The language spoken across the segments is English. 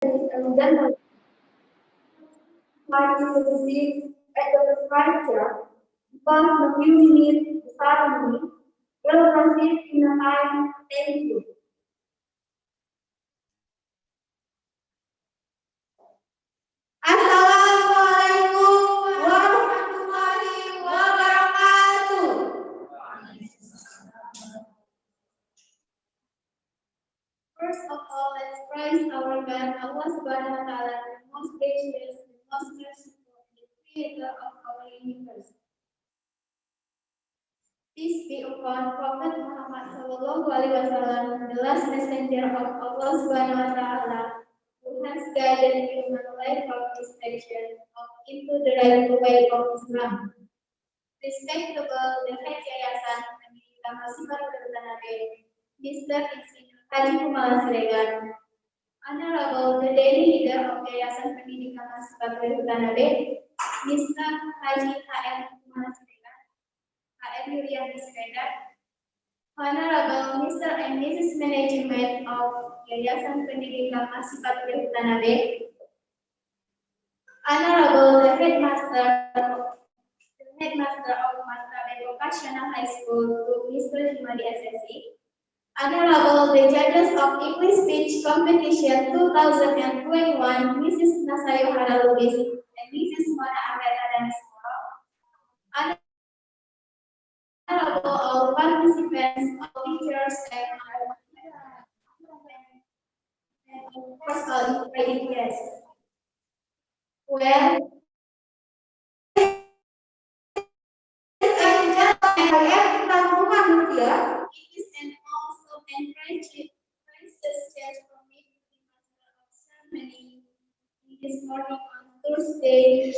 dan participating at the structure because the unit ceremony will proceed in a time. Thank you. Assalamualaikum warahmatullahi wabarakatuh. First of all, let's praise our God, Allah Subhanahu wa Ta'ala, the most gracious, the most merciful, the creator of our universe. Peace be upon Prophet Muhammad Sallallahu Alaihi Wasallam, the last messenger of Allah Subhanahu wa Ta'ala, who has guided human life of distinction into the right way of Islam. Respectable the Head Yayasan Pendidikan Sipirok Bertujuan, Mr. Insinyur Haji Kumala Siregar, Honorable the Daily Leader of Yayasan Pendidikan Sipirok Bertujuan, Mr. Haji H.M. Kumala Siregar, H.M. Yuriani Siregar, Honorable Mr. and Mrs. Management of Yayasan Pendidikan Sipirok Bertujuan, Honorable the Headmaster of Martabe Vocational High School, Mr. Himadi SSC, Honorable the Judges of English Speech Competition 2021, Mrs. Nasayo Haralubis and Mrs. Mona Amreta Danismoro, Honorable all participants, all teachers, and of course all invited guests. Well, it is an also and precious chance for me to be master of ceremony this morning on Thursday,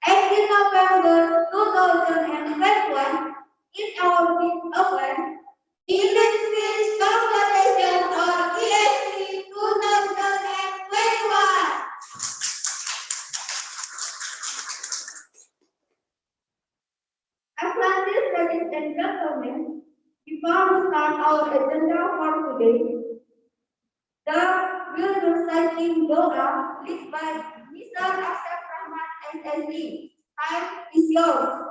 18 November 2021, in our fifth open, English Speech Competition or ESP 2021. Atlantis, ladies and gentlemen, before we start our agenda for today, the will reciting doa led by Mr. Ashraf Rahman SSB. Time is yours.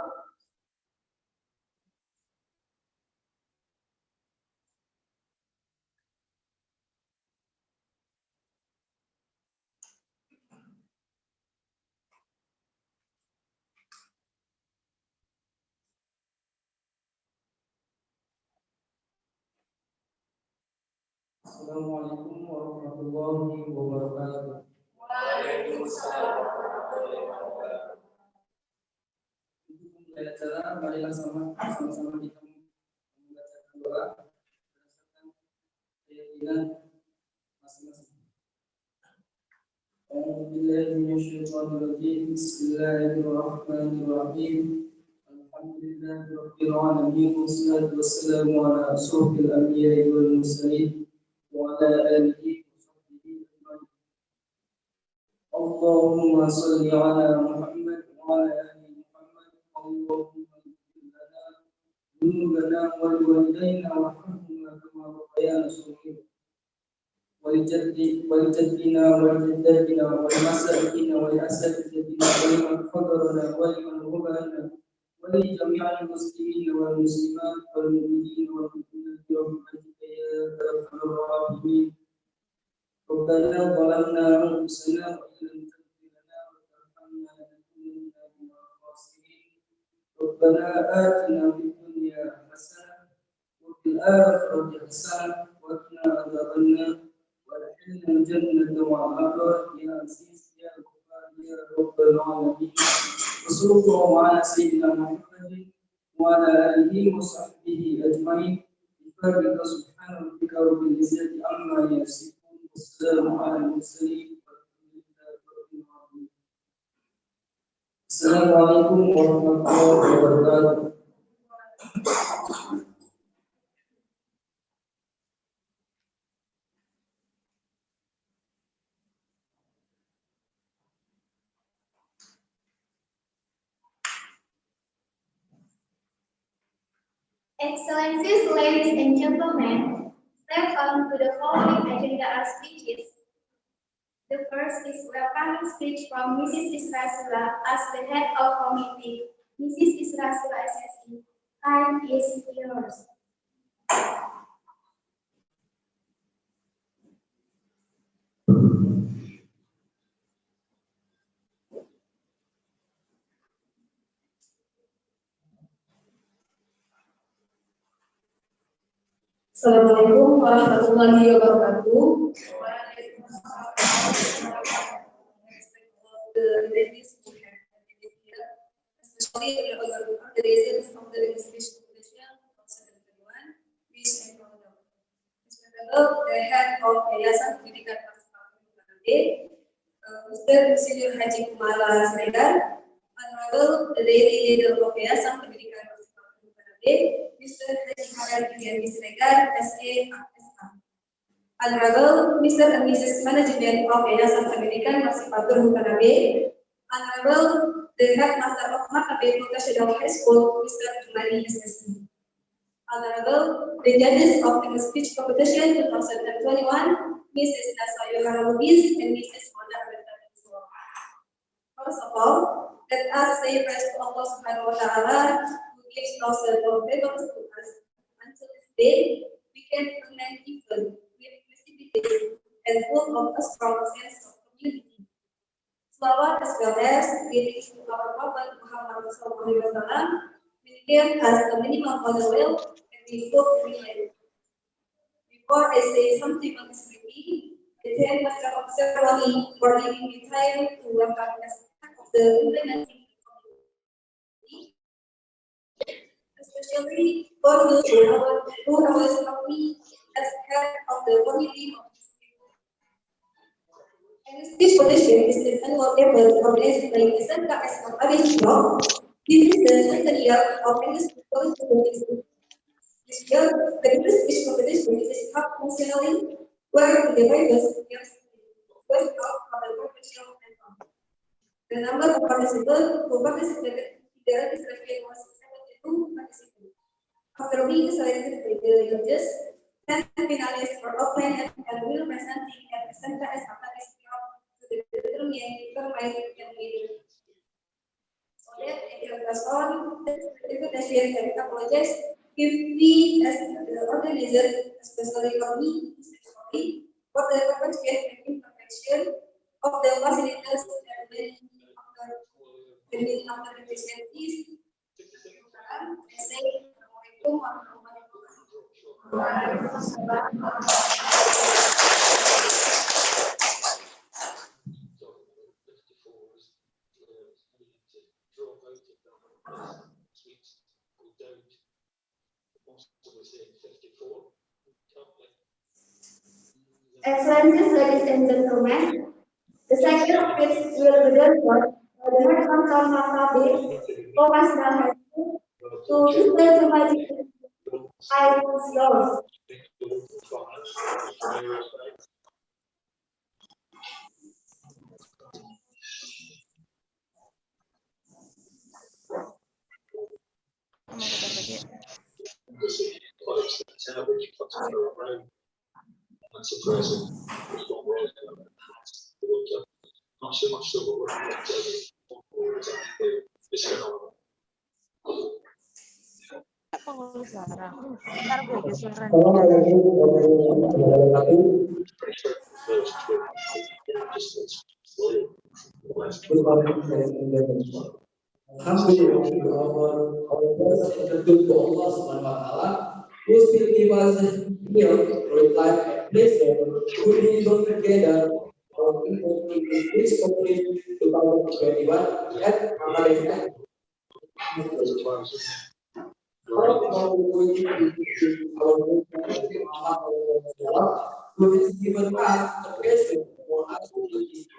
Assalamualaikum warahmatullahi wabarakatuh. Waalaikumsalam warahmatullahi wabarakatuh. Untuk memulai acara, marilah sama-sama kita membacakan doa berdasarkan keyakinan masing-masing. A'udzubillahi minasyaitonirrajim. Bismillahirrahmanirrahim. Alhamdulillahirabbil alamin wassalatu wassalamu ala asyrofil anbiya'i wal mursalin wa ala alihi wa sahbihi ajmain. Allahumma shalli ala Muhammad wa ala ali Muhammad. Allahumma ighfir lana dhunubana wa liwalidayna warhamhuma kama rabbayana shaghira. ولجدنا ولجداتنا ولمسائكنا ولأساتذتنا ولمن حضرنا ولمن غبنا ولجميع المسلمين والمسلمات والمؤمنين والمؤمنات برحمتك يا أرحم الراحمين. ربنا ظلمنا أنفسنا وإن لم تغفر لنا وترحمنا لنكونن من الخاسرين. ربنا آتنا في الدنيا حسنة وفي الآخرة حسنة وقنا عذاب النار وادخلنا الجنة مع الأبرار يا عزيز يا غفار يا رب العالمين. وصلى الله على سيدنا محمد وعلى آله وصحبه أجمعين. بفضلك سبحان ربك رب العزة عما يصفون والسلام على المرسلين والحمد لله رب العالمين. السلام عليكم ورحمة الله وبركاته. Excellencies, ladies and gentlemen, step on to the following agenda are speeches. The first is welcoming speech from Mrs. Israsula as the head of committee. Mrs. Israsula SSE, time is yours. Assalamualaikum warahmatullahi wabarakatuh. The ladies who have attended here, especially the reasons of the registration commission of 2021, which I found out. The head of Yayasan Pendidikan Martabe, Mr. Senior Haji Kumala Siregar, Honorable the Daily Leader of Yayasan Pendidikan Martabe, Mr. Haji Haran Siregar, SA. Honorable Mr. and Mrs. Management of Yayasan Pendidikan Martabe Martabe, Honorable the Headmaster of Martabe Vocational High School, Mr. Jumani SSE. Honorable the Judges of the Speech Competition 2021, Mrs. Nasa Yohana Lubis and Mrs. Mona Bertujuan. First of all, let us say praise to Allah Subhanahu wa Ta'ala who gives us the favors to us. Until this day, we can remain even with festivity and full of a strong sense of community. Salawat as well as greetings to our Prophet Muhammad SAW, we give as a minimum on the will and we hope we will. Before I say something on this meeting, the 10 Master of Ceremony for giving me time to welcome as of the implementing committee, especially for those who always help me as head of the committee of this meeting. And this position is the annual effort organized by SMK Swasta Martabe Sipirok. This is the second year of English competition. This year, the English speech competition is held nationally, where the various years were held on the professional platform. The number of participants who participated in the registration was 72 participants. After being selected by the judges, 10 finalists were obtained and will presenting at SMK Swasta Martabe Sipirok to the determined candidate. So that I can pass on the invitation and apologize if we as the organizer, especially for me, sorry for the perfection and imperfection of the facilitators and many of the deficiencies. I say Assalamualaikum warahmatullahi Excellencies, ladies and gentlemen, the second speech will be delivered by the head council Martabe Vocational High School to Mr. Jumani. I was yours. Alhamdulillah, our first introduced to Allah Subhanahu wa Ta'ala, who still give us here with life and pleasure to be able together for this complete 2021 at Martabe. Who has given us the blessing for us to be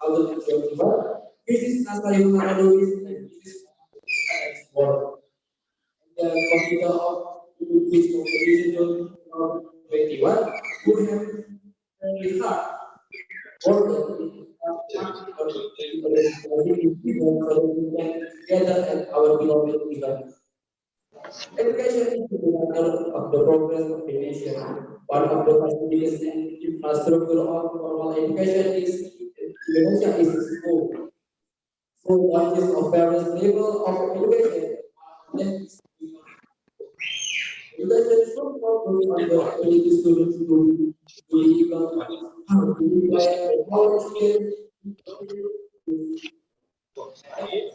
2021. This is Nasari Manado and this is work. The computer of this competition 2021 would have very hard together at our beloved event. Education is the matter of the progress of the nation. One of the facilities and infrastructure of formal education is Indonesia is school. So what is of various level of education? Education should focus on the ability students to knowledge skills.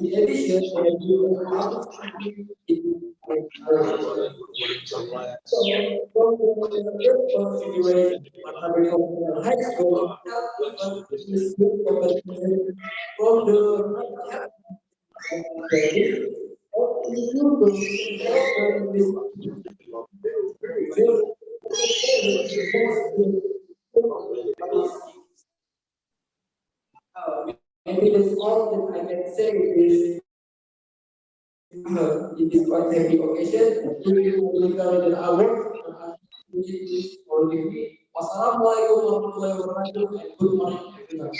In addition, high school is from the maybe that's all that I can say is it is quite heavy occasion. With our Wassalamualaikum warahmatullahi wabarakatuh and good morning everyone.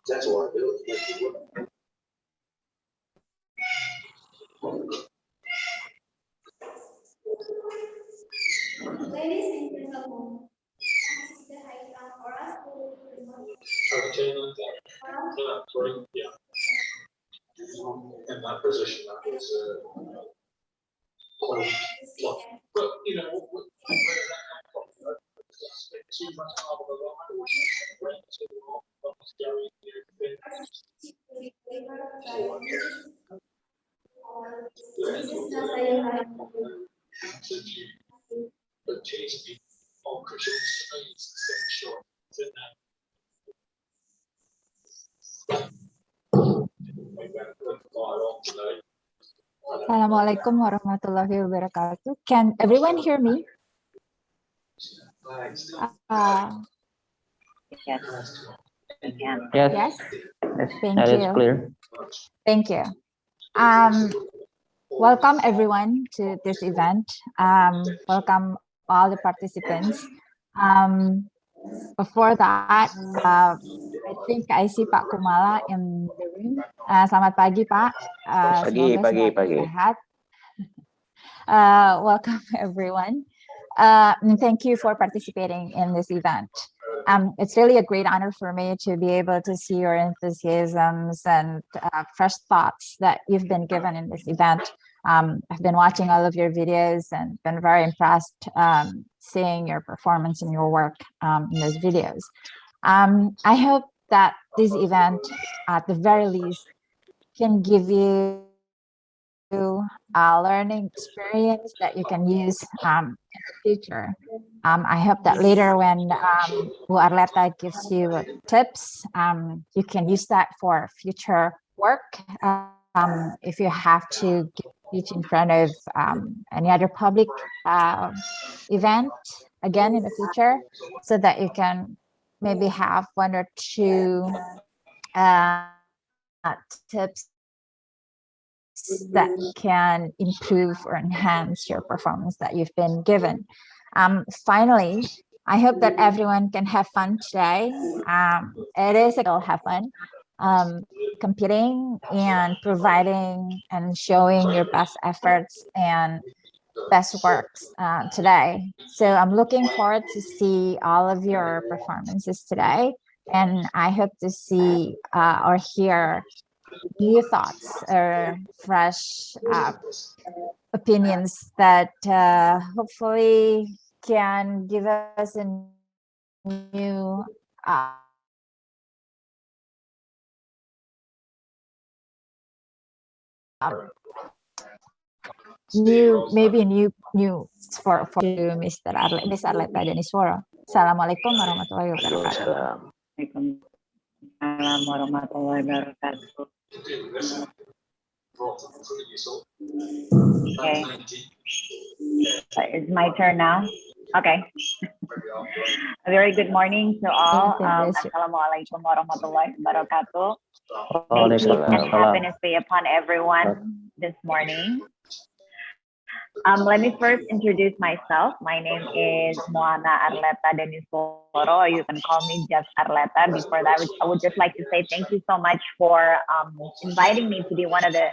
That's what I do. Ladies and gentlemen, this is the high time for us to in that position, that is quite, but you know, where that come from, too much out of the line, which is great to scary but chasing all Christians is sure. Assalamualaikum warahmatullahi wabarakatuh. Can everyone hear me? Yes. Yes. Thank That is you. clear. Thank you. Welcome everyone to this event. Welcome all the participants. Before that, I think I see Pak Kumala in the room. Selamat pagi, Pak. Semoga sehat. Welcome everyone. And thank you for participating in this event. It's really a great honor for me to be able to see your enthusiasms and fresh thoughts that you've been given in this event. I've been watching all of your videos and been very impressed seeing your performance and your work in those videos. I hope that this event, at the very least, can give you a learning experience that you can use in the future. I hope that later when Bu Arleta gives you tips, you can use that for future work. If you have to speech in front of any other public event again in the future, so that you can maybe have one or two tips that can improve or enhance your performance that you've been given. Finally, I hope that everyone can have fun today. It is a have fun competing and providing and showing your best efforts and best works today. So I'm looking forward to see all of your performances today, and I hope to see or hear new thoughts or fresh opinions that hopefully can give us a new new for Miss Arleta Denisworo. Assalamualaikum warahmatullahi wabarakatuh. Waalaikumsalam warahmatullahi wabarakatuh. Okay. So it's my turn now. Okay. A very good morning to all. Assalamualaikum warahmatullahi wabarakatuh. May peace and happiness be upon everyone this morning. Let me first introduce myself. My name is Moana Arleta Denisoro. You can call me just Arleta. Before that, I would just like to say thank you so much for inviting me to be one of the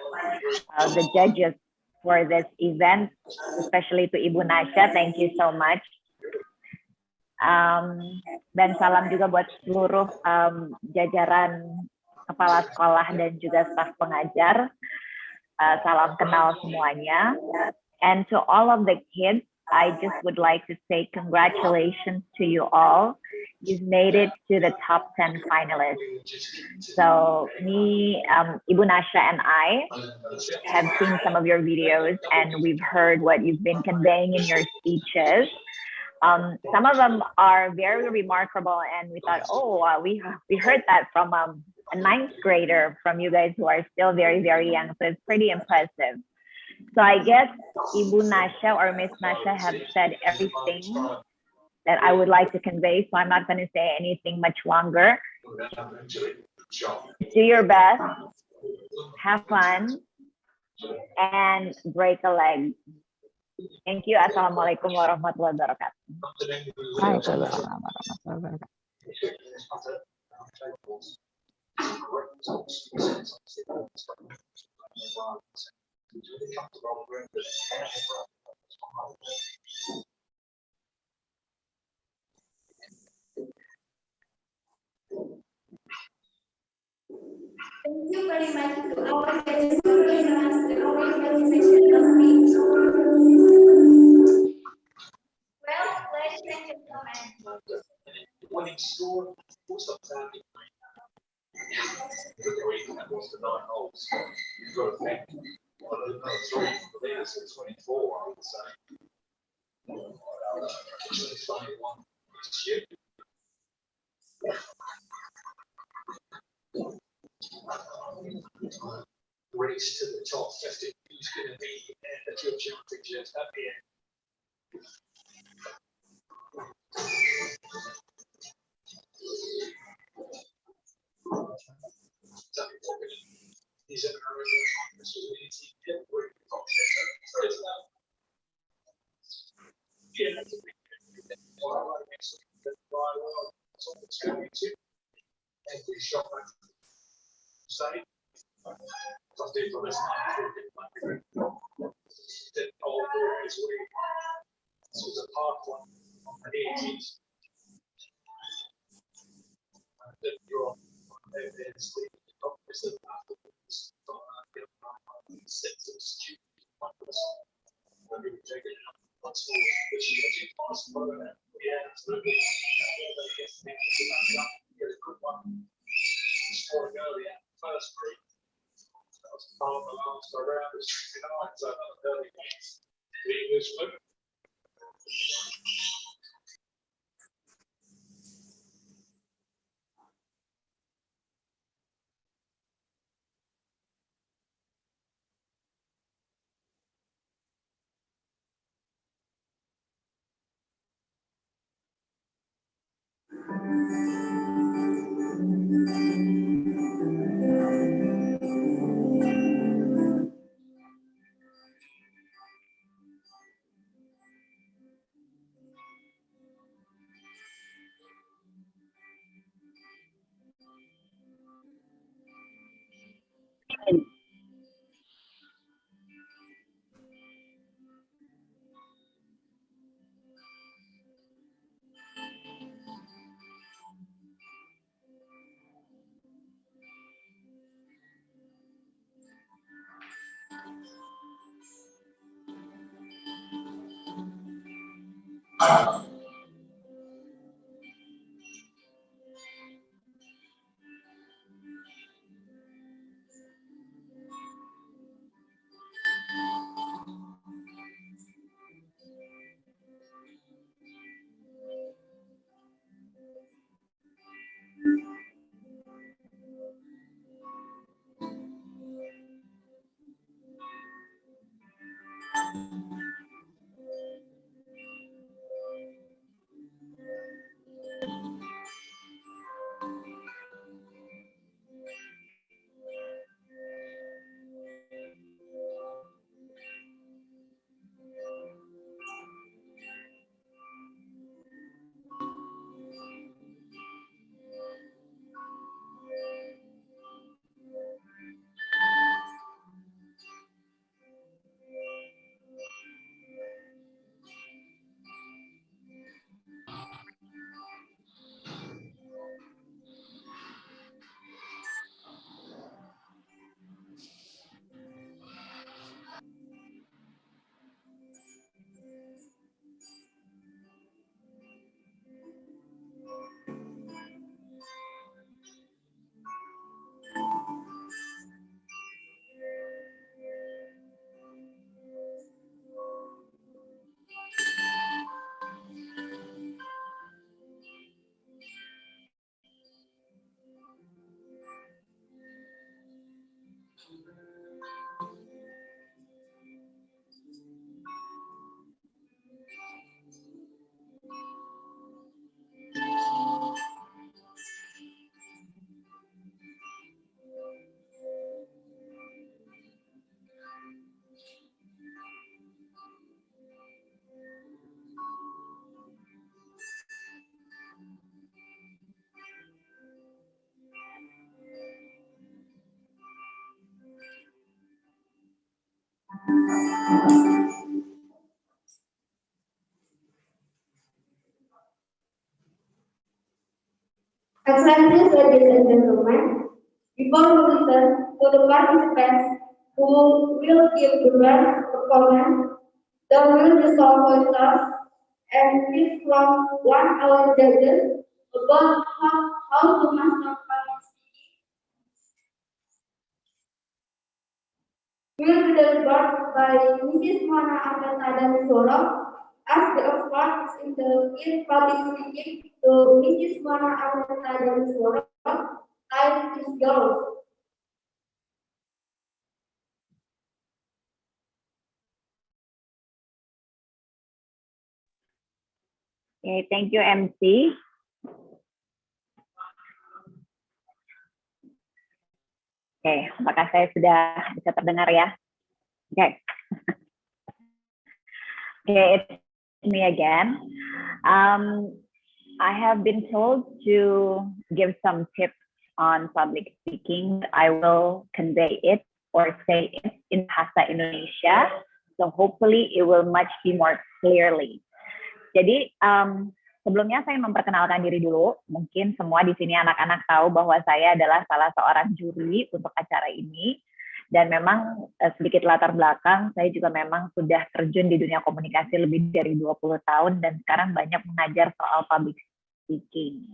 judges for this event, especially to Ibu Nasha. Thank you so much. Dan salam juga buat seluruh jajaran kepala sekolah dan juga staf pengajar. Salam kenal semuanya. And to all of the kids, I just would like to say congratulations to you all. You've made it to the top 10 finalists. So me, Ibu Nasha and I have seen some of your videos and we've heard what you've been conveying in your speeches. Some of them are very remarkable and we thought, oh, we heard that from a ninth grader, from you guys who are still very, very young. So it's pretty impressive. So I guess Ibu Nasha or Miss Nasha have said everything that I would like to convey. So I'm not going to say anything much longer. Do your best, have fun, and break a leg. Thank you. Assalamualaikum warahmatullahi wabarakatuh. Thank you very much to our judges for giving us our presentation speech. Well, ladies and gentlemen, Winning score, what's the target? The week that was the 9 holes. You've got to think. Well, another 3 for leaders at 24, I would say. It's only one. It's you. Race to the top 50. Who's going to be at your championship at the end? He's an American. This was an easy hit. We're in the top 10. Yeah, that's a big thing. Well, I like it. It's on the championship. Every shot I say. I did for this night. The old boys were. This was a park one on the 80s. And you're on there's the obviously afterwards sets of student ones when we were taking it up once more, which is actually possible. Yeah, absolutely. Get a good one. Scoring earlier, first group. That was part of the last round of 69, so another early games. The Englishman. Excellencies, ladies and gentlemen, before we listen to the participants who will give the best performance, there will be some pointers and tips from one of our judges about how to master public speaking. Will be delivered by Mrs. Mona Ametada Sipirok. As the expert in public speaking to Mrs. Mona Ametada Sipirok. Time is yours. Okay, thank you, MC. Oke, apakah saya sudah bisa terdengar ya? Oke. Okay, it's me again. I have been told to give some tips on public speaking. I will convey it or say it in bahasa Indonesia. So hopefully it will much be more clearly. Jadi sebelumnya saya memperkenalkan diri dulu. Mungkin semua di sini anak-anak tahu bahwa saya adalah salah seorang juri untuk acara ini. Dan memang sedikit latar belakang, saya juga memang sudah terjun di dunia komunikasi lebih dari 20 tahun dan sekarang banyak mengajar soal public speaking.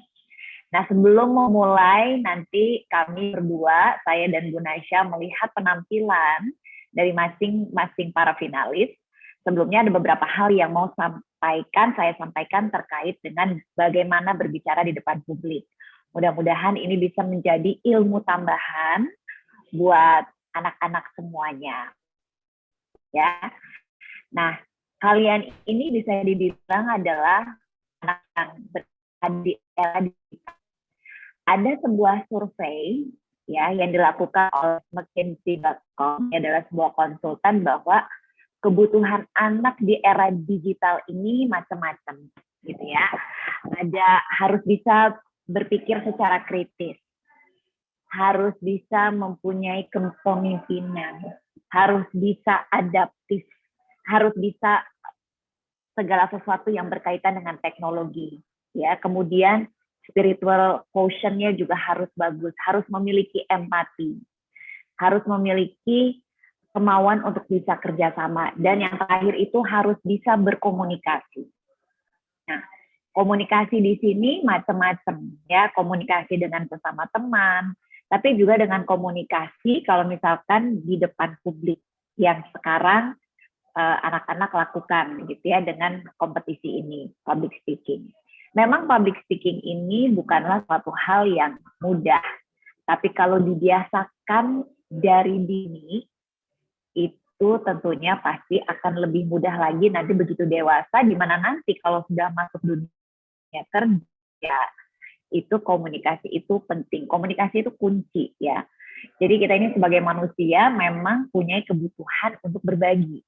Nah, sebelum memulai, nanti kami berdua, saya dan Bu Nasya, melihat penampilan dari masing-masing para finalis. Sebelumnya ada beberapa hal yang mau saya sampaikan terkait dengan bagaimana berbicara di depan publik. Mudah-mudahan ini bisa menjadi ilmu tambahan buat anak-anak semuanya. Ya. Nah, kalian ini bisa dibilang adalah anak yang berada di era digital. Ada sebuah survei ya yang dilakukan oleh McKinsey.com, adalah sebuah konsultan bahwa kebutuhan anak di era digital ini macam-macam gitu ya. Harus bisa berpikir secara kritis, harus bisa mempunyai kepemimpinan, harus bisa adaptif, harus bisa segala sesuatu yang berkaitan dengan teknologi. Ya, kemudian spiritual quotient-nya juga harus bagus, harus memiliki empati, harus memiliki kemauan untuk bisa kerjasama, dan yang terakhir itu harus bisa berkomunikasi. Nah, komunikasi di sini macam-macam ya, komunikasi dengan sesama teman, tapi juga dengan komunikasi kalau misalkan di depan publik yang sekarang anak-anak lakukan gitu ya dengan kompetisi ini, public speaking. Memang public speaking ini bukanlah suatu hal yang mudah, tapi kalau dibiasakan dari dini, itu tentunya pasti akan lebih mudah lagi nanti begitu dewasa, di mana nanti kalau sudah masuk dunia kerja, itu komunikasi itu penting. Komunikasi itu kunci ya. Jadi kita ini sebagai manusia memang punya kebutuhan untuk berbagi.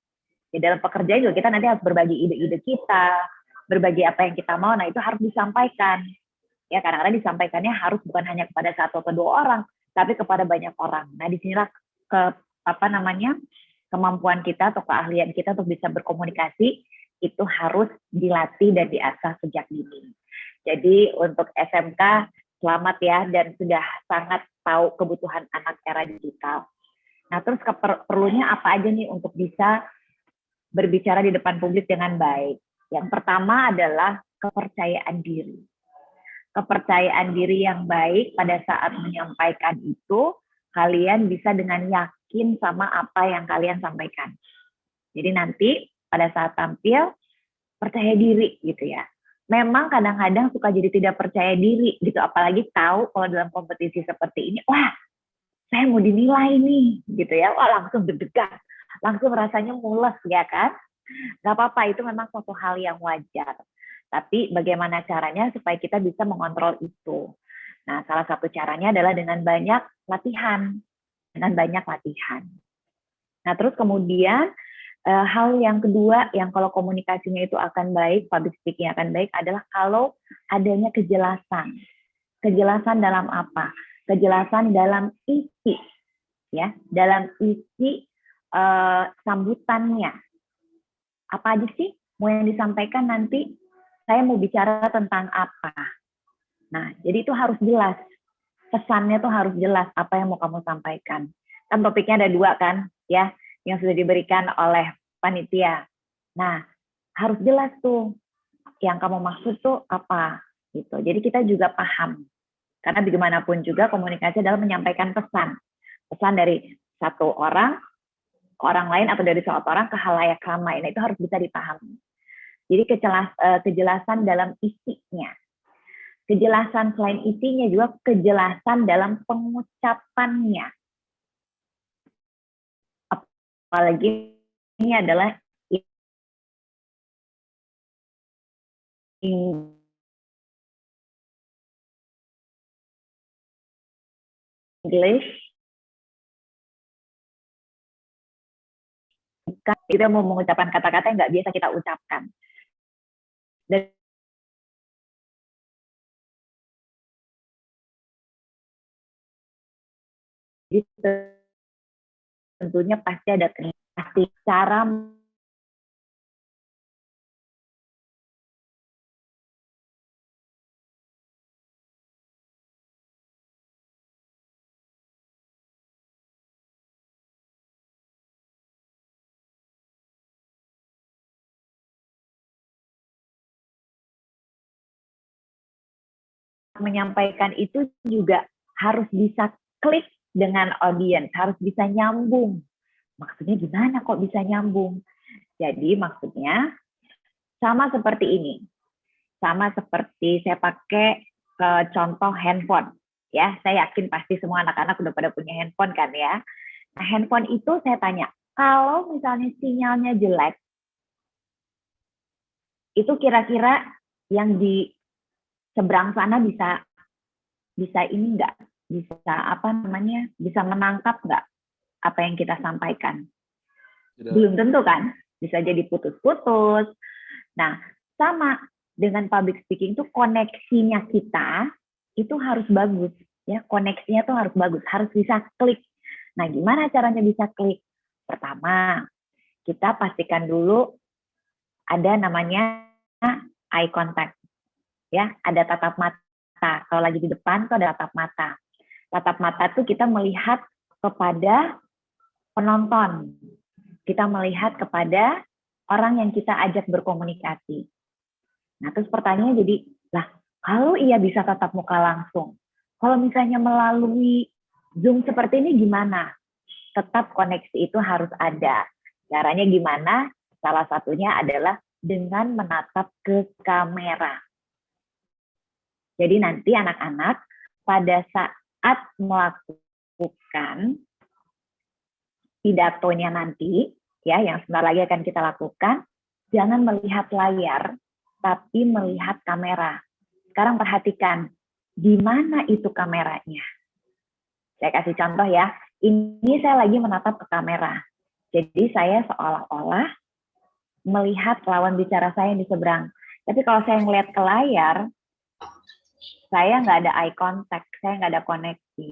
Di dalam pekerjaan juga kita nanti harus berbagi ide-ide kita, berbagi apa yang kita mau. Nah, itu harus disampaikan. Ya, kadang-kadang disampaikannya harus bukan hanya kepada satu atau dua orang, tapi kepada banyak orang. Nah, disinilah kemampuan kita atau keahlian kita untuk bisa berkomunikasi itu harus dilatih dan diasah sejak dini. Jadi untuk SMK selamat ya, dan sudah sangat tahu kebutuhan anak era digital. Nah, terus perlunya apa aja nih untuk bisa berbicara di depan publik dengan baik? Yang pertama adalah kepercayaan diri. Kepercayaan diri yang baik pada saat menyampaikan itu, kalian bisa dengan yakin sama apa yang kalian sampaikan. Jadi nanti pada saat tampil, percaya diri gitu ya. Memang kadang-kadang suka jadi tidak percaya diri gitu, apalagi tahu kalau dalam kompetisi seperti ini, wah saya mau dinilai nih gitu ya, wah langsung deg-degan, langsung rasanya mules ya kan. Gak apa-apa, itu memang suatu hal yang wajar, tapi bagaimana caranya supaya kita bisa mengontrol itu. Nah, salah satu caranya adalah dengan banyak latihan, Nah, terus kemudian hal yang kedua yang kalau komunikasinya itu akan baik, public speaking akan baik, adalah kalau adanya kejelasan. Kejelasan dalam apa? Kejelasan dalam isi, ya, dalam isi sambutannya. Apa aja sih mau yang disampaikan nanti? Saya mau bicara tentang apa? Nah, jadi itu harus jelas. Pesannya tuh harus jelas apa yang mau kamu sampaikan. Kan topiknya ada 2 kan, ya, yang sudah diberikan oleh panitia. Nah, harus jelas tuh yang kamu maksud tuh apa gitu. Jadi kita juga paham. Karena bagaimanapun juga komunikasi adalah menyampaikan pesan. Pesan dari satu orang ke orang lain atau dari suatu orang ke halayak ramai. Nah, itu harus bisa dipahami. Jadi kejelasan dalam isinya. Kejelasan selain isinya juga kejelasan dalam pengucapannya. Apalagi ini adalah English. Kita mau mengucapkan kata-kata yang nggak biasa kita ucapkan. Dan tentunya pasti ada cara menyampaikan itu juga harus bisa klik dengan audiens, harus bisa nyambung. Maksudnya gimana kok bisa nyambung? Jadi maksudnya sama seperti ini. Sama seperti saya pakai contoh handphone. Ya, saya yakin pasti semua anak-anak udah pada punya handphone kan ya. Nah, handphone itu saya tanya, kalau misalnya sinyalnya jelek, itu kira-kira yang di seberang sana bisa ini enggak? Bisa apa namanya? Bisa menangkap enggak apa yang kita sampaikan? Tidak. Belum tentu kan? Bisa jadi putus-putus. Nah, sama dengan public speaking itu koneksinya kita itu harus bagus ya, koneksinya tuh harus bagus, harus bisa klik. Nah, gimana caranya bisa klik? Pertama, kita pastikan dulu ada namanya eye contact. Ya, ada tatap mata. Kalau lagi di depan tuh ada tatap mata. Tatap mata tuh kita melihat kepada penonton. Kita melihat kepada orang yang kita ajak berkomunikasi. Nah, terus pertanyaannya jadi, lah, kalau ia bisa tatap muka langsung, kalau misalnya melalui Zoom seperti ini gimana? Tetap koneksi itu harus ada. Caranya gimana? Salah satunya adalah dengan menatap ke kamera. Jadi nanti anak-anak pada saat melakukan pidatonya nanti, ya, yang sebentar lagi akan kita lakukan, jangan melihat layar, tapi melihat kamera. Sekarang perhatikan, di mana itu kameranya? Saya kasih contoh ya, ini saya lagi menatap ke kamera. Jadi saya seolah-olah melihat lawan bicara saya yang di seberang. Tapi kalau saya ngelihat ke layar, saya nggak ada eye contact, saya nggak ada koneksi.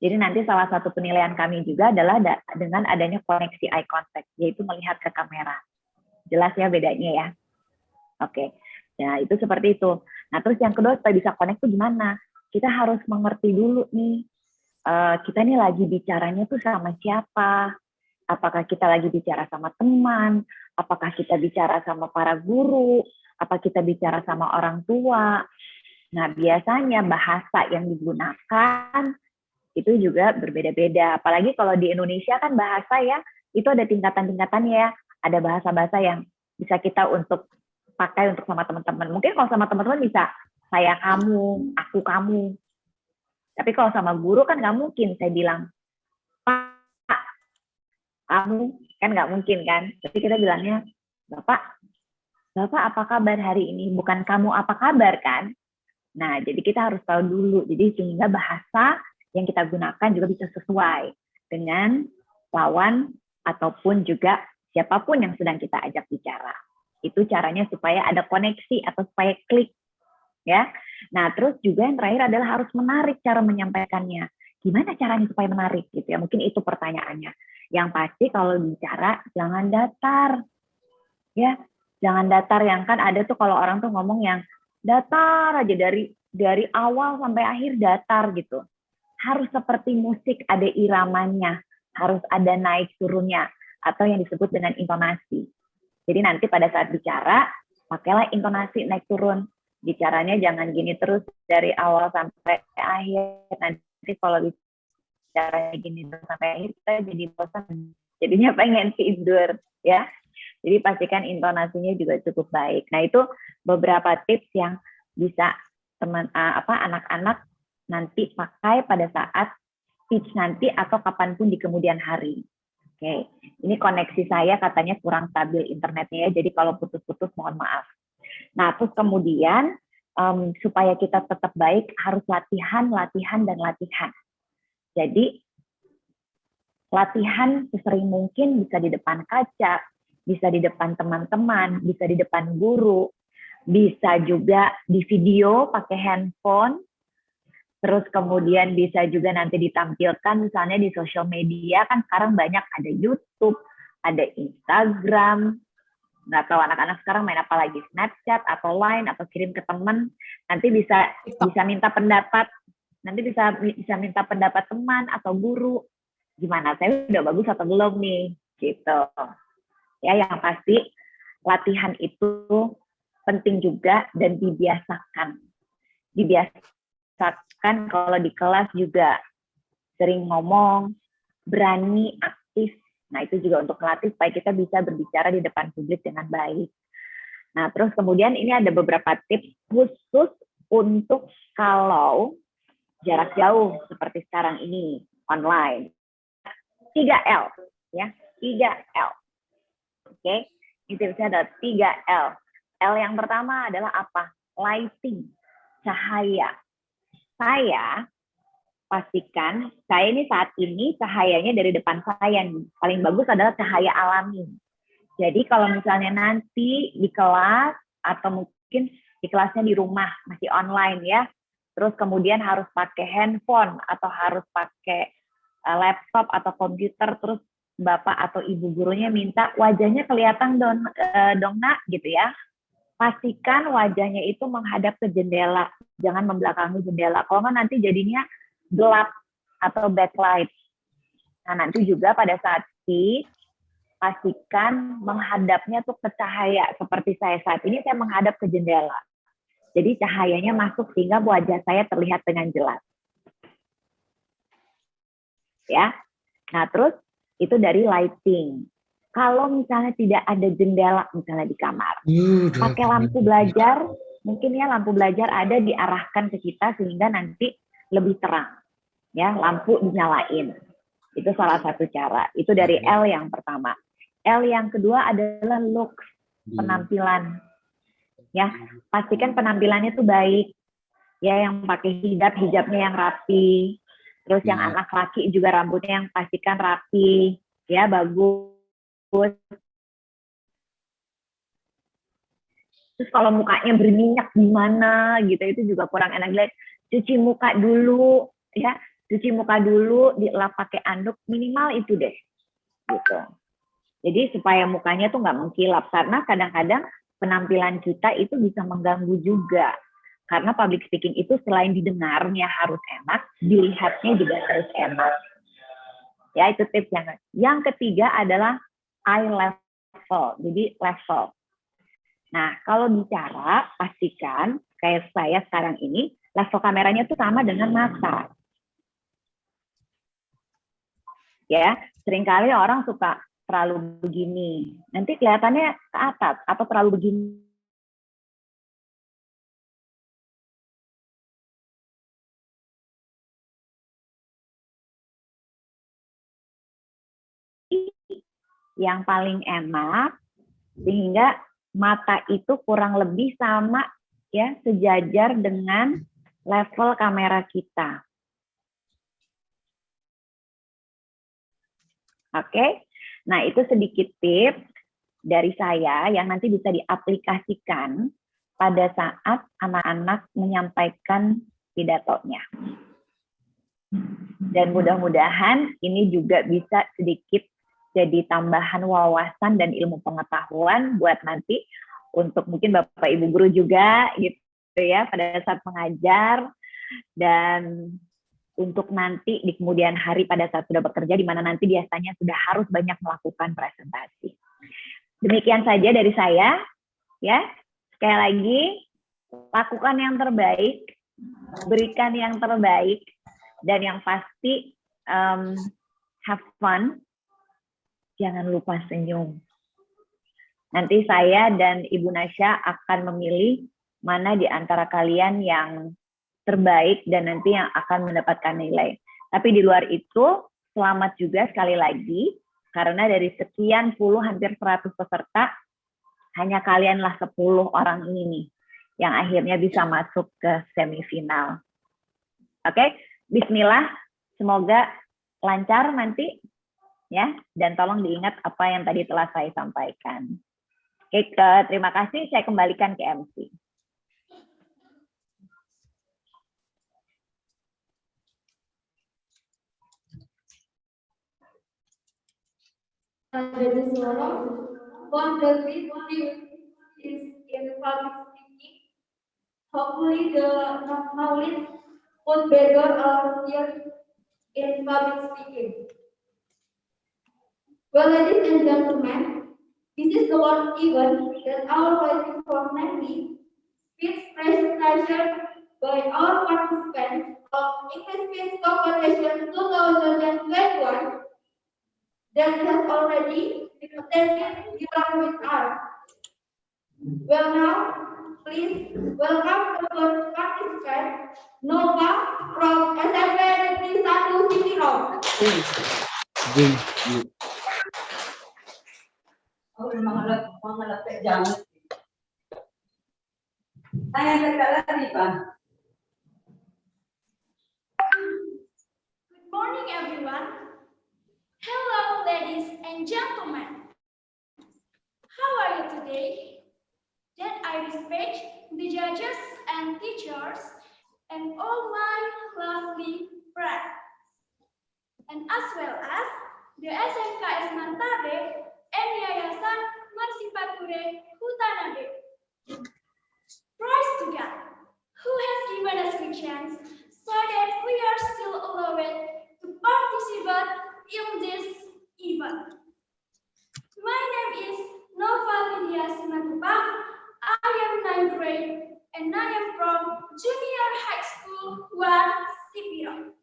Jadi nanti salah satu penilaian kami juga adalah dengan adanya koneksi eye contact, yaitu melihat ke kamera. Jelas ya bedanya ya? Oke, nah itu seperti itu. Nah terus yang kedua supaya bisa connect itu gimana? Kita harus mengerti dulu nih, kita nih lagi bicaranya tuh sama siapa? Apakah kita lagi bicara sama teman? Apakah kita bicara sama para guru? Apa kita bicara sama orang tua? Nah biasanya bahasa yang digunakan itu juga berbeda-beda. Apalagi kalau di Indonesia kan bahasa ya, itu ada tingkatan-tingkatannya ya. Ada bahasa-bahasa yang bisa kita untuk pakai untuk sama teman-teman. Mungkin kalau sama teman-teman bisa saya kamu, aku kamu. Tapi kalau sama guru kan nggak mungkin saya bilang Pak, kamu, kan nggak mungkin kan. Tapi kita bilangnya Bapak apa kabar hari ini? Bukan kamu apa kabar kan? Nah, jadi kita harus tahu dulu. Jadi sehingga bahasa yang kita gunakan juga bisa sesuai dengan lawan ataupun juga siapapun yang sedang kita ajak bicara. Itu caranya supaya ada koneksi atau supaya klik. Ya. Nah, terus juga yang terakhir adalah harus menarik cara menyampaikannya. Gimana caranya supaya menarik gitu ya? Mungkin itu pertanyaannya. Yang pasti kalau bicara jangan datar. Ya, jangan datar yang kan ada tuh kalau orang tuh ngomong yang datar aja dari awal sampai akhir datar gitu. Harus seperti musik ada iramanya, harus ada naik turunnya atau yang disebut dengan intonasi. Jadi nanti pada saat bicara pakailah intonasi naik turun. Bicaranya jangan gini terus dari awal sampai akhir. Nanti kalau bicaranya gini terus sampai akhir kita jadi bosan. Jadinya pengen tidur ya. Jadi pastikan intonasinya juga cukup baik. Nah, itu beberapa tips yang bisa anak-anak nanti pakai pada saat speech nanti atau kapanpun di kemudian hari. Oke, ini koneksi saya katanya kurang stabil internetnya ya, jadi kalau putus-putus mohon maaf. Nah, terus kemudian supaya kita tetap baik harus latihan. Jadi latihan sesering mungkin bisa di depan kaca, bisa di depan teman-teman, bisa di depan guru, bisa juga di video pakai handphone, terus kemudian bisa juga nanti ditampilkan misalnya di sosial media, kan sekarang banyak ada YouTube, ada Instagram, nggak tahu anak-anak sekarang main apa lagi, Snapchat atau Line atau kirim ke teman, nanti bisa minta pendapat, nanti bisa minta pendapat teman atau guru, gimana saya udah bagus atau belum nih, gitu. Ya, yang pasti latihan itu penting juga dan dibiasakan. Dibiasakan kalau di kelas juga sering ngomong, berani, aktif. Nah, itu juga untuk melatih supaya kita bisa berbicara di depan publik dengan baik. Nah, terus kemudian ini ada beberapa tips khusus untuk kalau jarak jauh seperti sekarang ini, online. 3L, ya, 3L. Oke, ini tipsnya ada 3L. L yang pertama adalah apa? Lighting, cahaya. Saya pastikan, saya ini saat ini cahayanya dari depan saya nih. Paling bagus adalah cahaya alami. Jadi kalau misalnya nanti di kelas, atau mungkin di kelasnya di rumah, masih online ya, terus kemudian harus pakai handphone, atau harus pakai laptop atau komputer, terus bapak atau ibu gurunya minta wajahnya kelihatan dong nak gitu ya. Pastikan wajahnya itu menghadap ke jendela, jangan membelakangi jendela. Kalau nggak nanti jadinya gelap atau backlight. Nah, nanti juga pada saat speech pastikan menghadapnya tuh ke cahaya seperti saya saat ini, saya menghadap ke jendela. Jadi cahayanya masuk sehingga wajah saya terlihat dengan jelas. Ya. Nah, terus itu dari lighting. Kalau misalnya tidak ada jendela misalnya di kamar, pakai lampu belajar, mungkin ya lampu belajar ada diarahkan ke kita sehingga nanti lebih terang. Ya, lampu dinyalain. Itu salah satu cara. Itu dari L yang pertama. L yang kedua adalah look, penampilan. Ya, pastikan penampilannya itu baik. Ya, yang pakai hijabnya yang rapi. Terus yang anak laki juga rambutnya yang pastikan rapi, ya bagus. Terus kalau mukanya berminyak gimana gitu, itu juga kurang enak lihat. Cuci muka dulu, ya, cuci muka dulu, dilap pakai anduk minimal itu deh, gitu. Jadi supaya mukanya tuh nggak mengkilap, karena kadang-kadang penampilan kita itu bisa mengganggu juga. Karena public speaking itu selain didengarnya harus enak, dilihatnya juga harus enak. Ya, itu tips yang ketiga adalah eye level. Jadi level. Nah, kalau bicara, pastikan kayak saya sekarang ini, level kameranya itu sama dengan mata. Ya, seringkali orang suka terlalu begini. Nanti kelihatannya ke atas atau terlalu begini. Yang paling enak sehingga mata itu kurang lebih sama ya, sejajar dengan level kamera kita. Oke. Nah, itu sedikit tips dari saya yang nanti bisa diaplikasikan pada saat anak-anak menyampaikan pidatonya. Dan mudah-mudahan ini juga bisa sedikit jadi tambahan wawasan dan ilmu pengetahuan buat nanti untuk mungkin Bapak Ibu guru juga gitu ya pada saat mengajar, dan untuk nanti di kemudian hari pada saat sudah bekerja, di mana nanti biasanya sudah harus banyak melakukan presentasi. Demikian saja dari saya ya. Sekali lagi, lakukan yang terbaik, berikan yang terbaik, dan yang pasti have fun. Jangan lupa senyum. Nanti saya dan Ibu Nasya akan memilih mana di antara kalian yang terbaik dan nanti yang akan mendapatkan nilai. Tapi di luar itu, selamat juga sekali lagi, karena dari sekian puluh hampir 100 peserta, hanya kalianlah 10 orang ini nih, yang akhirnya bisa masuk ke semifinal. Oke, bismillah, semoga lancar nanti, ya, dan tolong diingat apa yang tadi telah saya sampaikan. Oke, terima kasih, saya kembalikan ke MC. Jadi what the big is in public speaking. Hopefully the knowledge would better our skills in public speaking. Well, ladies and gentlemen, this is the one event that our waiting for many speech presentation by our participants of English Speech Competition 2021 that has already been attended here with us. Well, now, please welcome the first participant, Nova from SMK Swasta Sipirok. Good morning, everyone. Hello, ladies and gentlemen. How are you today? That I respect the judges and teachers and all my lovely friends, and as well as the SMK Martabe and Yayasan Marsipature Hutanabe. Praise to God, who has given us the chance so that we are still allowed to participate in this event. My name is Nova Lydia Simatupang. I am 9th grade and I am from Junior High School 1 Sipirok.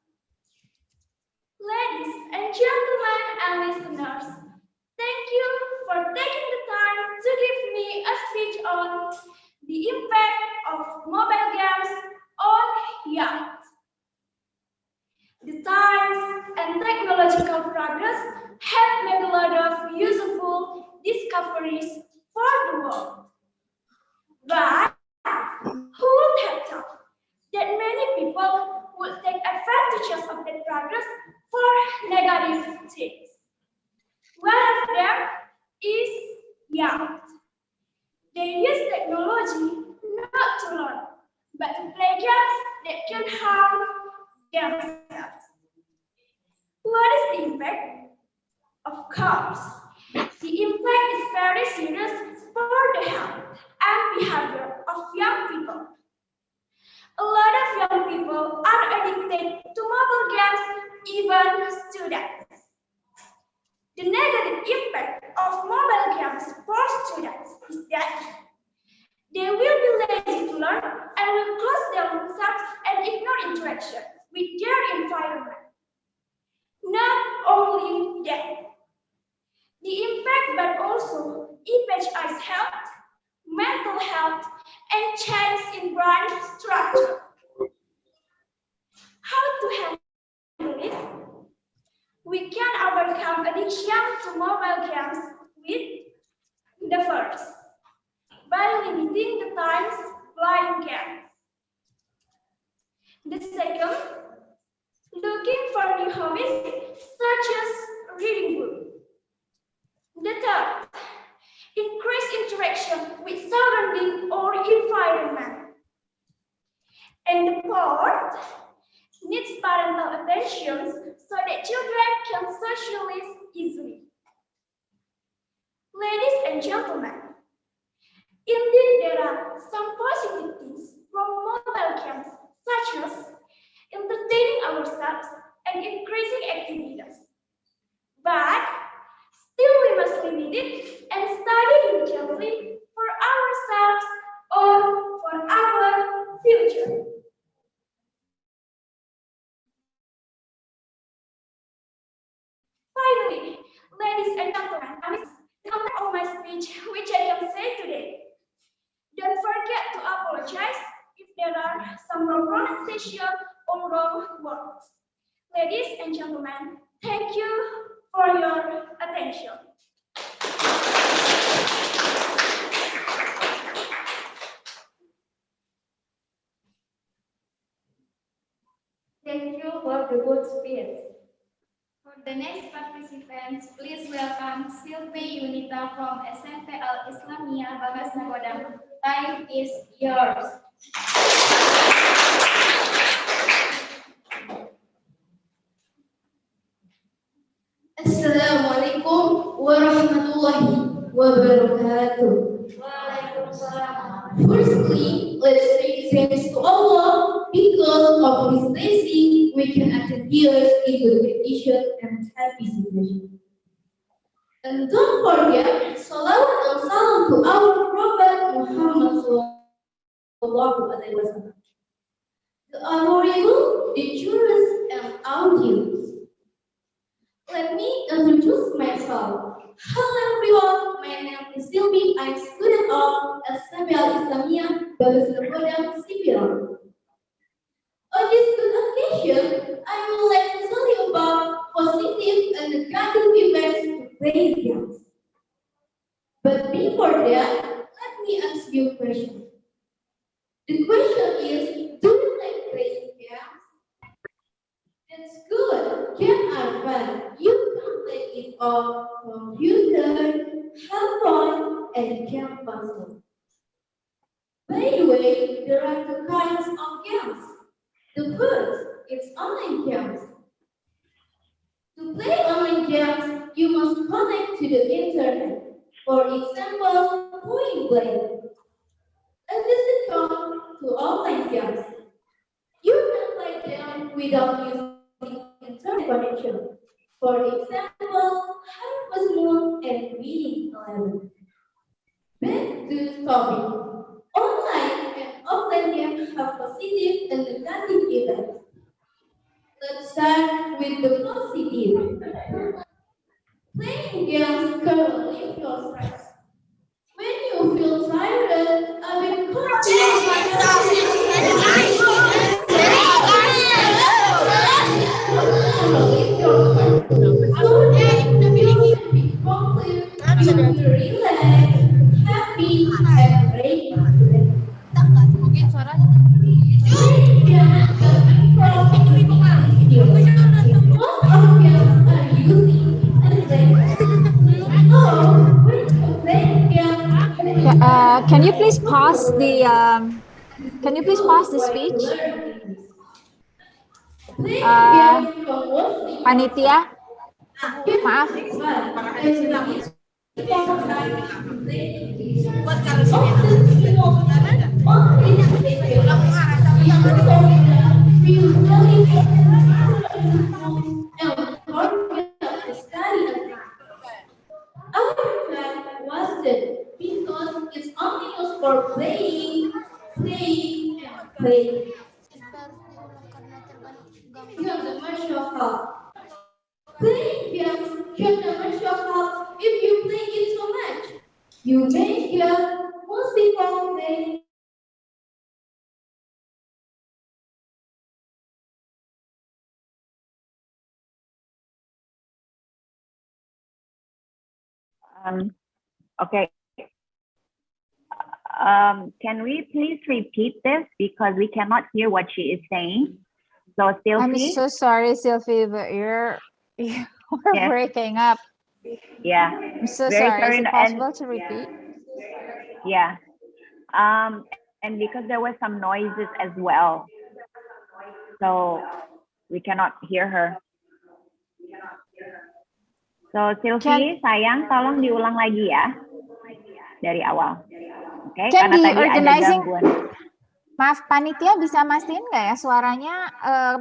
Ladies and gentlemen and listeners, thank you for taking the time to give me a speech on the impact of mobile games on youth. The science and technological progress have made a lot of useful discoveries for the world. But who would have thought that many people would take advantage of that progress for negative things? One of them is young. They use technology not to learn, but to play games that can harm themselves. What is the impact? Of course, the impact is very serious for the health and behavior of young people. A lot of young people are addicted to mobile games, even students. The negative impact of mobile games for students is that they will be lazy to learn and will close themselves and ignore interaction with their environment. Not only that, the impact but also impacts health, mental health, and change in brain structure. How to handle it? We can overcome addiction to mobile games with the first, by limiting the times playing games. The second, looking for new hobbies such as reading books. The third, increase interaction with surrounding or environment. And the fourth, needs parental attention so that children can socialize easily. and gentlemen, indeed there are some positive things from mobile games, such as entertaining ourselves and increasing activities. But still we must limit it and study diligently for ourselves or for our future. Finally, ladies and gentlemen, the content of my speech which I can say today. Don't forget to apologize if there are some wrong pronunciation or wrong words. Ladies and gentlemen, thank you for your attention. Thank you for the good speech. For the next participants, please welcome Sylvie Yunita from SMK Islamia Bagas Nagodam. Time is yours. Assalamualaikum warahmatullahi wabarakatuh. Waalaikumsalam. Firstly, let's say thanks to Allah because of His blessing we can attend here in good condition and happy situation. And don't forget, salawat and salam to our Prophet Muhammad sallallahu alaihi wasallam. The honorable, the jurors and audience. Let me introduce myself. Hello everyone, my name is Sylvie. I'm student of SMK Islamia Bagas Nagodam Sipirok. On this good occasion, I would like to tell you about positive and negative events to play games. But before that, let me ask you a question. The question is, do you like playing games? That's good. Games are fun. You can play it on computer, handphone, and game console. By the way, there are two kinds of games. The first is online games. To play online games, you must connect to the internet. For example, Point Blank. And this is come to online games. You can play them without using internet connection. For example, Harvest Moon and Winning 11. Back to the topic. Online and offline games have positive and negative effects. Let's start with the positive. Playing games can relieve your stress. When you feel tired, I will relax, happy, and ready to play. Playing games can improve communication skills. Most of games are using language. So, when you play games, Can you please pause the speech? Panitia, maaf. Because it's only used for playing, playing, and playing. Can never show up. Playing games can never show up if you play it so much. You may get most people play. Okay. Can we please repeat this because we cannot hear what she is saying? So I'm Sylvie, so sorry, Sylvie, but you're Yes. breaking up. yeah, I'm so very sorry. sorry, Is it and possible to repeat? yeah, and because there were some noises as well, so we cannot hear her. So Sylvie, sayang, tolong diulang lagi ya. dari awal. Oke, Can karena the tadi ada organizing- gangguan. Maaf, panitia bisa mastiin nggak ya suaranya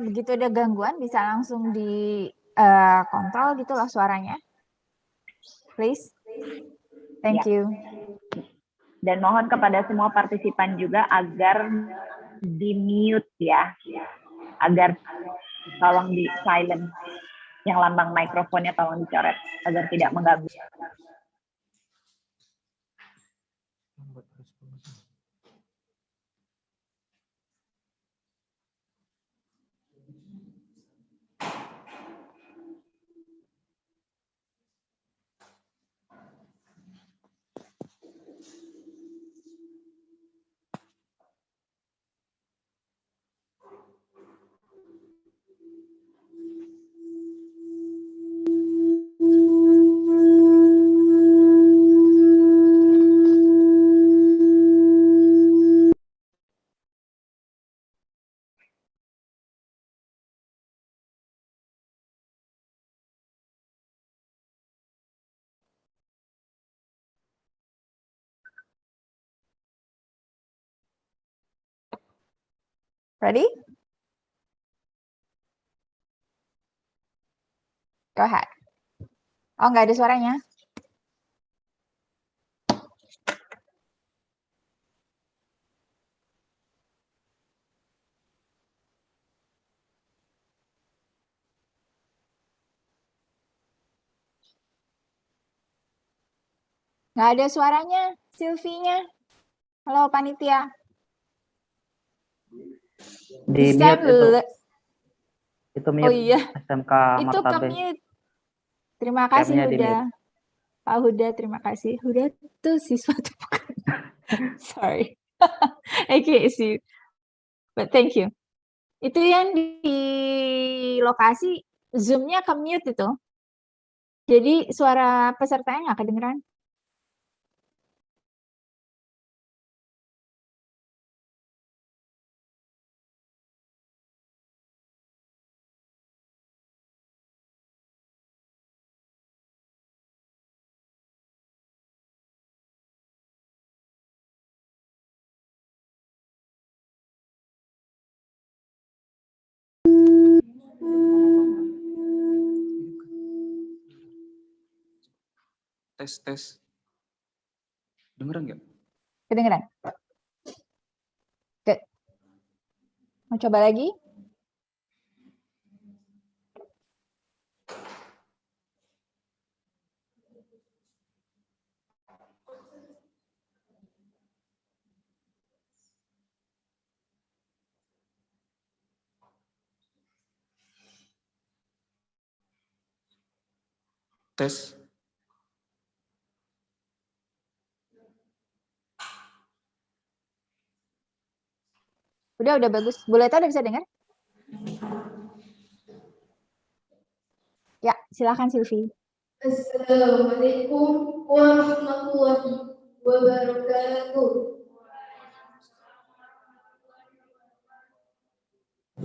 begitu ada gangguan bisa langsung di kontrol gitu loh suaranya? Please. Thank you. Dan mohon kepada semua partisipan juga agar di-mute ya. Agar tolong di silent. Yang lambang mikrofonnya tolong dicoret agar tidak mengganggu. Ready? Go ahead. Oh, nggak ada suaranya. Nggak ada suaranya, Sylvie-nya. Halo, panitia. Di Bisa mute itu. Itu mute. Oh iya. SMK Itu Martabe. ke-mute. Terima kasih, Camnya di Huda. mute. Pak Huda, terima kasih. Huda tuh siswa tuh bukan. Sorry. I can't see. But thank you. Itu yang di lokasi Zoom-nya ke-mute itu. Jadi suara pesertanya nggak kedengeran. Tes. Dengeran nggak? Kedengeran? Good. Mau coba lagi? Tes. Udah bagus. Bu Leta udah bisa dengar? Ya, silakan Sylvie. Assalamualaikum warahmatullahi wabarakatuh.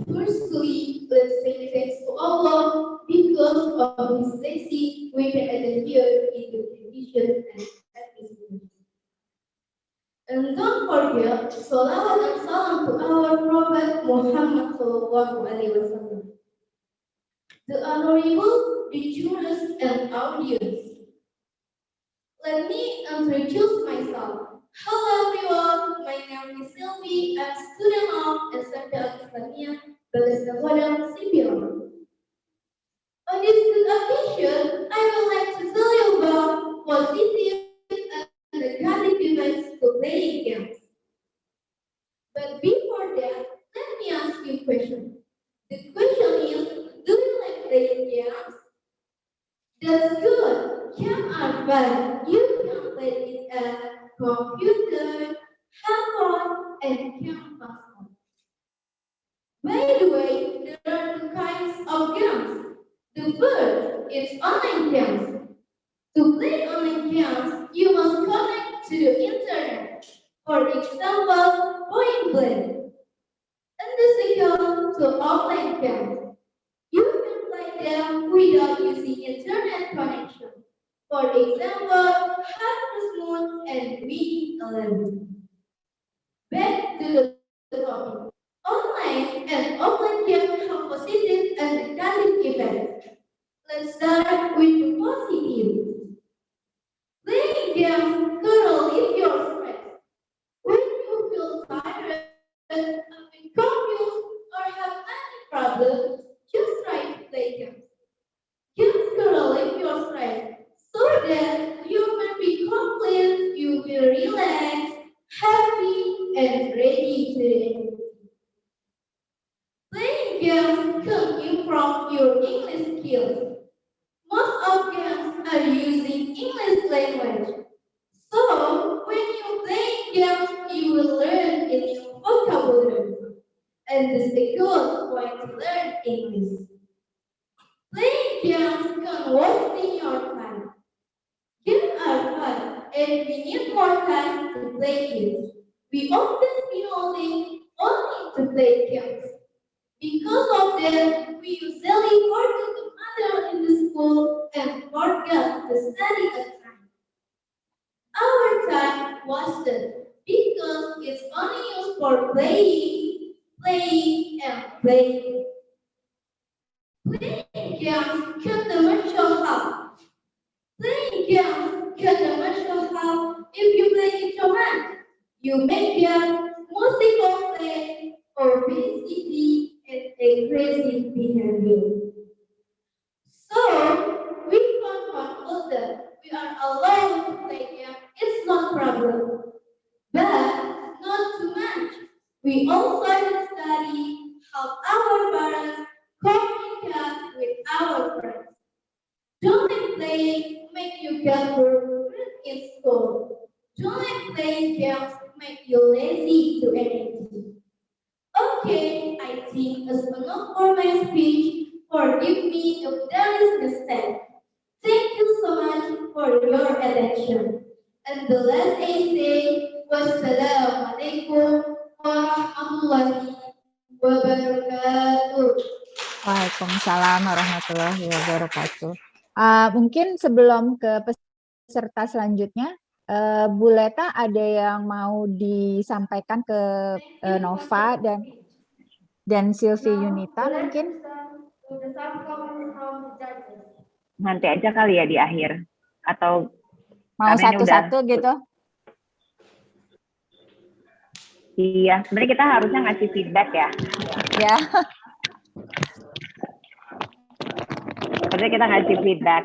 Firstly, let's say thanks to Allah because of His blessing we can attend here in the condition and atmosphere. And don't forget, salawat and salam to our Prophet Muhammad Sallallahu Alaihi Wasallam. The honorable, the jurors and audience. Let me introduce myself. Hello everyone, my name is Sylvie. I'm student of SMK Swasta Sipirok. On this good occasion, I would like to tell you about positive and negative events to playing games. But before that, let me ask you a question. The question is, do you like playing games? That's good. Games are fun. You can play it at computer, handphone, and campus. By the way, there are two kinds of games. The first is online games. To play online games, you must connect to the internet. For example, point blank. And the second to offline games. You can play them without using internet connection. For example, Harvest Moon and learning. Back to the topic. Online and offline games have positive and negative effects. Let's start with the positive. Playing games can relieve your stress. When you feel tired, confused, or have any problems, just try to play games. Games can relieve your stress so that you will be complete, you will be relaxed, happy, and ready to enjoy. Playing games can improve your English skills. Most of games are using English language. So, when you play games, you will learn a new vocabulary. And this is a good way to learn English. Playing games can wasting your time. Games are fun, and we need more time to play it. We often feel only to play games. Because of that, we usually forget the matter in the school and forget to study at time. Our time wasted because it's only used for playing, playing, and playing. Playing games can damage your health. Playing games can damage your health if you play it too much. You may get multiple play, obesity, and aggressive behavior. So, we found one older. We are allowed to play games. It's not problem. But not too much. We also study how our parents communicate with our friends. Don't let play make you get bored in school. Don't let play games make you lazy to anything. Okay, I think that's enough for my speech. Forgive me if there is mistake. Thank you so much for your attention. And the last I say, wassalamualaikum warahmatullahi wabarakatuh. Waalaikumsalam warahmatullahi wabarakatuh. Mungkin sebelum ke peserta selanjutnya, Bu Leta ada yang mau disampaikan ke Nova dan Sylvie Yunita mungkin? Nanti aja kali ya di akhir. Atau Mau karena ini satu-satu gitu? Iya, sebenarnya kita harusnya ngasih feedback ya. Ya. Harusnya kita ngasih feedback.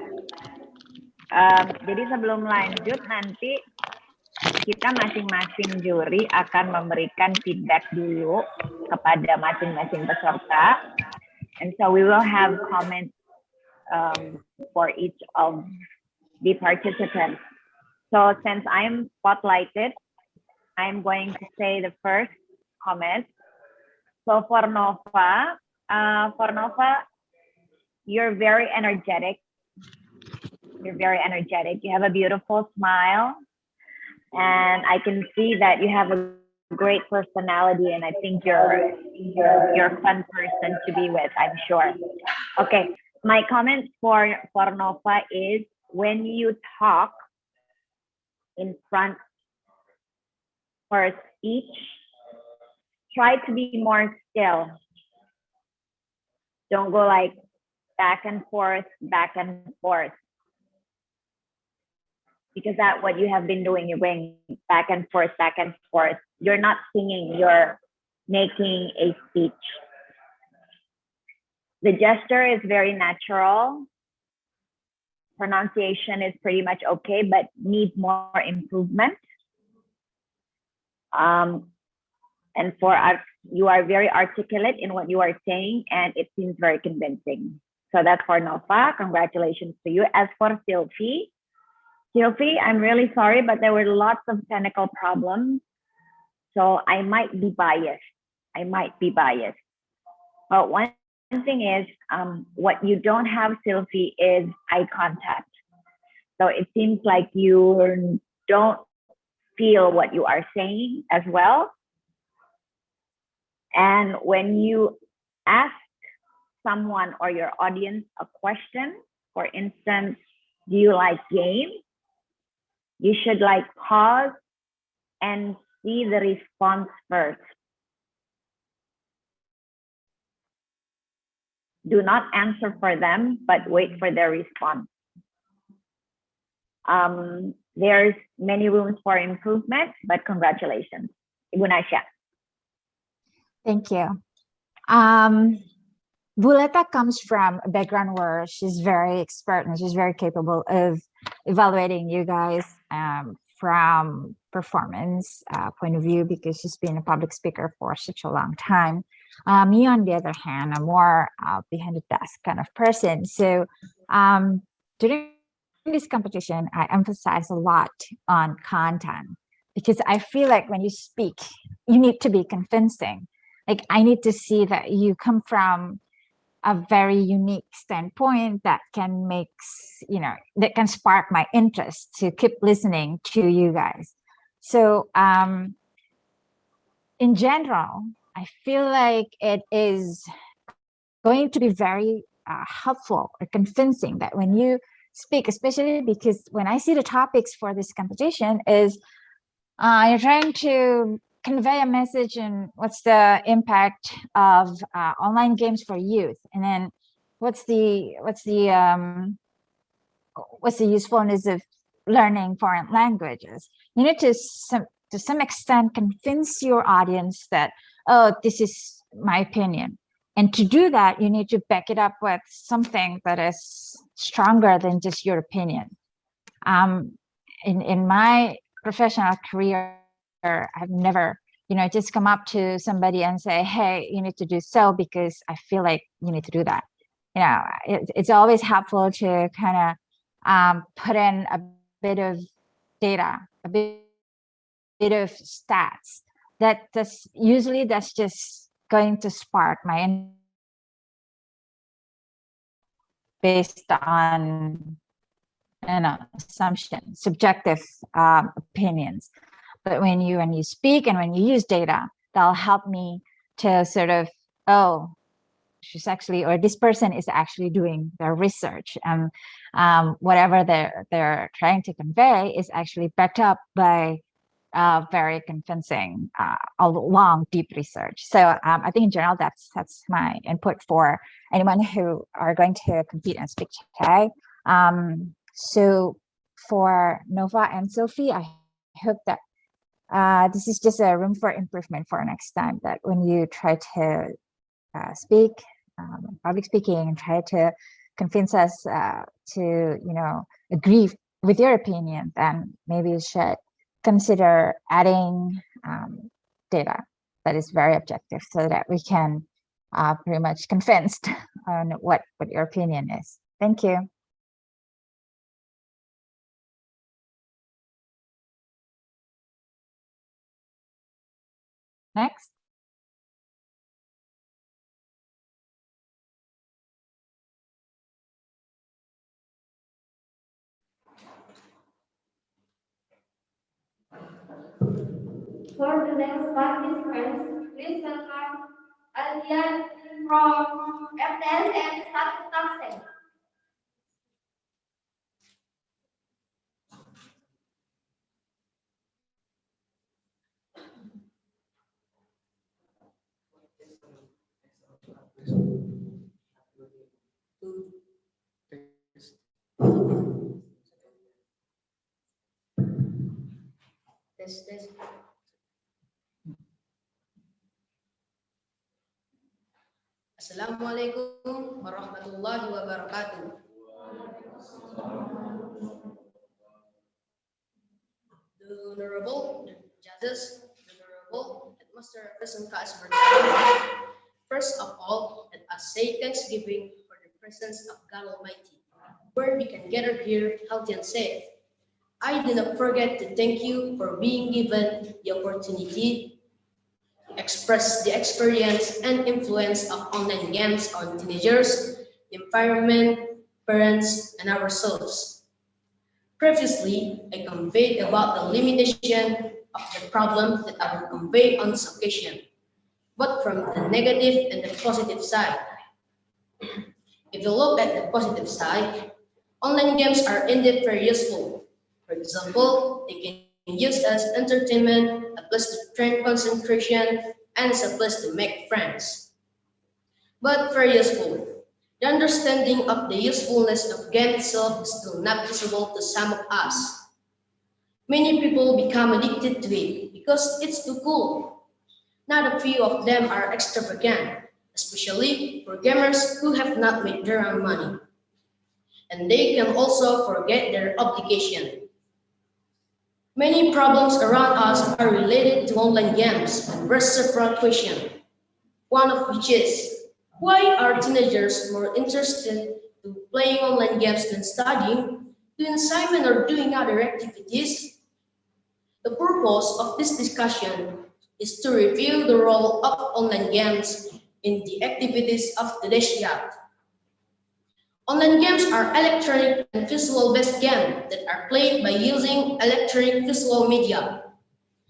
Jadi sebelum lanjut nanti kita masing-masing juri akan memberikan feedback dulu kepada masing-masing peserta. And so we will have comments for each of the participants. So since I'm spotlighted, I'm going to say the first comment. So for Nova, you're very energetic. You're very energetic. You have a beautiful smile. And I can see that you have a great personality, and I think you're a fun person to be with, I'm sure. Okay, my comment for Nova is when you talk in front for each, try to be more still. Don't go like back and forth, because that's what you have been doing. You're going back and forth. You're not singing, you're making a speech. The gesture is very natural. Pronunciation is pretty much okay, but needs more improvement. And for us, you are very articulate in what you are saying, and it seems very convincing. So that's for Nova. Congratulations to you. As for Sylvie, I'm really sorry, but there were lots of technical problems. So I might be biased. But one thing is, what you don't have, Sylvie, is eye contact. So it seems like you don't feel what you are saying as well. And when you ask someone or your audience a question, for instance, do you like games? You should like pause and see the response first. Do not answer for them, but wait for their response. There's many rooms for improvement, but congratulations. Ibu Nasya. Thank you. Buleta comes from a background where she's very expert and she's very capable of evaluating you guys from performance point of view, because she's been a public speaker for such a long time. Me, on the other hand, I'm more behind the desk kind of person. So during this competition, I emphasize a lot on content, because I feel like when you speak, you need to be convincing. Like, I need to see that you come from a very unique standpoint that can make, that can spark my interest to keep listening to you guys. So in general, I feel like it is going to be very helpful or convincing that when you speak, especially because when I see the topics for this competition is you're trying to convey a message and what's the impact of online games for youth, and then what's the usefulness of learning foreign languages. You need to some extent convince your audience that, oh, this is my opinion, and to do that you need to back it up with something that is stronger than just your opinion. In my professional career, I've never, just come up to somebody and say, hey, you need to do so because I feel like you need to do that. It's always helpful to kind of put in a bit of data, a bit of stats. That's just going to spark my based on assumption, subjective opinions. But when you speak and when you use data, that'll help me to sort of, oh, she's actually, or this person is actually doing their research, and whatever they're trying to convey is actually backed up by very convincing, a long, deep research. So I think in general, that's my input for anyone who are going to compete and speak today. So for Nova and Sophie, I hope that this is just a room for improvement for next time, that when you try to speak, public speaking, and try to convince us to, agree with your opinion, then maybe you should consider adding data that is very objective, so that we can pretty much convinced on what your opinion is. Thank you. Next. For the next participants, please welcome Alian from FTS and Taksel. Tes. Assalamualaikum warahmatullahi wabarakatuh. The Honorable Judges, the Honorable Headmaster SMK Swasta Martabe. First of all, let us say thanksgiving for the presence of God Almighty, where we can gather here healthy and safe. I do not forget to thank you for being given the opportunity to express the experience and influence of online games on teenagers, the environment, parents, and ourselves. Previously, I conveyed about the limitation of the problem that I will convey on this occasion, but from the negative and the positive side. If you look at the positive side, online games are indeed very useful. For example, they can being used as entertainment, a place to train concentration, and as a place to make friends. But very useful. The understanding of the usefulness of game itself is still not visible to some of us. Many people become addicted to it because it's too cool. Not a few of them are extravagant, especially for gamers who have not made their own money. And they can also forget their obligation. Many problems around us are related to online games and raise several questions. One of which is, why are teenagers more interested in playing online games than studying, doing assignment or doing other activities? The purpose of this discussion is to review the role of online games in the activities of today's youth. Online games are electronic and visual-based games that are played by using electronic visual media.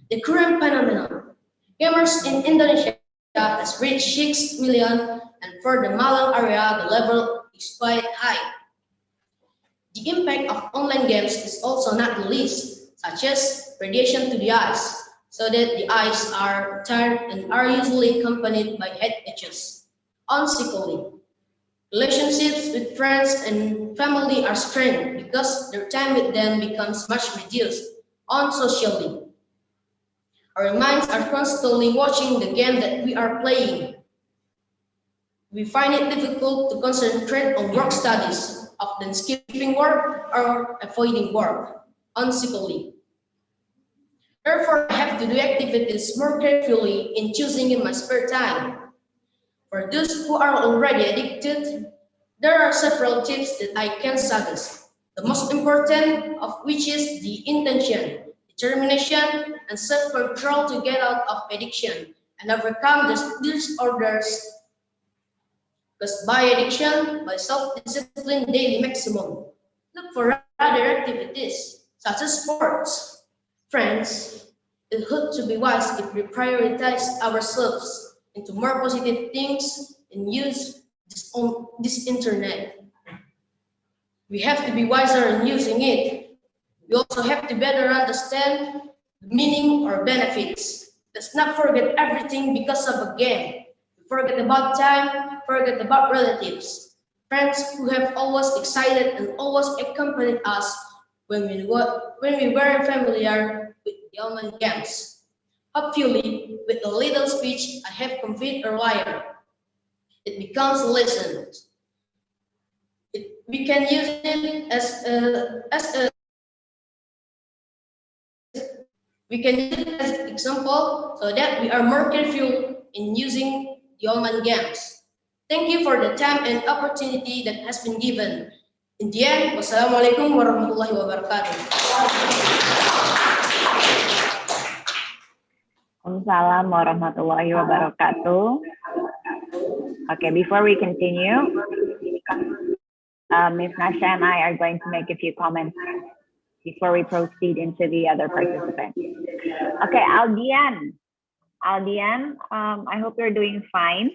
The current phenomenon, gamers in Indonesia has reached 6 million, and for the Malang area, the level is quite high. The impact of online games is also not the least, such as radiation to the eyes, so that the eyes are tired and are usually accompanied by head itches. Unsickly. Relationships with friends and family are strained because their time with them becomes much reduced unsocially. Our minds are constantly watching the game that we are playing. We find it difficult to concentrate on work studies, often skipping work or avoiding work unsickly. Therefore, I have to do activities more carefully in choosing in my spare time. For those who are already addicted, there are several tips that I can suggest. The most important of which is the intention, determination, and self-control to get out of addiction and overcome the disorders caused by addiction by self-discipline daily maximum. Look for other activities, such as sports, friends. It ought to be wise if we prioritize ourselves into more positive things and use this internet. We have to be wiser in using it. We also have to better understand the meaning or benefits. Let's not forget everything because of a game. We forget about time, forget about relatives, friends who have always excited and always accompanied us when we were familiar with the online games. Hopefully, with the little speech I have conveyed earlier, it becomes a lesson. We can use it as an example so that we are more careful in using the online games. Thank you for the time and opportunity that has been given. In the end, wassalamualaikum warahmatullahi wabarakatuh. Waalaikumsalam warahmatullahi wabarakatuh. Okay, before we continue, Ms. Nasha and I are going to make a few comments before we proceed into the other participants. Okay, Aldian, I hope you're doing fine.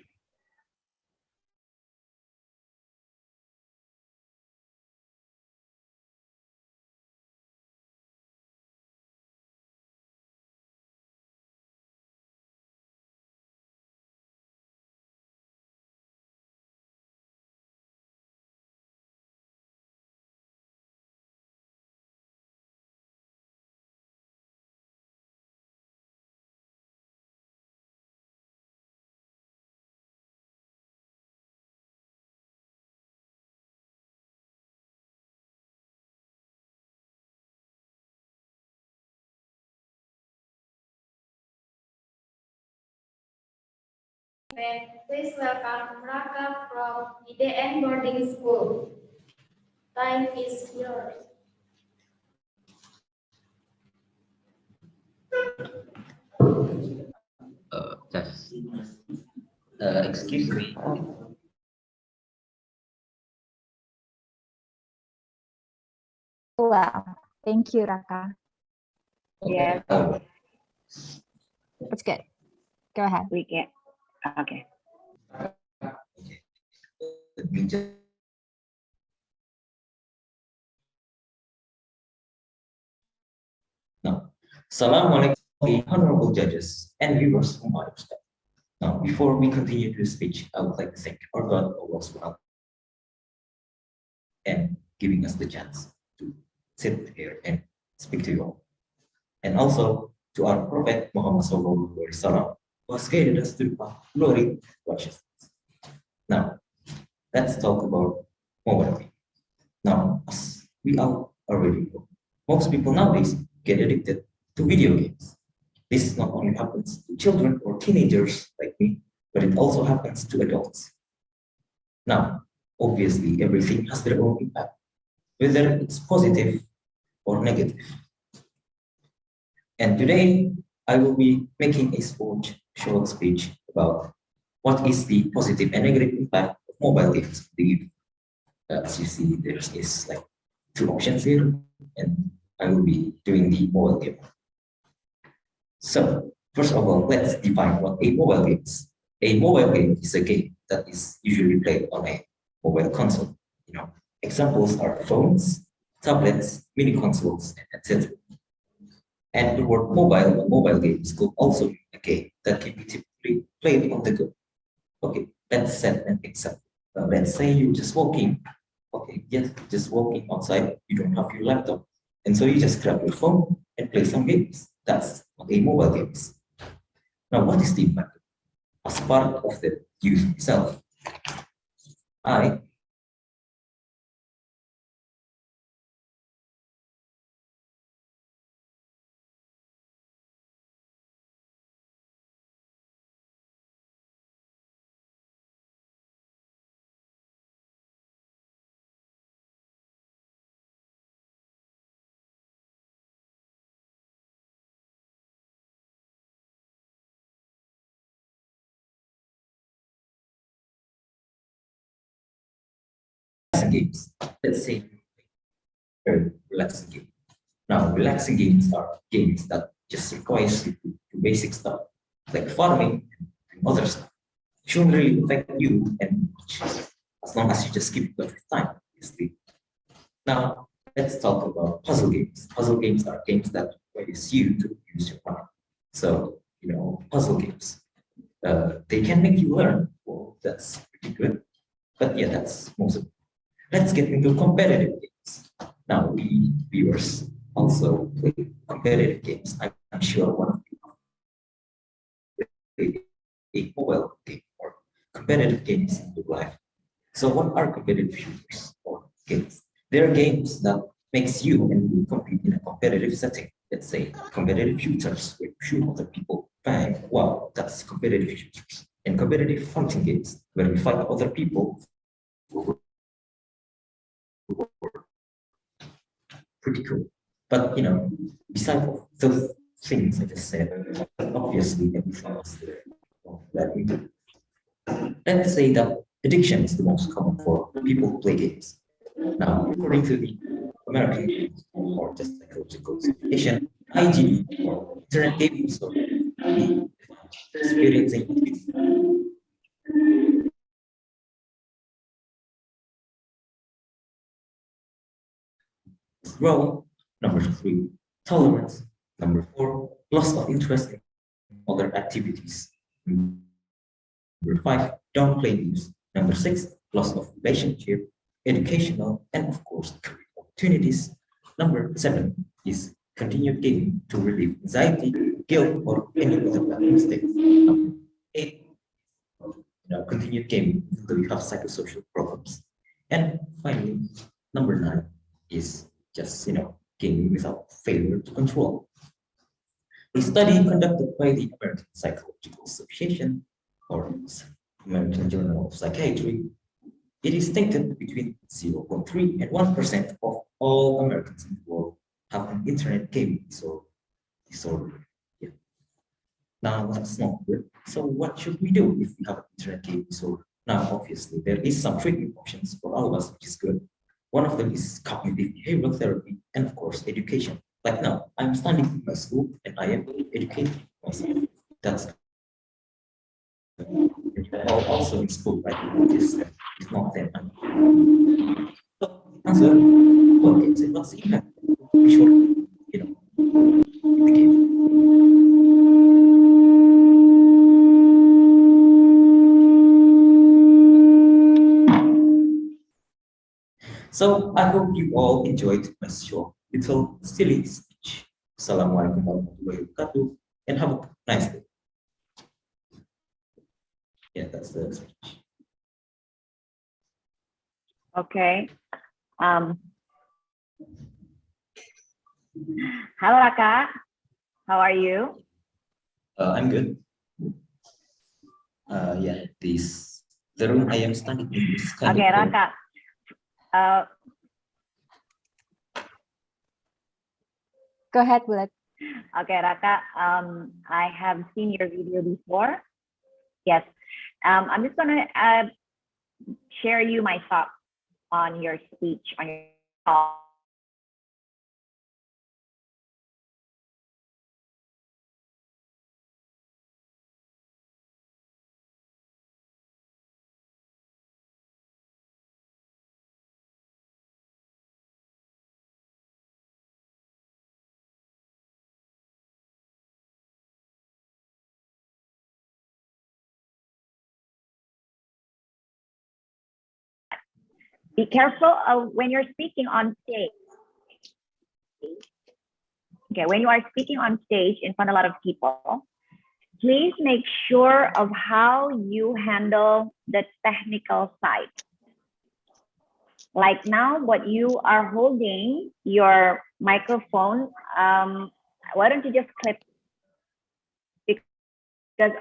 Please welcome Raka from IDN Boarding School. Time is yours. Just excuse me. Wow. Thank you, Raka. Yes, That's good. Go ahead. we can. Okay. No. Assalamualaikum, honorable judges and viewers whom I respect. Now, before we continue the speech, I would like to thank our God, Allah Subhanahu, and giving us the chance to sit here and speak to you all. And also to our Prophet Muhammad Sallallahu Alaihi Wasallam, who has guided us to the path of glory, righteousness. Now, let's talk about mobile game. Now, as we all already know, most people nowadays get addicted to video games. This not only happens to children or teenagers like me, but it also happens to adults. Now, obviously, everything has their own impact, whether it's positive or negative. And today, I will be making a short speech about what is the positive and negative impact of mobile games on the youth. As you see, there is like 2 options here, and I will be doing the mobile game. So, first of all, let's define what a mobile game is. A mobile game is a game that is usually played on a mobile console. Examples are phones, tablets, mini consoles, etc. And the word mobile games could also be a game that can be typically played on the go. Okay, let's set an example. Let's say you're just walking. Okay, yes, just walking outside. You don't have your laptop, and so you just grab your phone and play some games. That's what a mobile game is. Now, what is the impact? As part of the youth itself, I games. Let's say very relaxing game. Now, relaxing games are games that just requires you to do basic stuff like farming and other stuff. It shouldn't really affect you and much, as long as you just keep it with time, obviously. Now, let's talk about puzzle games. Puzzle games are games that requires you to use your mind. So, puzzle games. They can make you learn. Well, that's pretty good. But yeah, that's most of it. Let's get into competitive games. Now, we viewers also play competitive games. I'm sure one of you play a mobile game or competitive games in your life. So what are competitive shooters or games? They're games that makes you and me compete in a competitive setting. Let's say competitive shooters where you shoot other people. Bang, wow, that's competitive shooters. And competitive fighting games where we fight other people. Pretty cool. But besides those things I just said, obviously everything else there that we do. Let's say that addiction is the most common for people who play games. Now, according to the American or just psychological association, IGD or internet gaming disorder, experiencing growing. Number 3, tolerance. Number 4, loss of interest in other activities. Number 5, downplay use. Number 6, loss of relationship, educational, and of course, career opportunities. Number 7 is continued gaming to relieve anxiety, guilt, or any other bad mistakes. Number 8, continued gaming until you have psychosocial problems. And finally, number 9 is just gaming without failure to control. A study conducted by the American Psychological Association or American Journal of Psychiatry, it is stated between 0.3 and 1% of all Americans in the world have an internet gaming disorder. Yeah. Now that's not good. So what should we do if we have an internet gaming disorder? Now, obviously, there is some treatment options for all of us, which is good. One of them is cognitive behavioral therapy and, of course, education. Like now, I'm studying in my school and I am educating myself. That's also in school, right? It's not that. So, answer, what is it? What's the impact? Be sure, in the game. So I hope you all enjoyed my short little silly speech. Assalamualaikum warahmatullahi wabarakatuh, and have a nice day. Yeah, that's the speech. Okay. Halo Raka, how are you? I'm good. Yeah, the room I am studying in is kind Okay, of cold. Raka. Go ahead, Bulat. Okay, Raka. I have seen your video before. Yes. I'm just gonna share you my thoughts on your speech, on your talk. Be careful when you're speaking on stage. Okay, when you are speaking on stage in front of a lot of people, please make sure of how you handle the technical side. Like now, what you are holding your microphone, why don't you just clip? Because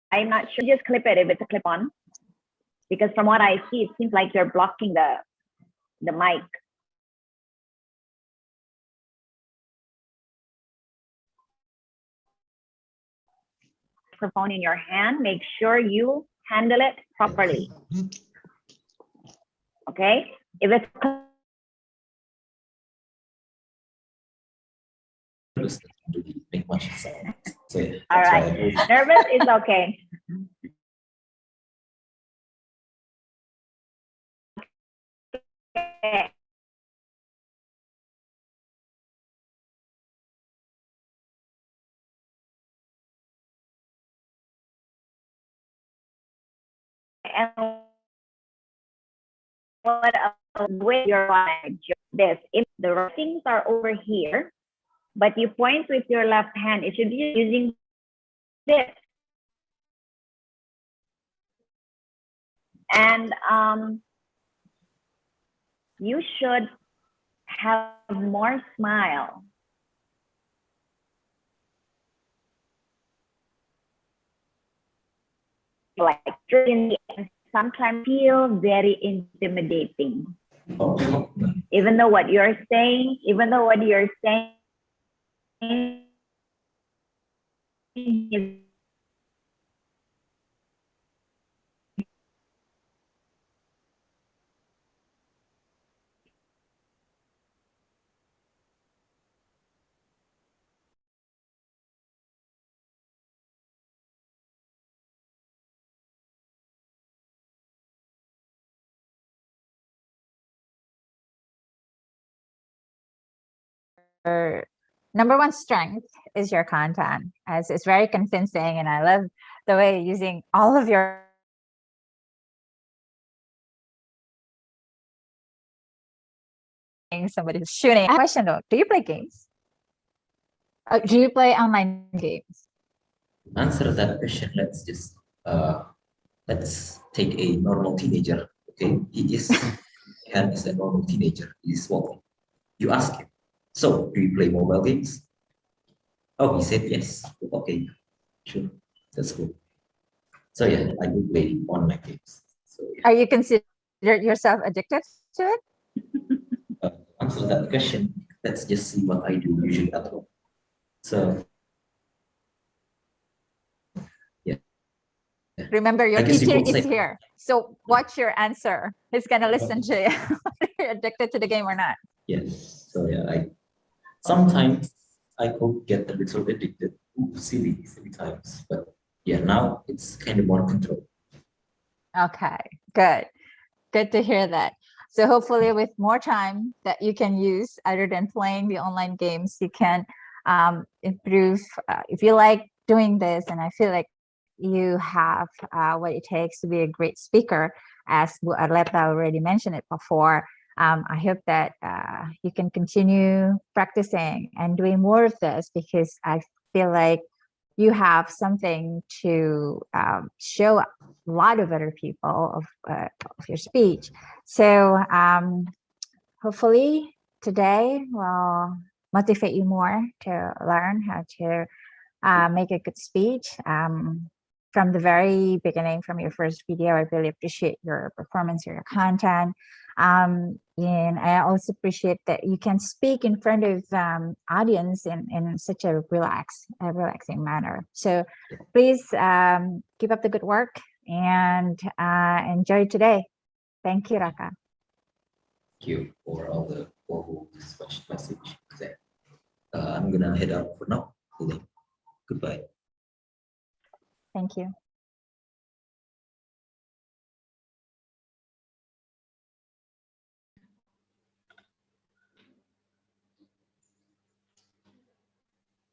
I'm not sure, just clip it if it's a clip on. Because from what I see, it seems like you're blocking the mic. Microphone in your hand, make sure you handle it properly. Okay? If it's Make much sound. So, yeah, all that's why right, I hold it. nervous is okay. Okay. And what with your this, if the writings are over here, but you point with your left hand, it should be using this. And you should have more smile. Like sometimes feel very intimidating. Even though what you're saying is Number one strength is your content, as it's very convincing, and I love the way you're using all of your somebody's shooting. I have a question though, do you play games? Do you play online games? Answer that question. Let's take a normal teenager. Okay, he is a normal teenager. He is walking. You ask him, so do you play mobile games? Oh, he said yes. Okay, sure, that's good. So yeah, I do play online games. So yeah. Are you consider yourself addicted to it? Answer that question. Let's just see what I do usually at home. So yeah. Remember, your I guess you teacher could is say- here, so watch your answer. He's gonna listen to you whether you're addicted to the game or not. Yes. So yeah, sometimes I could get a little addicted. Silly times, but yeah, now it's kind of more controlled. Okay, good to hear that. So hopefully with more time that you can use other than playing the online games, you can improve. If you like doing this, and I feel like you have what it takes to be a great speaker, as Bu Arleta already mentioned it before, I hope that you can continue practicing and doing more of this, because I feel like you have something to show a lot of other people of your speech. So hopefully today will motivate you more to learn how to make a good speech. From the very beginning, from your first video, I really appreciate your performance, your content. And I also appreciate that you can speak in front of audience in such a relaxing manner. So please keep up the good work and enjoy today. Thank you, Raka. Thank you for all the wonderful message. I'm gonna head out for now. Goodbye. Thank you.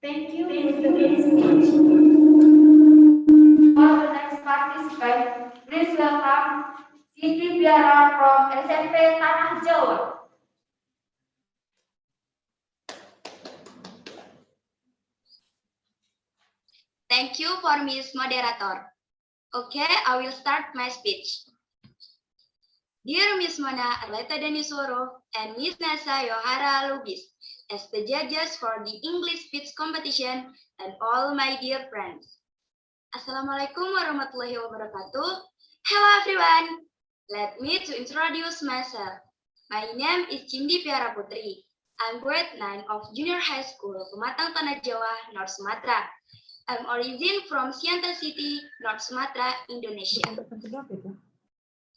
Thank you, Mr. Speech. For the next participant, please welcome Siti Biara from SMK Tanah Jawa. Thank you for Miss Moderator. Okay, I will start my speech. Dear Miss Mona Arleta Danisoro and Miss Nasa Yohara Lubis, as the judges for the English speech competition, and all my dear friends. Assalamualaikum warahmatullahi wabarakatuh. Hello everyone. Let me to introduce myself. My name is Cindi Piara Putri. I'm grade 9 of Junior High School, Pematang Tanah Jawa, North Sumatra. I'm origin from Siantar City, North Sumatra, Indonesia.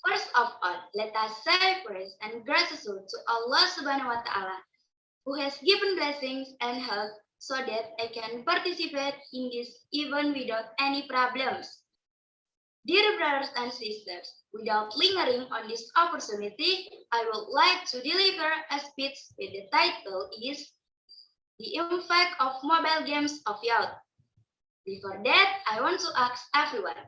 First of all, let us say praise and gratitude to Allah Subhanahu wa Ta'ala, who has given blessings and help so that I can participate in this event without any problems. Dear brothers and sisters, without lingering on this opportunity, I would like to deliver a speech with the title is The Impact of Mobile Games of Youth. Before that, I want to ask everyone,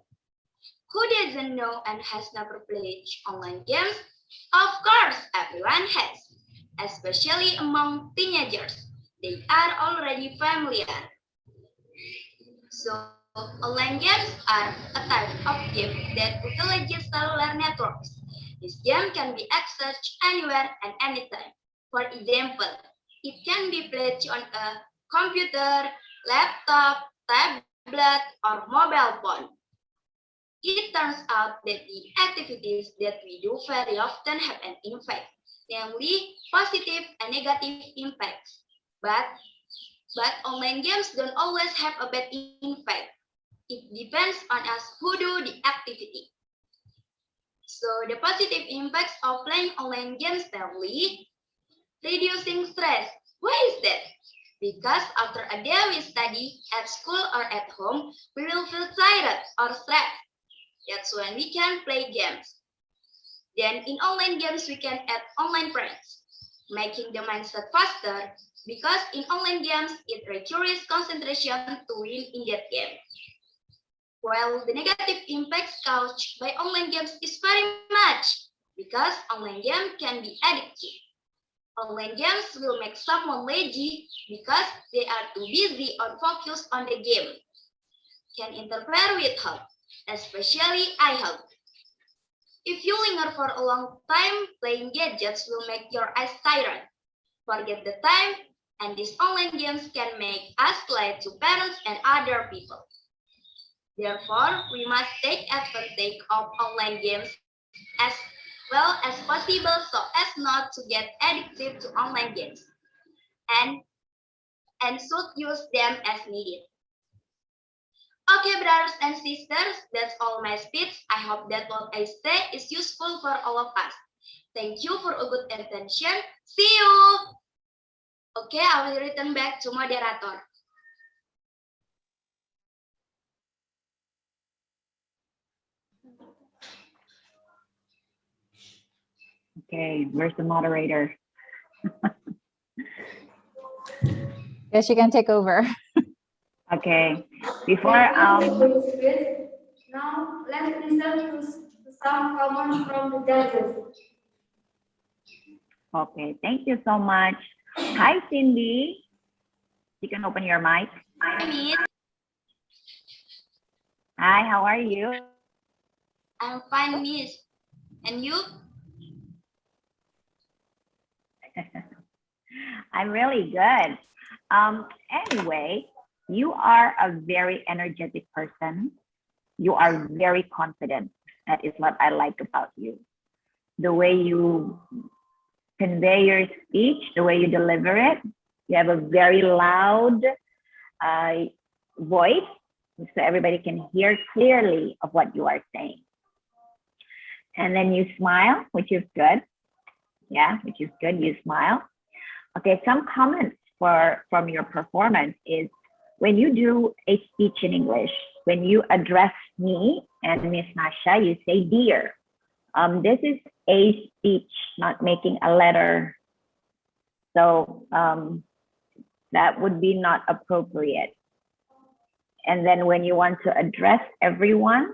who doesn't know and has never played online games? Of course, everyone has, especially among teenagers. They are already familiar. So, online games are a type of game that utilizes cellular networks. This game can be accessed anywhere and anytime. For example, it can be played on a computer, laptop, tablet, or mobile phone. It turns out that the activities that we do very often have an impact, namely positive and negative impacts. But online games don't always have a bad impact. It depends on us who do the activity. So the positive impacts of playing online games namely reducing stress. Why is that? Because after a day we study at school or at home, we will feel tired or stressed. That's when we can play games. Then in online games, we can add online friends, making the mindset faster because in online games, it requires concentration to win in that game. While the negative impacts caused by online games is very much because online games can be addictive. Online games will make someone lazy because they are too busy or focused on the game. Can interfere with health, especially eye health. If you linger for a long time, playing gadgets will make your eyes tired. Forget the time, and these online games can make us lie to parents and other people. Therefore, we must take advantage of online games as well as possible so as not to get addicted to online games and should use them as needed. Okay, brothers and sisters, that's all my speech. I hope that what I say is useful for all of us. Thank you for a good attention. See you. Okay, I will return back to moderator. Okay, where's the moderator? Yes, you can take over. Okay, before Now let's listen to some comments from the judges. Okay, thank you so much. Hi, Cindy. You can open your mic. Hi, Miss. Hi, how are you? I'm fine, Miss. And you? I'm really good. Anyway, you are a very energetic person. You are very confident. That is what I like about you. The way you convey your speech, the way you deliver it. You have a very loud voice, so everybody can hear clearly of what you are saying. And then you smile, which is good. Yeah, which is good. You smile. Okay, some comments from your performance is when you do a speech in English, when you address me and Miss Nasha, you say dear. This is a speech, not making a letter. So that would be not appropriate. And then when you want to address everyone,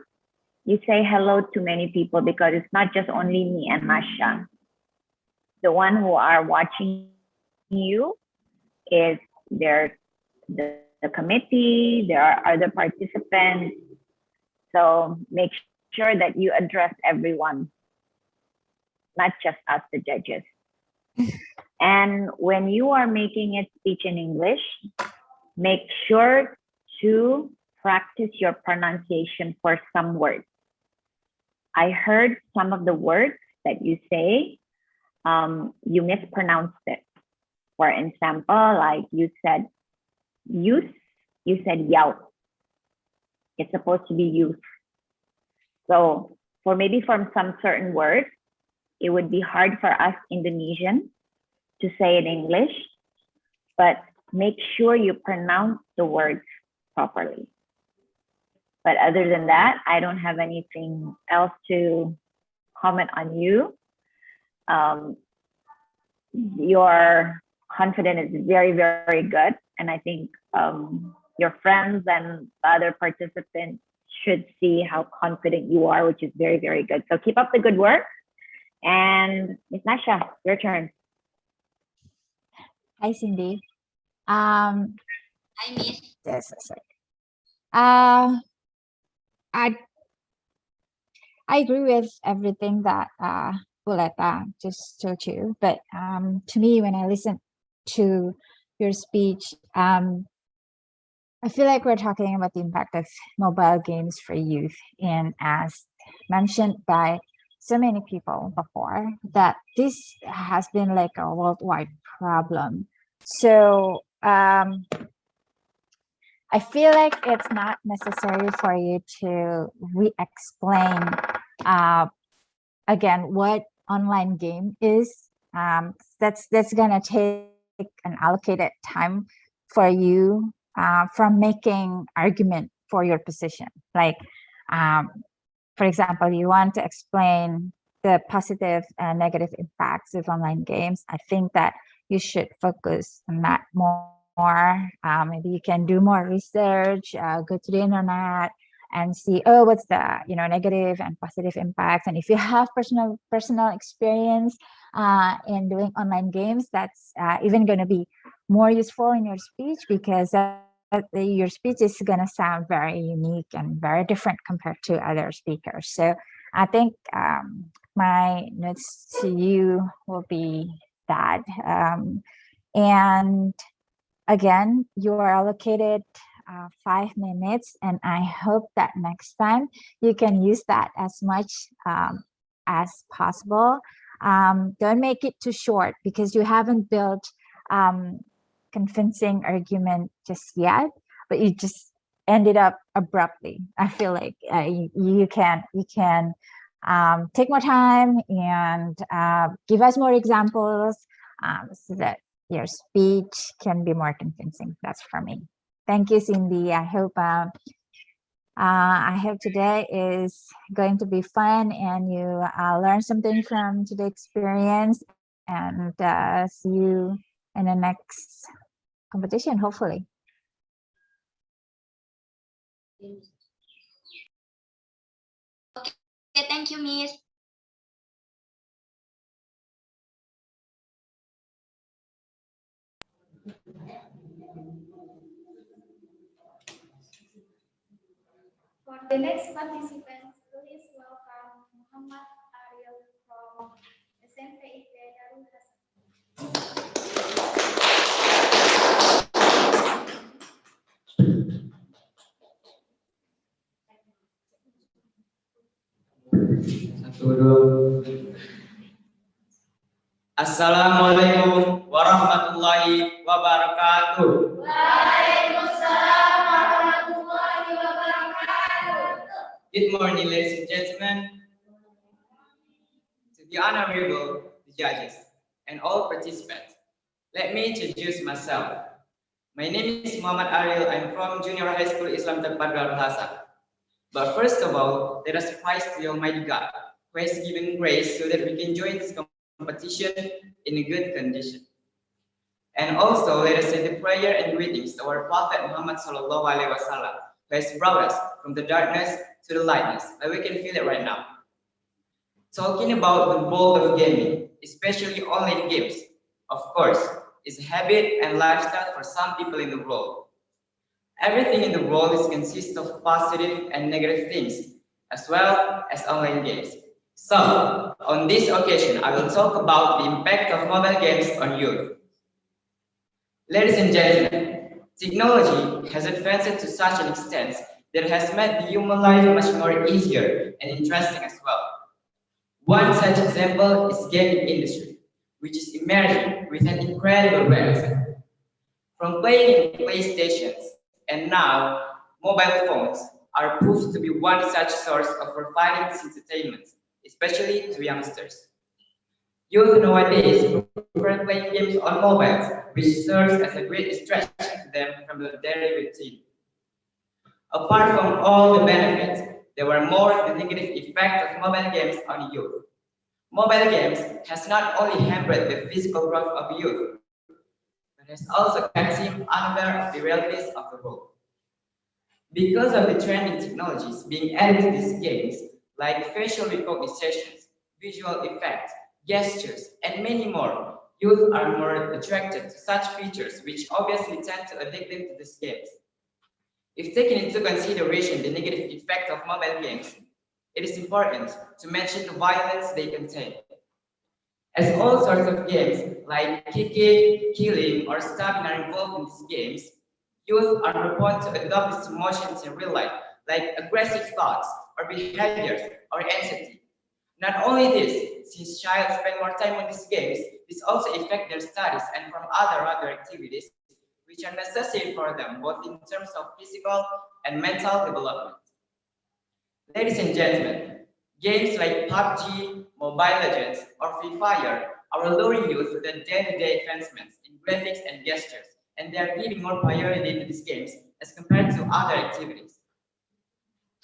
you say hello to many people because it's not just only me and Masha. The one who are watching you is the committee, there are other participants. So make sure that you address everyone, not just us, the judges. And when you are making a speech in English, make sure to practice your pronunciation for some words. I heard some of the words that you say, you mispronounced it. For example, like you said youth, you said yaut. It's supposed to be youth. So maybe from some certain words, it would be hard for us Indonesian to say in English, but make sure you pronounce the words properly. But other than that, I don't have anything else to comment on you. Your confidence is very, very good. And I think your friends and other participants should see how confident you are, which is very, very good. So keep up the good work. And Ms. Nasha, your turn. Hi, Cindy. Hi, Miss. Yes, sorry. I agree with everything that Buleta just told you, but to me, when I listen to your speech, I feel like we're talking about the impact of mobile games for youth, and as mentioned by so many people before, that this has been like a worldwide problem. So I feel like it's not necessary for you to re-explain again what online game is. That's gonna take an allocated time for you from making argument for your position. Like, for example, you want to explain the positive and negative impacts of online games. I think that you should focus on that more. Maybe you can do more research, go to the internet and see, oh, what's the negative and positive impacts. And if you have personal experience in doing online games, that's even going to be more useful in your speech, because your speech is going to sound very unique and very different compared to other speakers. So I think my notes to you will be that. And again, you are allocated 5 minutes, and I hope that next time you can use that as much as possible. Don't make it too short, because you haven't built convincing argument just yet, but you just ended up abruptly. I feel like you can take more time and give us more examples so that your speech can be more convincing. That's for me. Thank you, Cindy. I hope today is going to be fun and you learn something from today's experience, and see you in the next competition, hopefully. Okay, Okay, thank you, Miss. For the next participant, please welcome Muhammad Ariel from SMK Swasta. Satu, dua. Assalamualaikum warahmatullahi wabarakatuh. Waalaikumsalam warahmatullahi wabarakatuh. Good morning, ladies and gentlemen, to the honorable judges and all participants. Let me introduce myself. My name is Muhammad Ariel. I'm from Junior High School Islam Tempat Bahasa. But first of all, let us praise the Almighty God, who has given grace so that we can join this competition in a good condition. And also, let us say the prayer and greetings to our Prophet Muhammad Sallallahu Alaihi Wasallam, who has brought us from the darkness to the lightness, like we can feel it right now. Talking about the world of gaming, especially online games, of course, is a habit and lifestyle for some people in the world. Everything in the world is consists of positive and negative things, as well as online games. So, on this occasion, I will talk about the impact of mobile games on youth. Ladies and gentlemen, technology has advanced to such an extent that it has made the human life much more easier and interesting as well. One such example is gaming industry, which is emerging with an incredible rate. From playing in PlayStations and now mobile phones are proved to be one such source of providing entertainment, especially to youngsters. Youth nowadays prefer playing games on mobiles, which serves as a great distraction to them from their daily routine. Apart from all the benefits, there were more the negative effect of mobile games on youth. Mobile games has not only hampered the physical growth of youth, but has also kept him unaware of the realities of the world. Because of the trending technologies being added to these games, like facial recognition, visual effects, gestures, and many more, youth are more attracted to such features, which obviously tend to addict them to these games. If taken into consideration the negative effect of mobile games, it is important to mention the violence they contain. As all sorts of games like kicking, killing, or stabbing are involved in these games, youth are more prone to adopt these emotions in real life, like aggressive thoughts or behaviors or anxiety. Not only this, since children spend more time on these games, this also affects their studies and from other activities which are necessary for them, both in terms of physical and mental development. Ladies and gentlemen, games like PUBG, Mobile Legends, or Free Fire are alluring youth with their day-to-day advancements in graphics and gestures, and they are giving more priority to these games as compared to other activities.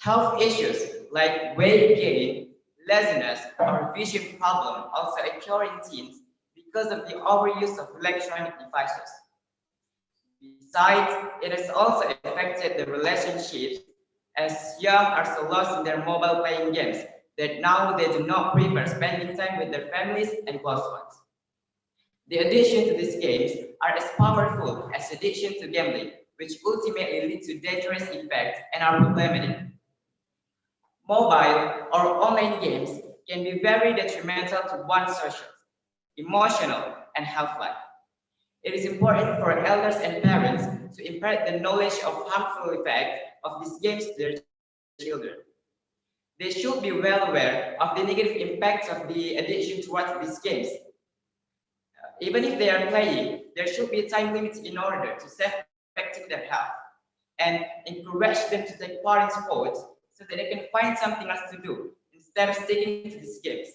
Health issues like weight gain, laziness, or vision problem also occur in teens because of the overuse of electronic devices. Besides, it has also affected the relationships as young are so lost in their mobile playing games that now they do not prefer spending time with their families and close ones. The addiction to these games are as powerful as addiction to gambling, which ultimately lead to dangerous effects and are problematic. Mobile or online games can be very detrimental to one's social, emotional, and health life. It is important for elders and parents to impart the knowledge of harmful effects of these games to their children. They should be well aware of the negative impacts of the addiction towards these games. Even if they are playing, there should be a time limit in order to save affecting their health and encourage them to take part in sports so that they can find something else to do instead of sticking to these games.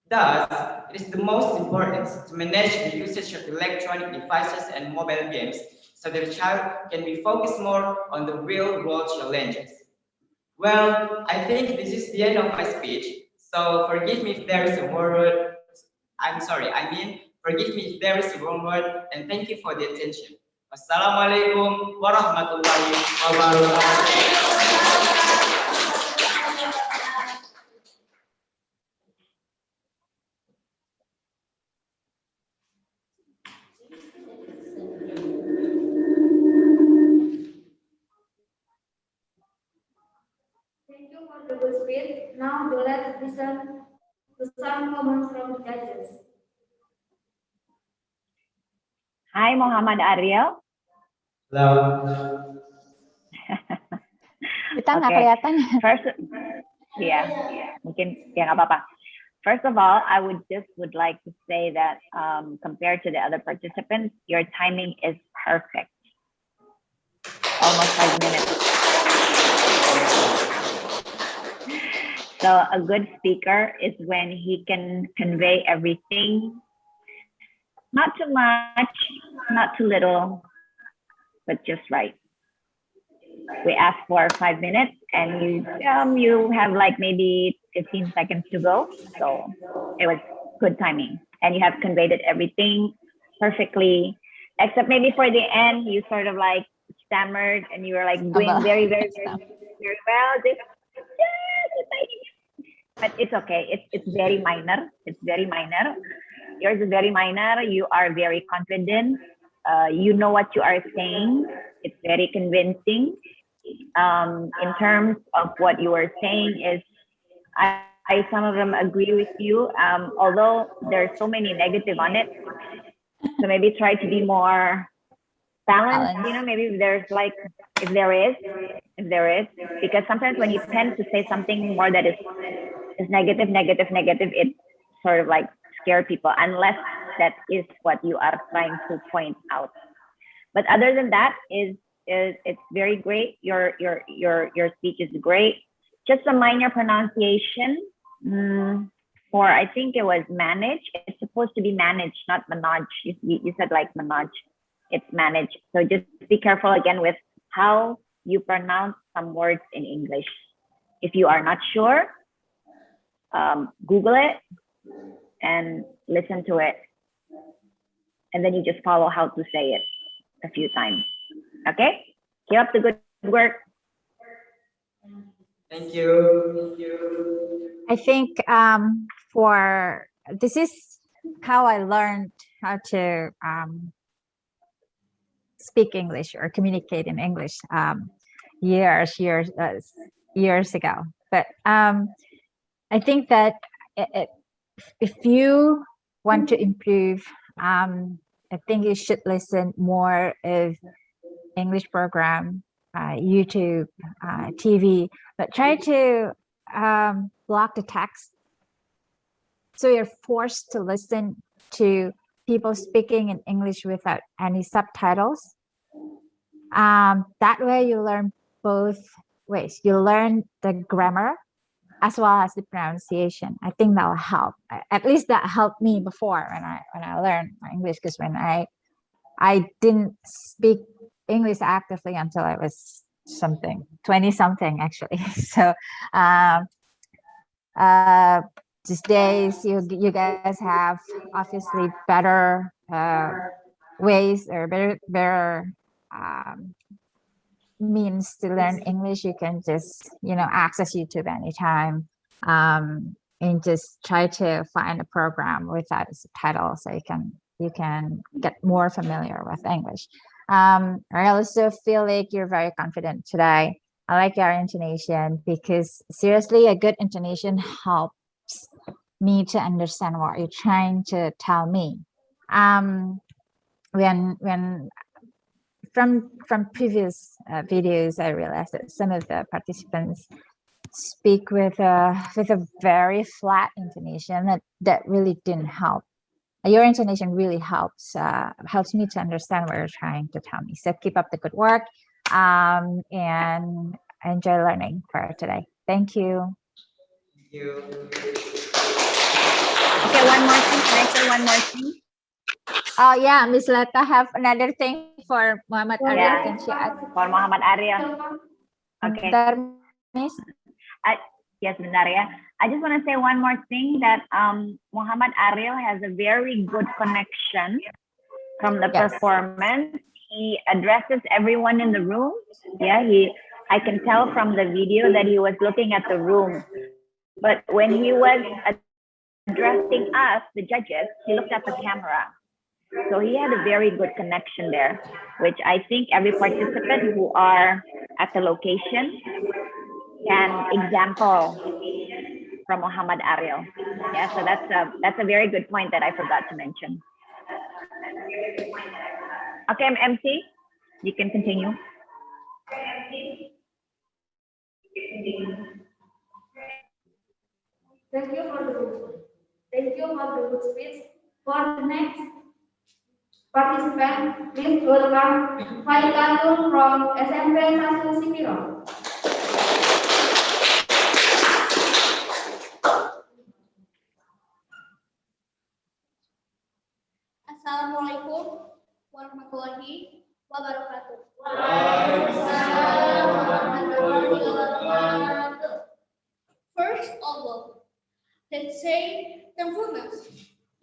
Thus, it is the most important to manage the usage of electronic devices and mobile games so that the child can be focused more on the real world challenges. Well, I think this is the end of my speech, so forgive me if there is a word. Forgive me if there is a wrong word, and thank you for the attention. Wassalamualaikum warahmatullahi wabarakatuh. Hi, Muhammad Ariel. Hello. Kita nggak Okay. kelihatan. First, yeah, mungkin ya nggak apa-apa. First of all, I would like to say that compared to the other participants, your timing is perfect. Almost 5 minutes. So a good speaker is when he can convey everything, not too much, not too little, but just right. We asked for 5 minutes, and you have like maybe 15 seconds to go. So it was good timing, and you have conveyed it everything perfectly, except maybe for the end, you sort of like stammered, and you were like doing very, very, very, very well. But it's okay. It's very minor. It's very minor. Yours is very minor. You are very confident. You know what you are saying. It's very convincing. In terms of what you are saying is, I some of them agree with you. Although there's so many negative on it, so maybe try to be more balanced. You know, maybe there's like if there is, because sometimes when you tend to say something more that is negative, it sort of like scare people, unless that is what you are trying to point out. But other than that, it's very great. Your speech is great. Just a minor pronunciation. Or I think it was manage. It's supposed to be managed, not manage. You said like manage. It's managed. So just be careful again with how you pronounce some words in English. If you are not sure, Google it and listen to it. And then you just follow how to say it a few times. Okay? Keep up the good work. Thank you. I think this is how I learned how to speak English or communicate in English years ago. But I think that if you want to improve, I think you should listen more of English program, YouTube, TV, but try to block the text. So you're forced to listen to people speaking in English without any subtitles. That way you learn both ways. You learn the grammar as well as the pronunciation. I think that will help. At least that helped me before when I learned English, because when I didn't speak English actively until I was 20 something actually. So these days you guys have obviously better ways or better means to learn English. You can just access YouTube anytime, and just try to find a program without a subtitle so you can get more familiar with English. I also feel like you're very confident today. I like your intonation, because seriously, a good intonation helps me to understand what you're trying to tell me. When from previous videos, I realized that some of the participants speak with a very flat intonation that really didn't help. Your intonation really helps me to understand what you're trying to tell me. So keep up the good work, and enjoy learning for today. Thank you. Thank you. Okay, one more thing. Can I say one more thing? Oh yeah, Miss Leta have another thing for Muhammad Ariel. Yeah, Can she add? for Muhammad Ariel. Okay. Miss? Yes, bentar ya. I just want to say one more thing, that Muhammad Ariel has a very good connection from the performance. He addresses everyone in the room. Yeah, I can tell from the video that he was looking at the room. But when he was addressing us, the judges, he looked at the camera. So he had a very good connection there, which I think every participant who are at the location can example from Muhammad Ariel. Yeah, so that's a very good point that I forgot to mention. Okay, MC, you can continue. Thank you for the good speech. For the next participant, please welcome Faikatul from SMK Swasta Sipirok. Assalamualaikum warahmatullahi wabarakatuh. Waalaikumsalam warahmatullahi wabarakatuh. First of all, let's say thankfulness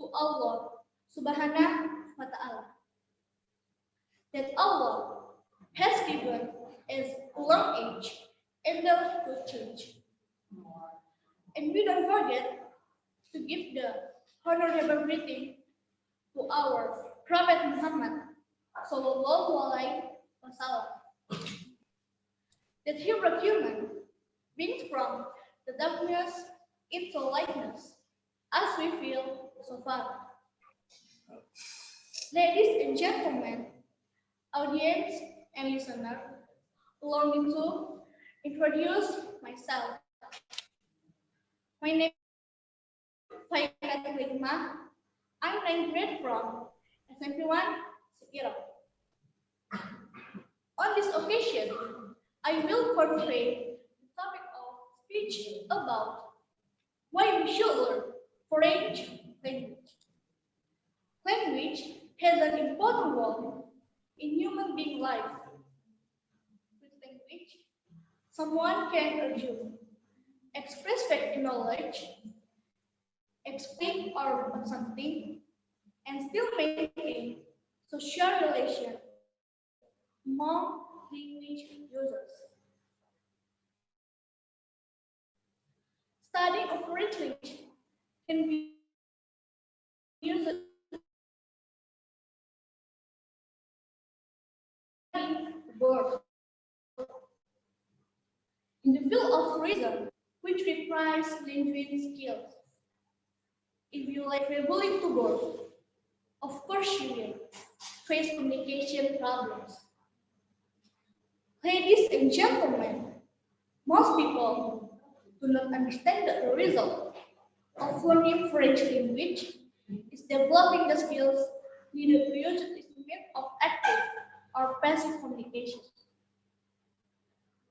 to Allah Subhanahu wa Ta'ala that Allah has given us a long age and the good change. And we don't forget to give the honorable greeting to our Prophet Muhammad Sallallahu Alaihi Wasallam that he brought human beings from the darkness into lightness, as we feel so far. Ladies and gentlemen, audience and listener, allow me to introduce myself. My name is Faikatul Hikmah. I'm 9th grade from SMK Sipirok. On this occasion, I will portray the topic of speech about why we should learn foreign language. Language has an important role in human being life. With language, someone can argue, express fact in knowledge, explain or about something, and still maintain social relation among language users. Studying of foreign language can be used abroad. In the field of reason, which requires language skills. If you like traveling to work, of course you will face communication problems. Ladies and gentlemen, most people do not understand that the result of learning French language is developing the skills needed to use the instrument of active or passive communication.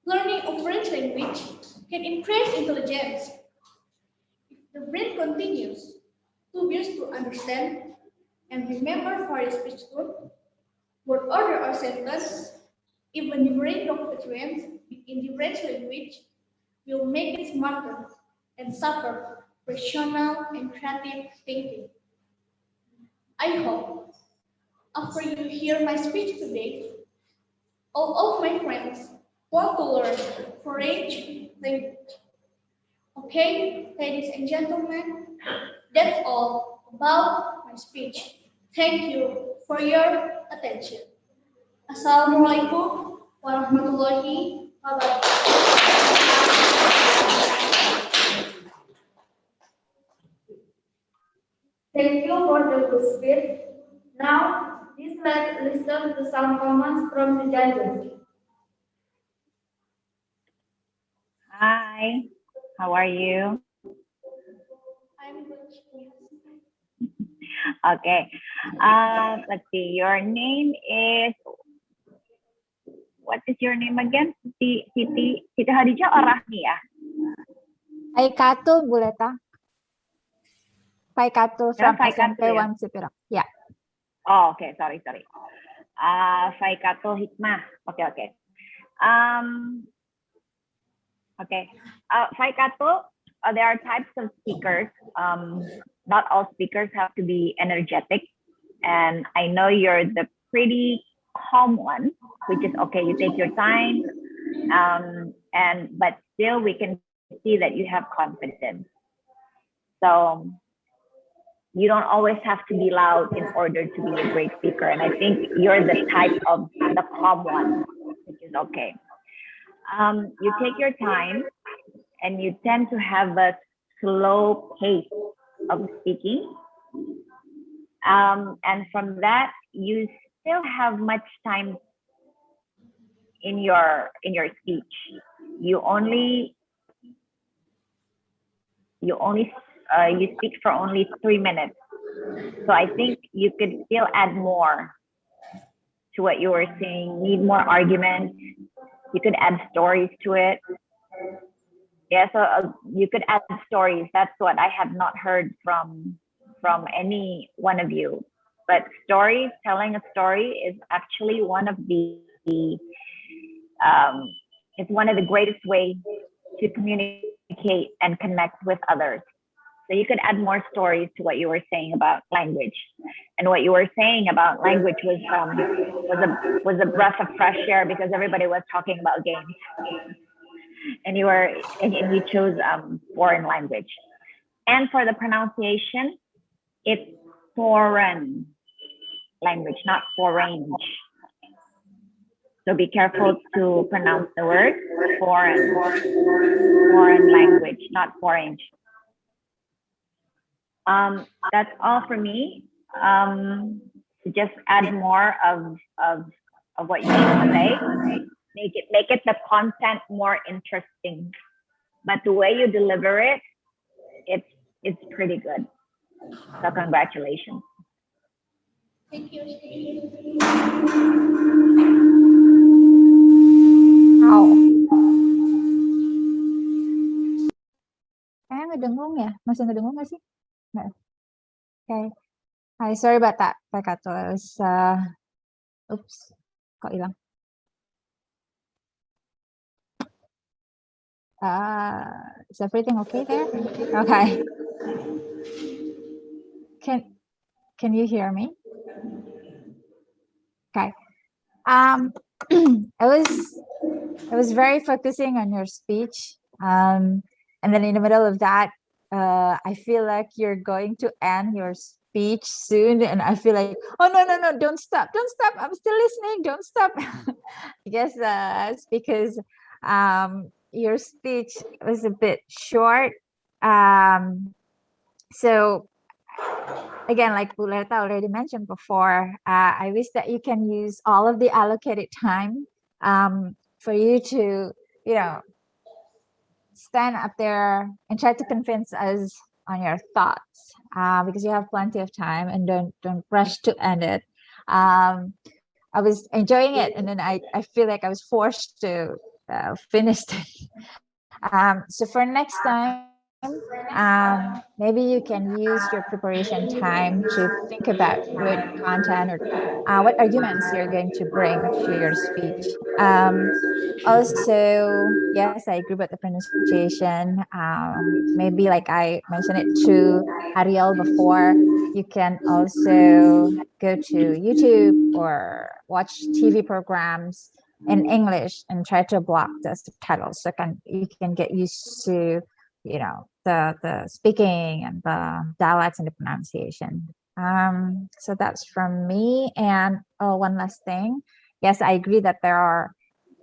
Learning of French language can increase intelligence if the brain continues to be used to understand and remember foreign speech tone, word order or sentence. Even the brain constituents in the French language will make it smarter and sharper, rational and creative thinking. I hope after you hear my speech today, all of my friends want to learn foreign language. Okay, ladies and gentlemen, that's all about my speech. Thank you for your attention. Assalamualaikum warahmatullahi wabarakatuh. Thank you for the good speech. Now, let's listen to some comments from the judges. Hi, how are you? I'm good. Okay, let's see, your name is, what is your name again? Siti Hadijah or Rahmi ya? Faikatul Buleta. Faikatul from Faikatul SMK ya? Sipirok. Yeah. Oh, okay, sorry. Faikatul Hikmah. Okay. Faikatul, there are types of speakers. Not all speakers have to be energetic. And I know you're the pretty calm one, which is okay. You take your time, but still we can see that you have confidence. So you don't always have to be loud in order to be a great speaker. And I think you're the type of the calm one, which is okay. You take your time and you tend to have a slow pace of speaking. And from that, you still have much time in your speech. You speak for only 3 minutes. So I think you could still add more to what you were saying. Need more arguments. You could add stories to it. Yeah, so you could add stories. That's what I have not heard from any one of you. But stories, telling a story is actually one of the it's one of the greatest ways to communicate and connect with others. So you could add more stories to what you were saying about language, and what you were saying about language was a breath of fresh air, because everybody was talking about games, and you chose foreign language. And for the pronunciation, it's foreign language, not foreign. So be careful to pronounce the word foreign language, not foreign. That's all for me. Just add more of what you need to say. Make it the content more interesting. But the way you deliver it, it's pretty good. So congratulations. Thank you. Wow. Kayaknya ngedengung ya? Masih ngedengung nggak sih? Nggak. Okay. Hi, sorry about that, Pak Kato. Oops, kok hilang? Is everything okay there? Okay. Can you hear me? Okay. I was very focusing on your speech, and then in the middle of that, I feel like you're going to end your speech soon, and I feel like, oh no, don't stop, I'm still listening, don't stop. I guess it's because your speech was a bit short. So again, like Buleta already mentioned before, I wish that you can use all of the allocated time for you to, stand up there and try to convince us on your thoughts, because you have plenty of time, and don't rush to end it. I was enjoying it, and then I feel like I was forced to finish it. So for next time, maybe you can use your preparation time to think about what content or what arguments you're going to bring to your speech. Also, yes, I agree with the pronunciation. Maybe like I mentioned it to Ariel before, you can also go to YouTube or watch TV programs in English and try to block the subtitles, so you can get used to the speaking and the dialects and the pronunciation. So that's from me. And one last thing, yes, I agree that there are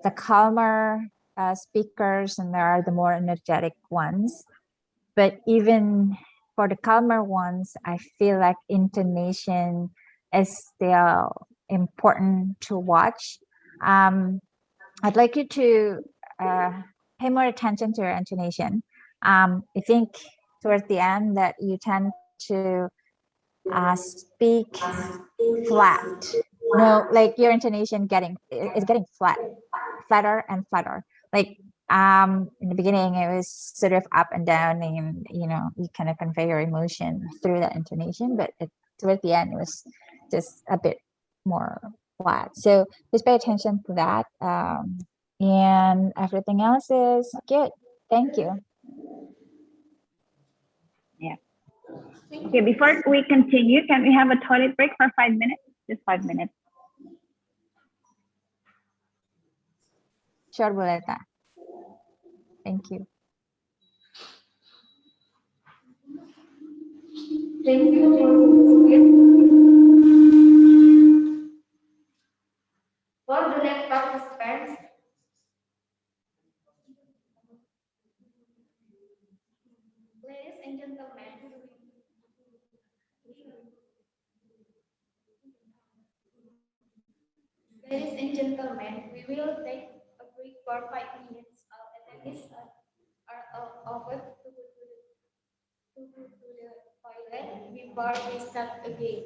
the calmer speakers and there are the more energetic ones, but even for the calmer ones, I feel like intonation is still important to watch. I'd like you to pay more attention to your intonation. I think towards the end that you tend to speak flat. No, like your intonation is getting flatter and flatter. Like in the beginning, it was sort of up and down, and you kind of convey your emotion through that intonation. But towards the end, it was just a bit more flat. So just pay attention to that. And everything else is good. Thank you. Yeah. Okay, before we continue, can we have a toilet break for 5 minutes? Just 5 minutes. Sure, Buleta. Thank you. Thank you for the next participants. Ladies and gentlemen, Ladies and gentlemen, we will take a break for 5 minutes. All attendees are offered to go to the toilet before we start again.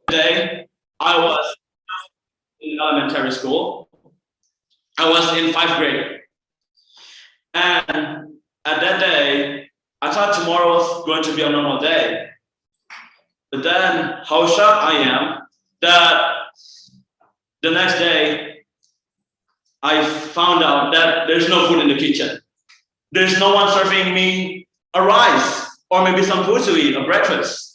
Today, I was in elementary school. I was in 5th grade. And at that day, I thought tomorrow was going to be a normal day. But then, how shocked I am that the next day, I found out that there's no food in the kitchen. There's no one serving me a rice or maybe some food to eat, a breakfast.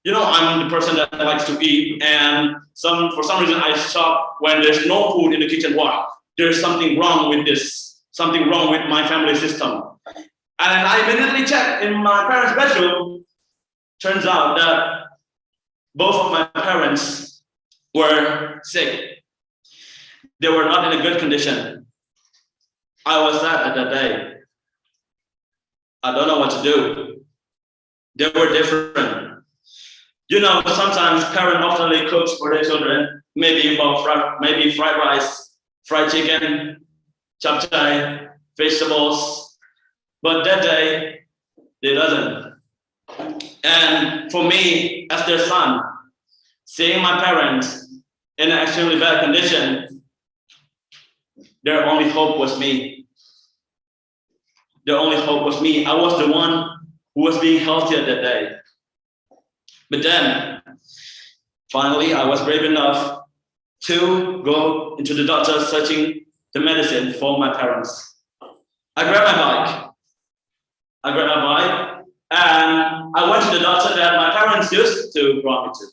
You know, I'm the person that likes to eat, and for some reason I shocked when there's no food in the kitchen. What? There's something wrong with this, something wrong with my family system. And I immediately checked in my parents' bedroom. Turns out that both of my parents were sick. They were not in a good condition. I was sad at that day. I don't know what to do. They were different. You know, sometimes parents often cooks for their children, maybe fried rice, fried chicken, chapchai, vegetables. But that day, they doesn't. And for me, as their son, seeing my parents in an extremely bad condition, their only hope was me. Their only hope was me. I was the one who was being healthier that day. But then, finally, I was brave enough to go into the doctor searching the medicine for my parents. I grabbed my bike, and I went to the doctor that my parents used to bring me to.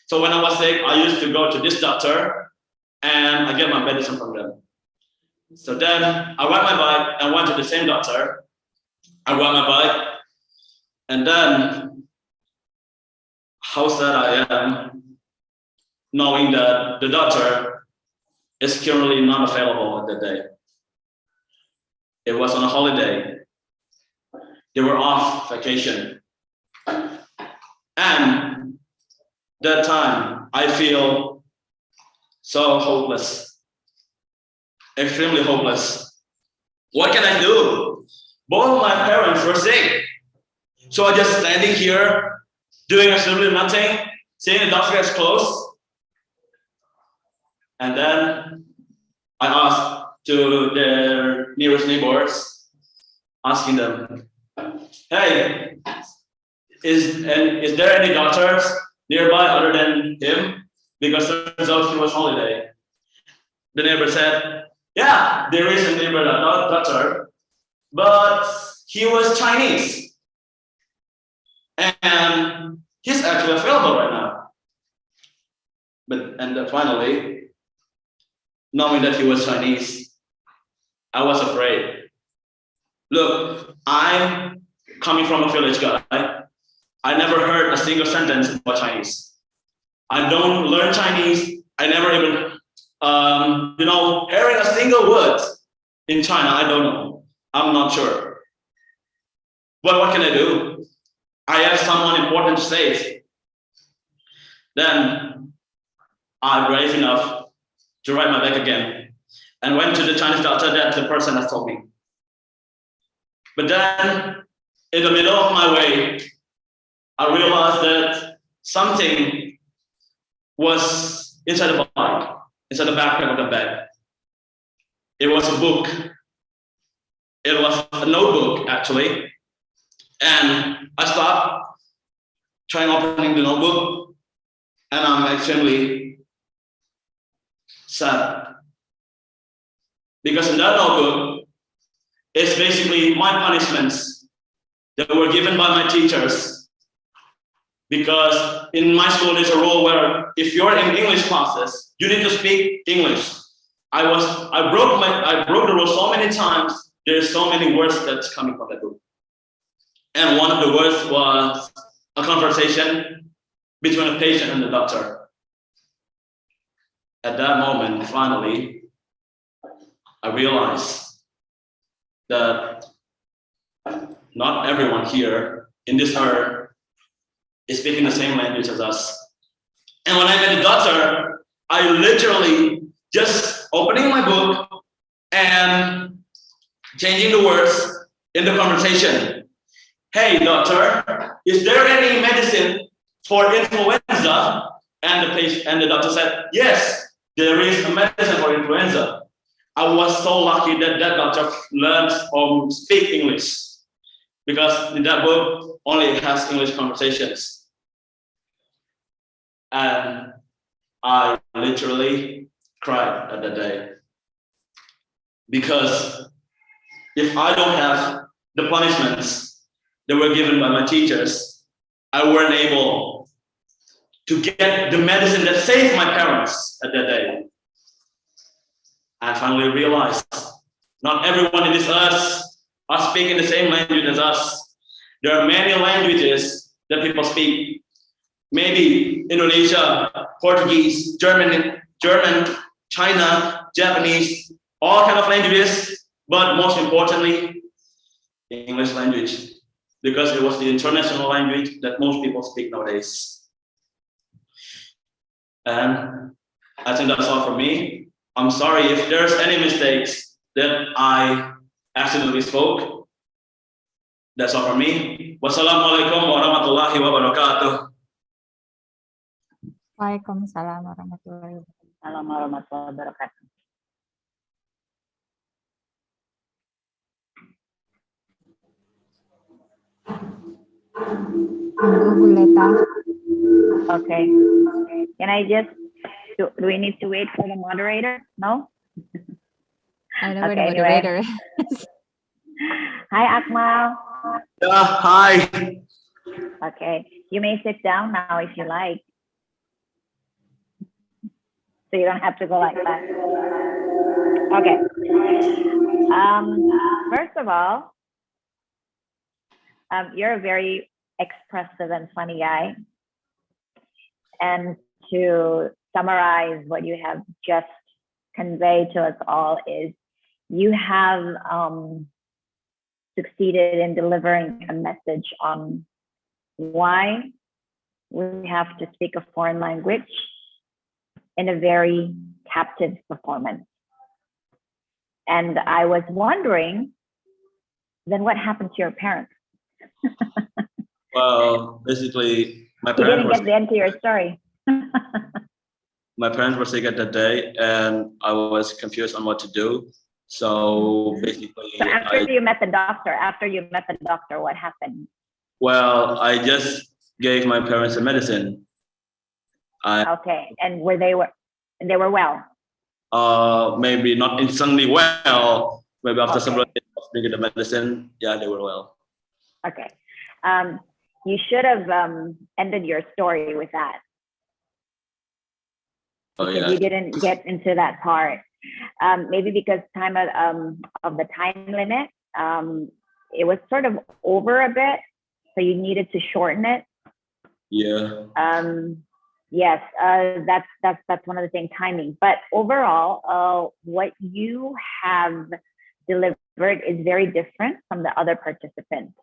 So when I was sick, I used to go to this doctor, and I get my medicine from them. So then I ride my bike and went to the same doctor. I ride my bike, and then how sad I am knowing that the doctor is currently not available at that day. It was on a holiday. They were off vacation. And that time I feel so hopeless, extremely hopeless. What can I do? Both of my parents were sick. So I just standing here doing absolutely nothing, seeing the doctor is closed. And then I asked to their nearest neighbors, asking them, hey, is there any doctors nearby other than him? Because turns out he was holiday. The neighbor said, yeah, there is a neighbor doctor, but he was Chinese. And he's actually available right now. And finally, knowing that he was Chinese, I was afraid. Look, I'm coming from a village guy. I never heard a single sentence about Chinese. I don't learn Chinese. I never even, hearing a single word in China, I don't know. I'm not sure. But what can I do? I have someone important to say. Then I'm brave enough to ride my bike again and went to the Chinese doctor that the person has told me. But then in the middle of my way, I realized that something was inside the bike, inside the backpack of the bag. It was a book. It was a notebook, actually. And I stopped trying opening the notebook, and I'm extremely sad. Because in that notebook, is basically my punishments that were given by my teachers. Because in my school, there's a rule where if you're in English classes, you need to speak English. I broke the rule so many times. There's so many words that's coming from that book. And one of the words was a conversation between a patient and the doctor. At that moment, finally, I realized that not everyone here in this earth is speaking the same language as us. And when I met the doctor, I literally just opening my book and changing the words in the conversation. Hey, doctor, is there any medicine for influenza? And the doctor said, yes, there is a medicine for influenza. I was so lucky that that doctor learned or speak English, because in that book only has English conversations. And I literally cried at that day, because if I don't have the punishments that were given by my teachers, I weren't able to get the medicine that saved my parents at that day. I finally realized not everyone in this earth are speaking the same language as us. There are many languages that people speak. Maybe Indonesia, Portuguese, German, China, Japanese, all kind of languages, but most importantly, English language, because it was the international language that most people speak nowadays. And I think that's all for me. I'm sorry if there's any mistakes that I accidentally spoke. That's all for me. Wassalamualaikum warahmatullahi wabarakatuh. Waalaikumsalam warahmatullahi wabarakatuh. Okay. Can I just, do we need to wait for the moderator? No? I know Okay, where the moderator is. Hi, Akmal. Hi. Okay, you may sit down now if you like. So you don't have to go like that. Okay. First of all, you're a very expressive and funny guy. And to summarize what you have just conveyed to us all is you have succeeded in delivering a message on why we have to speak a foreign language in a very captive performance. And I was wondering, then what happened to your parents? Well, basically, my You didn't parents get the end to your story. were sick at that day, and I was confused on what to do. So basically, So after you met the doctor, what happened? Well, I just gave my parents the medicine. Okay, and they were well? Maybe not instantly well. Maybe after several days of taking the medicine, yeah, they were well. Okay. You should have ended your story with that. Oh, yeah. You didn't get into that part. Maybe because of the time limit, it was sort of over a bit, so you needed to shorten it. Yeah. Yes, that's one of the things, timing. But overall, what you have delivered is very different from the other participants.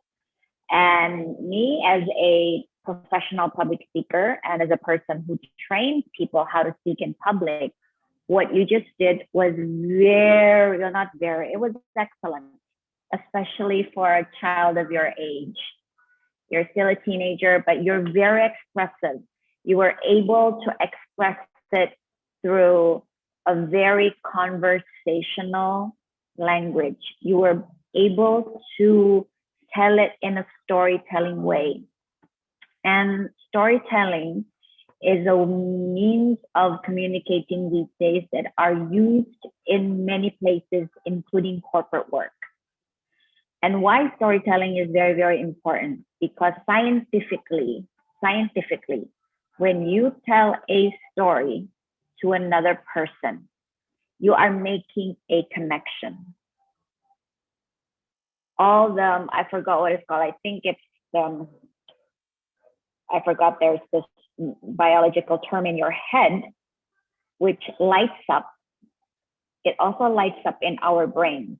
And me, as a professional public speaker and as a person who trains people how to speak in public, what you just did was it was excellent, especially for a child of your age. You're still a teenager, but you're very expressive. You were able to express it through a very conversational language. You were able to tell it in a storytelling way. And storytelling is a means of communicating these days that are used in many places, including corporate work. And why storytelling is very, very important? Because scientifically, when you tell a story to another person, you are making a connection. I forgot what it's called. I think it's, I forgot there's this biological term in your head, which lights up. It also lights up in our brain.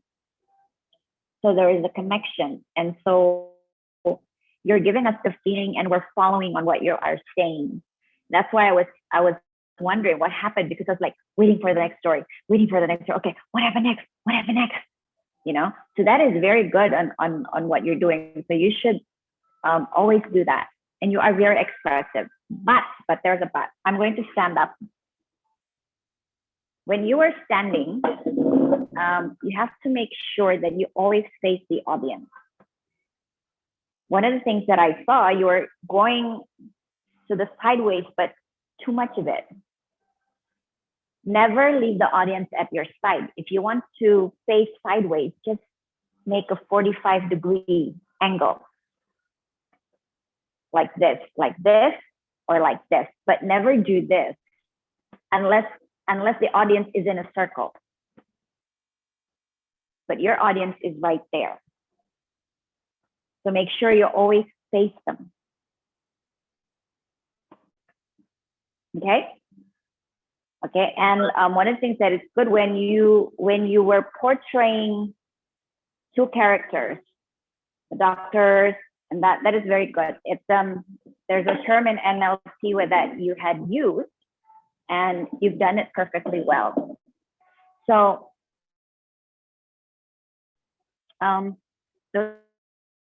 So there is a connection. And so you're giving us the feeling and we're following on what you are saying. That's why I was wondering what happened, because I was like waiting for the next story. Okay, what happened next? You know, so that is very good on what you're doing. So you should always do that. And you are very expressive. But there's a but. I'm going to stand up. When you are standing, you have to make sure that you always face the audience. One of the things that I saw, you were going to the sideways, but too much of it. Never leave the audience at your side. If you want to face sideways, just make a 45-degree angle. Like this, or like this, but never do this unless the audience is in a circle. But your audience is right there. So make sure you always face them. Okay? Okay, and one of the things that is good when you were portraying two characters, the doctors, and that is very good. It's there's a term in NLP that you had used, and you've done it perfectly well. So those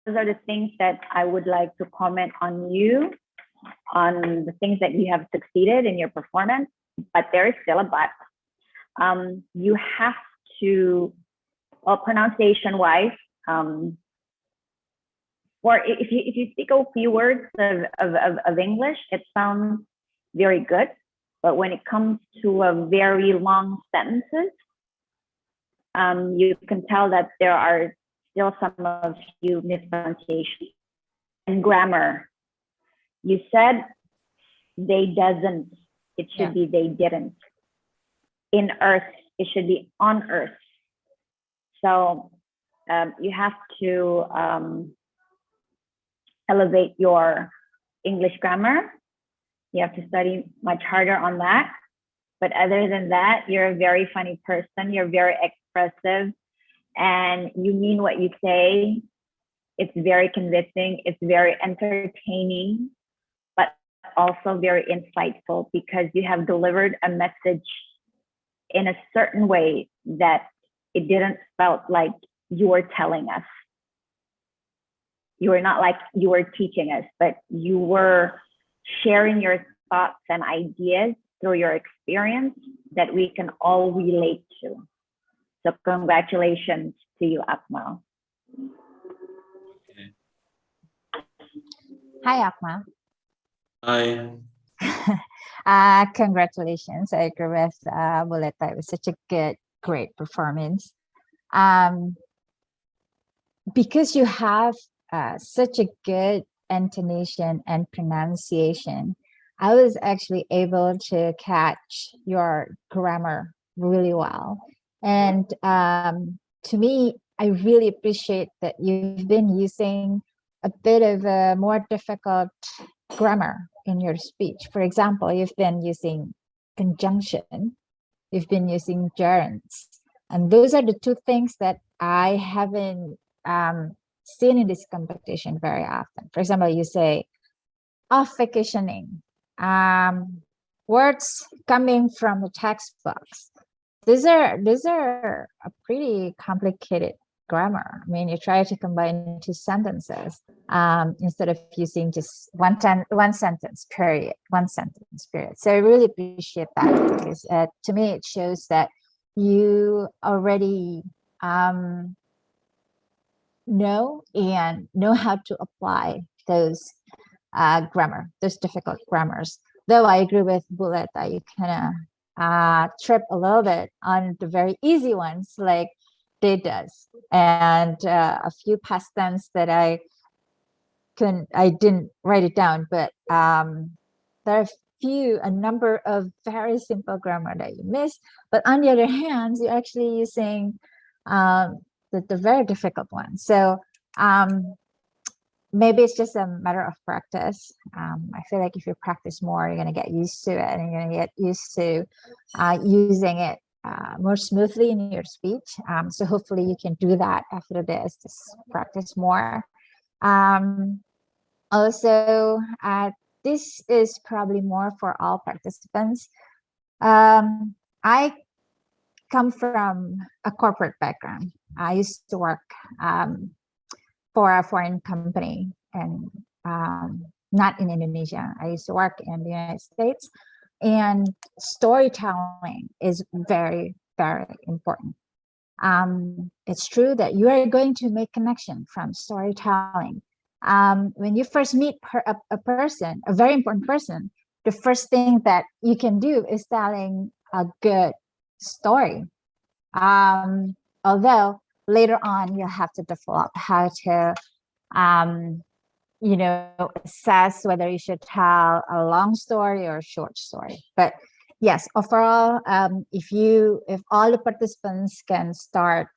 are the things that I would like to comment on you, on the things that you have succeeded in your performance, but there is still a but. You have to, well, pronunciation-wise, or if you speak a few words of English, it sounds very good. But when it comes to a very long sentences, you can tell that there are still some of you mispronunciations. And grammar, you said they doesn't, it should be they didn't. In earth, it should be on earth. So you have to elevate your English grammar. You have to study much harder on that. But other than that, you're a very funny person. You're very expressive and you mean what you say. It's very convincing. It's very entertaining, but also very insightful because you have delivered a message in a certain way that it didn't felt like you were telling us. You were not like you were teaching us, but you were sharing your thoughts and ideas through your experience that we can all relate to. So congratulations to you, Akmal. Okay. Hi, Akmal. Hi. Congratulations. I agree with Buleta. It was such a great performance. Because you have such a good intonation and pronunciation, I was actually able to catch your grammar really well. And to me, I really appreciate that you've been using a bit of a more difficult grammar in your speech. For example, you've been using conjunction, you've been using gerunds. And those are the two things that I haven't seen in this competition very often. For example, you say off vacationing, words coming from the textbooks. These are a pretty complicated grammar. I mean, you try to combine two sentences instead of using just one sentence period. So I really appreciate that because to me it shows that you already know how to apply those those difficult grammars. Though I agree with Buleta, you kind of trip a little bit on the very easy ones, like did does, and a few past tense that I didn't write it down, but there are a number of very simple grammar that you miss. But on the other hand, you're actually using the very difficult ones. So maybe it's just a matter of practice. I feel like if you practice more, you're going to get used to it, and you're going to get used to using it more smoothly in your speech. So hopefully you can do that after this, just practice more. Also, this is probably more for all participants. I come from a corporate background. I used to work for a foreign company, and not in Indonesia. I used to work in the United States, and storytelling is very, very important. It's true that you are going to make connection from storytelling. When you first meet a person, a very important person, the first thing that you can do is telling a good story. Although later on you'll have to develop how to assess whether you should tell a long story or a short story. But yes, overall, if all the participants can start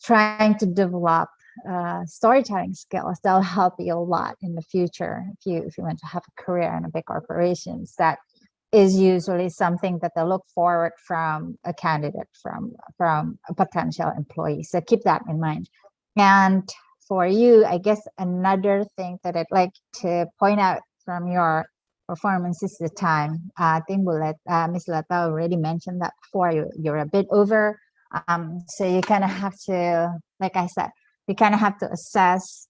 trying to develop storytelling skills, that'll help you a lot in the future. If you want to have a career in a big corporations, that is usually something that they look forward from a candidate, from a potential employee. So keep that in mind. And for you, I guess another thing that I'd like to point out from your performance is the time. I think Ms. Lata already mentioned that before. You're a bit over. So you kind of have to, like I said, you kind of have to assess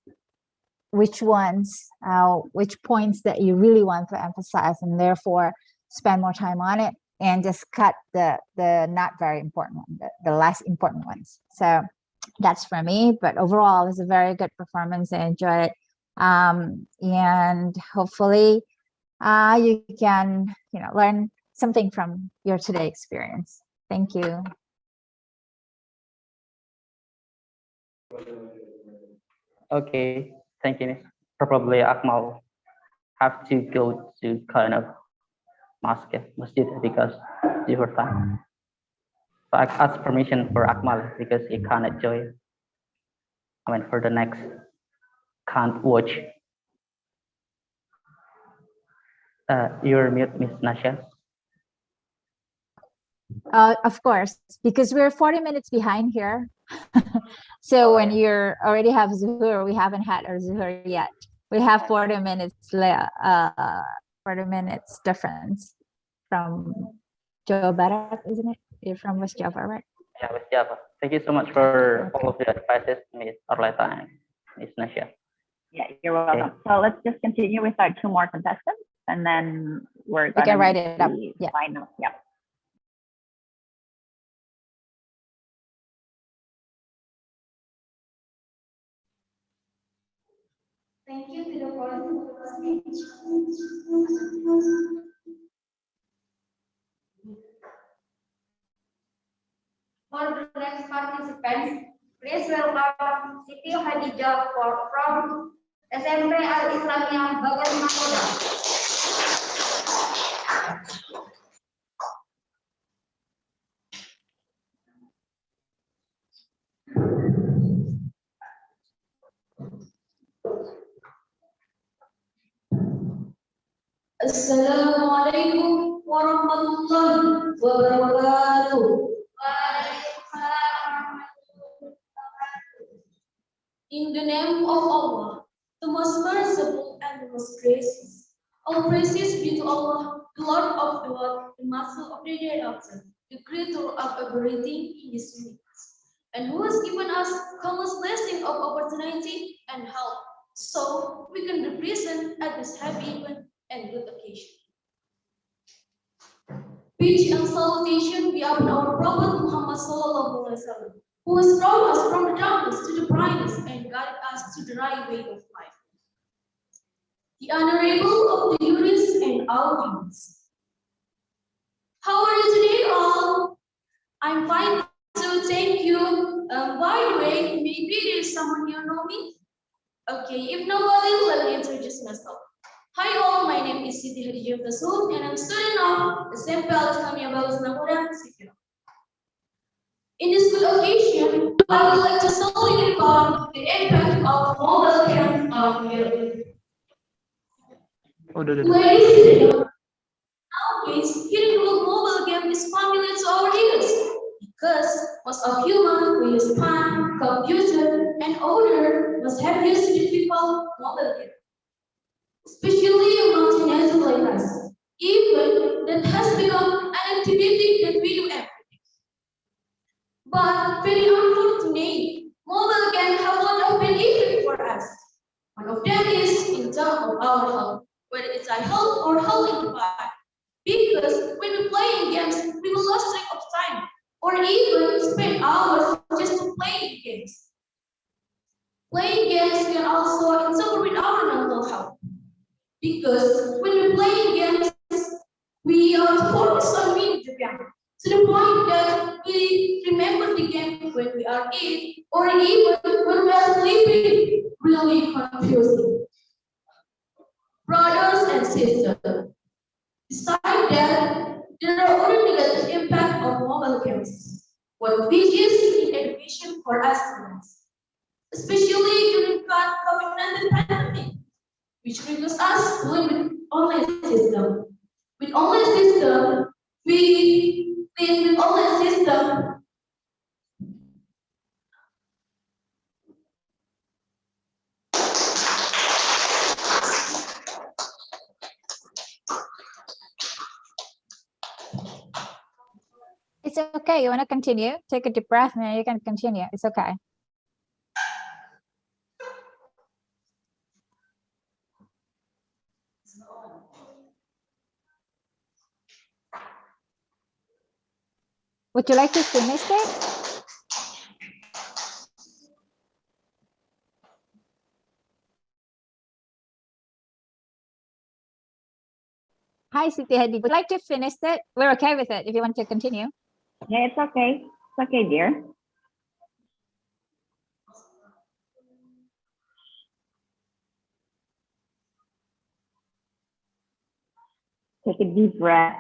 which points that you really want to emphasize, and therefore spend more time on it, and just cut the not very important one, the less important ones. So that's for me, but overall it's a very good performance. I enjoyed it. And hopefully you can learn something from your today experience. Thank you. Okay, thank you. Probably Akmal have to go to kind of masjid because it's your time. So I ask permission for Akmal because he cannot join. For the next can't watch. You're mute, Miss Nasha. Of course, because we're 40 minutes behind here. So when you already have Zuhur, we haven't had our Zuhur yet. We have 40 minutes 40 minutes difference from Jawa Barat, isn't it? You're from West Java, right? Yeah, West Java. Thank you so much for all of the advices, Miss Arleta and Miss Nasha. Yeah, you're welcome. Okay. So let's just continue with our 2 more contestants, and then we can write it up. Yeah. Final. Yeah. Thank you to the following speech. For the next participants, please welcome Siti Hadijah from SMK Al-Islamiyah Bagan Makoda. Assalamualaikum warahmatullahi wabarakatuh. In the name of Allah, the most merciful and the most gracious, all praises be to Allah, the Lord of the world, the Master of the Diadakan, the Creator of everything in this universe, and who has given us countless blessing of opportunity and help, so we can be present at this happy event and good occasion. Peace and salutation be upon our Prophet Muhammad Sallallahu Alaihi Wasallam, who has brought us from the darkness to the brightness and guided us to the right way of life. The honorable of the jurists and audience. How are you today, all? I'm fine. to thank you. By the way, maybe there's someone you know me. Okay, if nobody, let me introduce myself. Hi all, my name is Siti Hadijah Tasud, and I'm student of SMK Swasta Martabe Sipirok. In this good occasion, I would like to solely recall the impact of mobile games on youth. Ladies and gentlemen, nowadays, hearing the word mobile game is familiar to our ears because most of humans who use phone, computer, and older must have used the people mobile game, especially among teenagers like us. Even that has become an activity that we do every day. But very unfortunately, mobile games have a lot of benefits for us. One of them is in terms of our health, whether it's our health or health in the body. Because when we play in games, we will lose track of time, or even spend hours just to play games. Playing games can also interfere with our mental health. Because when we play games, we are focused on winning the game, to the point that we remember the game when we are eating, or even when we are sleeping. Really confusing. Brothers and sisters, besides that, there are other negative impacts of mobile games. One which is in education for us students, especially during COVID-19 pandemic, which requires us to limit online system. With online system, we live with online system. It's okay. You want to continue? Take a deep breath and you can continue. It's okay. Would you like to finish it? Hi, Siti Hadi. Would you like to finish it? We're okay with it if you want to continue. Yeah, it's okay. It's okay, dear. Take a deep breath.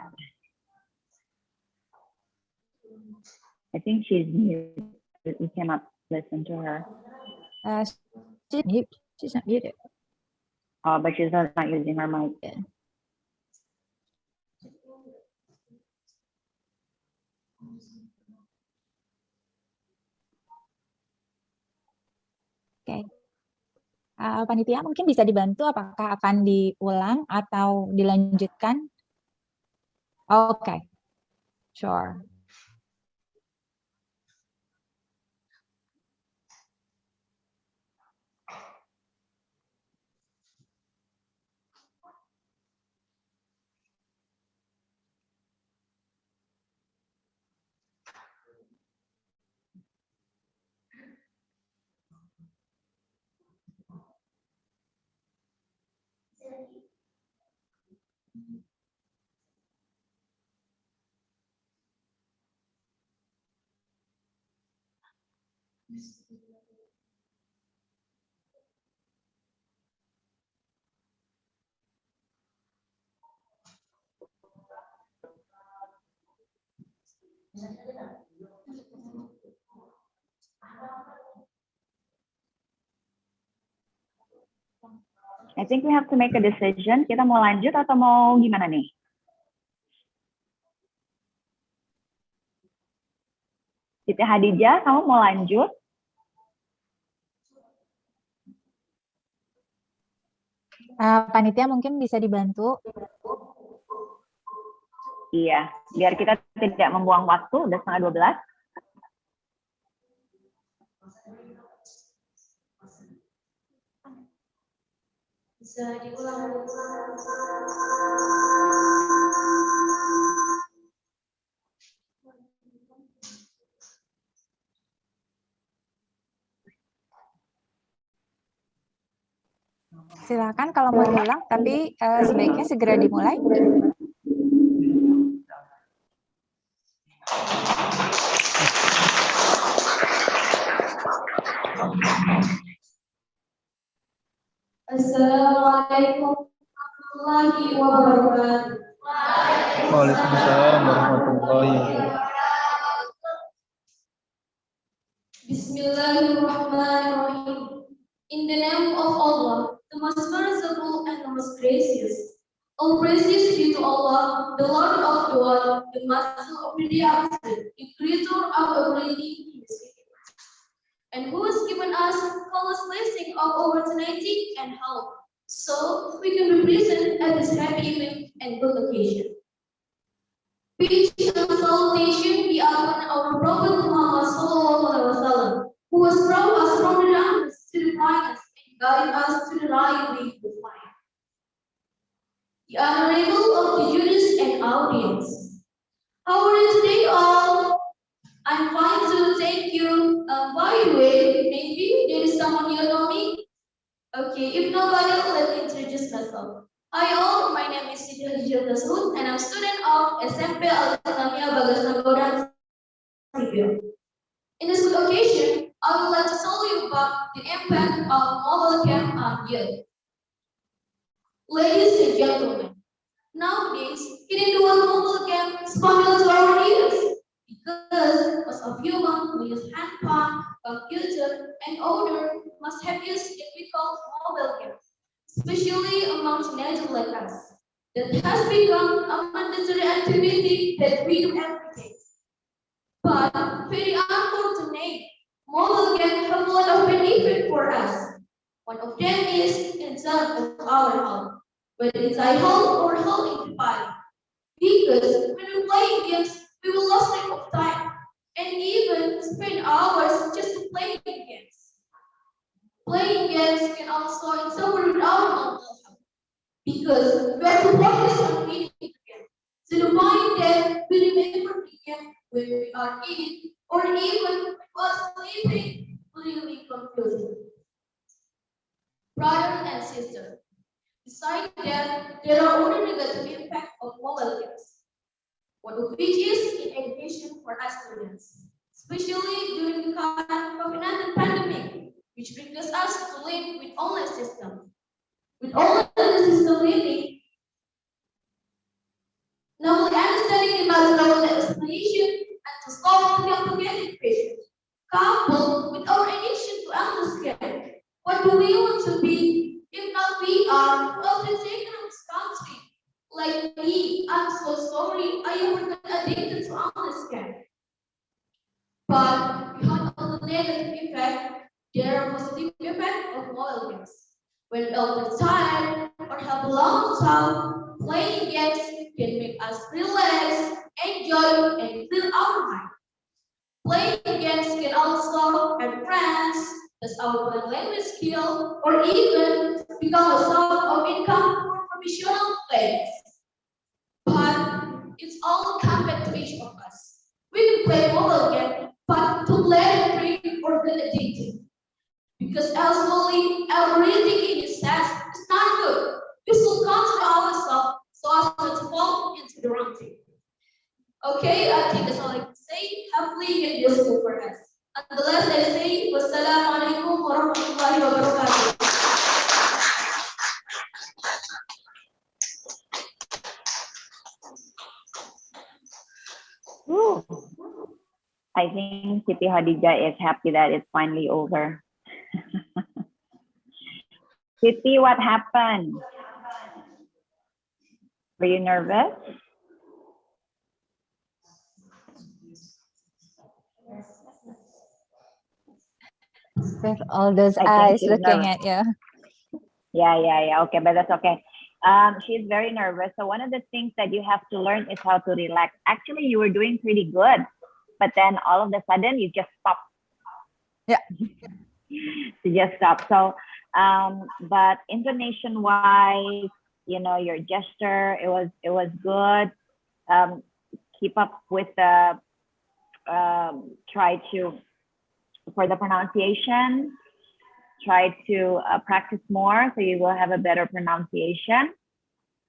I think she's mute. We cannot listen to her. She's mute. She's not muted. Oh, but she's not using her mic. Yeah. Oke. Panitia mungkin bisa dibantu apakah akan diulang atau dilanjutkan? Oke. Sure. I think we have to make a decision. Kita mau lanjut atau mau gimana nih? Siti Hadijah, kamu mau lanjut? Panitia mungkin bisa dibantu. Iya, biar kita tidak membuang waktu, udah 11:30. Bisa diulang. Silakan kalau mau diulang, tapi sebaiknya segera dimulai. Assalamualaikum warahmatullahi wabarakatuh. Waalaikumsalam warahmatullahi wabarakatuh. Bismillahirrahmanirrahim. In the name of Allah, the most merciful and the most gracious. All praises due to Allah, the Lord of the world, the Master of the universe, the Creator of everything in the universe, and who has given us countless blessing of opportunity and help, so we can be present at this happy event and good occasion. Peace and salutation be upon our Prophet Muhammad Sallallahu Alaihi Wasallam, who has brought us from the darkness to the brightness and guided us to the right way to find. The honorable of the judges and audience. How are you today, all? I'm fine too, thank you. By the way, maybe there is someone you know me? Okay, if nobody, let me introduce myself. Hi all, my name is Siti Hajijah Tasud, and I'm a student of SMK Swasta Sipirok. In this good occasion, I would like to tell you about the impact of mobile game on youth. Ladies and gentlemen, nowadays, getting to a mobile game is popular to our ears because most of humans who use handphone, computer, and older must have used what we call mobile games, especially among teenagers like us. That has become a mandatory activity that we do every day. But very unfortunate, mobile games have a lot of benefit for us. One of them is in terms of our health, whether inside home or home in the body. Because when we play games, we will lose track of time and even spend hours just playing games. Playing games can also interfere with our mental health because we have to focus on winning the game. To the point that we remember the game when we are eating or even while sleeping, really confusing. Brothers and sisters, besides that, there are other negative impacts of mobile games. One of which is in education for us students, especially during the current COVID-19 pandemic, which brings us to live with online system. With online system learning, not only understanding the background explanation and to solve complicated questions, coupled with our addiction to understand what do we want to be if not we are of the economic country. Like me, I'm so sorry I ever got addicted to understand. But behind all the negative effect, there are positive effects of mobile games. When we are tired or have a long time, playing games can make us relax, enjoy, and clear our mind. Playing games can also have friends, as our language skill, or even become a source of income for professional players. But it's all come back to each of us. We can play mobile game, but to let it free or get addicted. Because ultimately, everything in this sense is not good. We should control ourselves so as not to fall into the wrong thing. Okay, I think that's all I can say. Hopefully, it is useful for us. And the last I say, wassalamualaikum warahmatullahi wabarakatuh. Woo. I think Siti Hadijah is happy that it's finally over. Siti, what happened? Were you nervous? With all those I think eyes she's looking nervous. at you. Yeah. Okay, but that's okay. She's very nervous. So one of the things that you have to learn is how to relax. Actually, you were doing pretty good, but then all of a sudden you just stopped. Yeah. You just stopped. So, but intonation wise, you know, your gesture, it was good. Keep up with the, try to, for the pronunciation, try to practice more so you will have a better pronunciation,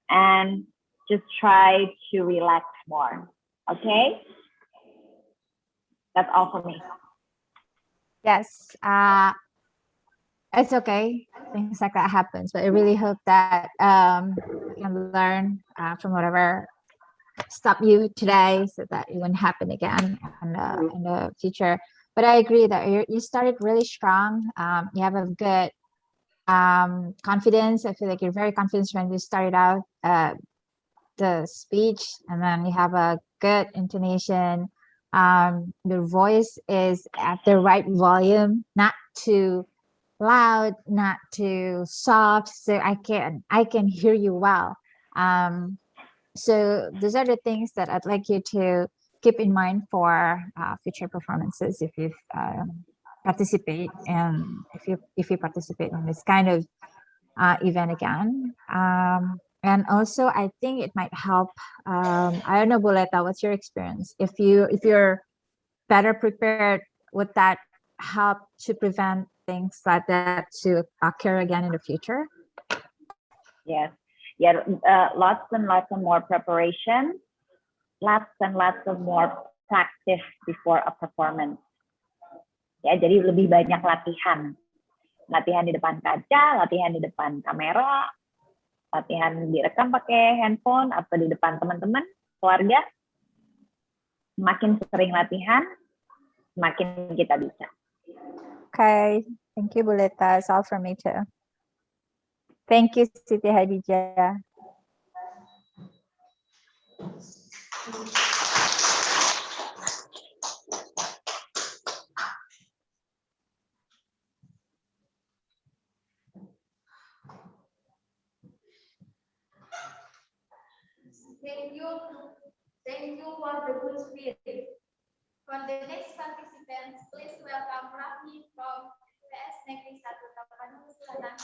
and just try to relax more. Okay? That's all for me. Yes. it's okay. Things like that happens, but I really hope that you can learn from whatever stop you today, so that it won't happen again in the future. But I agree that you started really strong. You have a good confidence. I feel like you're very confident when you started out the speech, and then you have a good intonation. The voice is at the right volume, not too loud, not too soft, so I can hear you well. So those are the things that I'd like you to keep in mind for future performances if you participate, and if you participate in this kind of event again. And also, I think it might help. I don't know, Boleta, what's your experience? If you're better prepared, would that help to prevent things like that to occur again in the future? Yes, yeah, lots and lots of more preparation, lots and lots of more practice before a performance. Ya, jadi lebih banyak latihan di depan kaca, latihan di depan kamera, latihan direkam pakai handphone atau di depan teman-teman, keluarga. Semakin sering latihan, semakin kita bisa. Okay, thank you, Boleta. It's all from me too. Thank you, Siti Hadijah. Thank you for the good spirit. For the next participants, please welcome Raffi from PS Negeri 1 Tapanuli Selatan.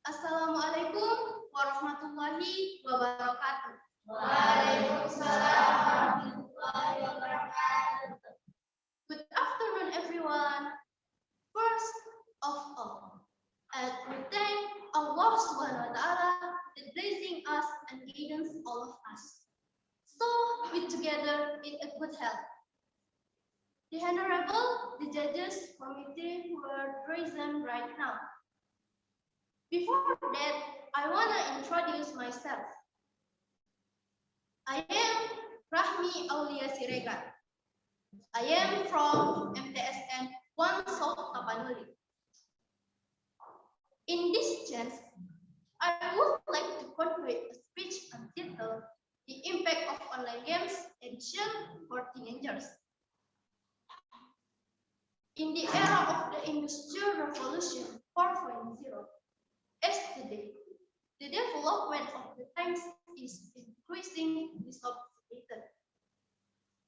Assalamualaikum warahmatullahi wabarakatuh. Waalaikumsalam warahmatullahi wabarakatuh. Good afternoon, everyone. First of all, we thank Allah Subhanahu wa Ta'ala for blessing us and guidance all of us. So we together in a good health. The Honorable, the judges committee who are present right now. Before that, I want to introduce myself. I am Rahmi Aulia Siregar. I am from MTSN 1 South Tapanuli. In this chance, I would like to convey a speech entitled The Impact of Online Games Edition for Teenagers. In the era of the Industrial Revolution 4.0, as today, the development of the times is increasingly sophisticated.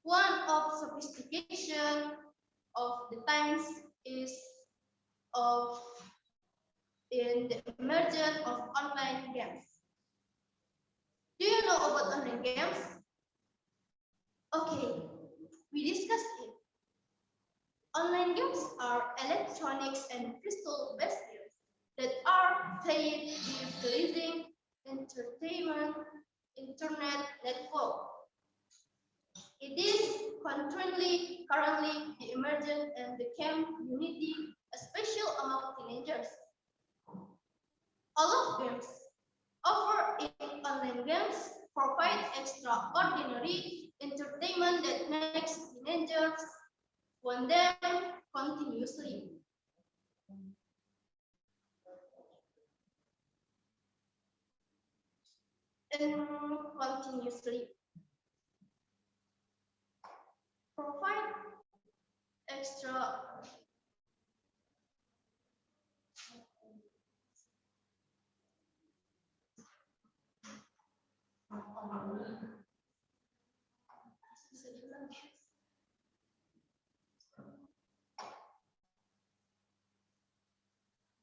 One of sophistication of the times is in the emergence of online games. Do you know about online games? Okay, we discussed it. Online games are electronics and crystal-based games that are played utilizing entertainment internet network. It is currently the emergent and the game community, especially among teenagers. All of games offered in online games provide extraordinary entertainment that makes teenagers want them continuously. Provide extra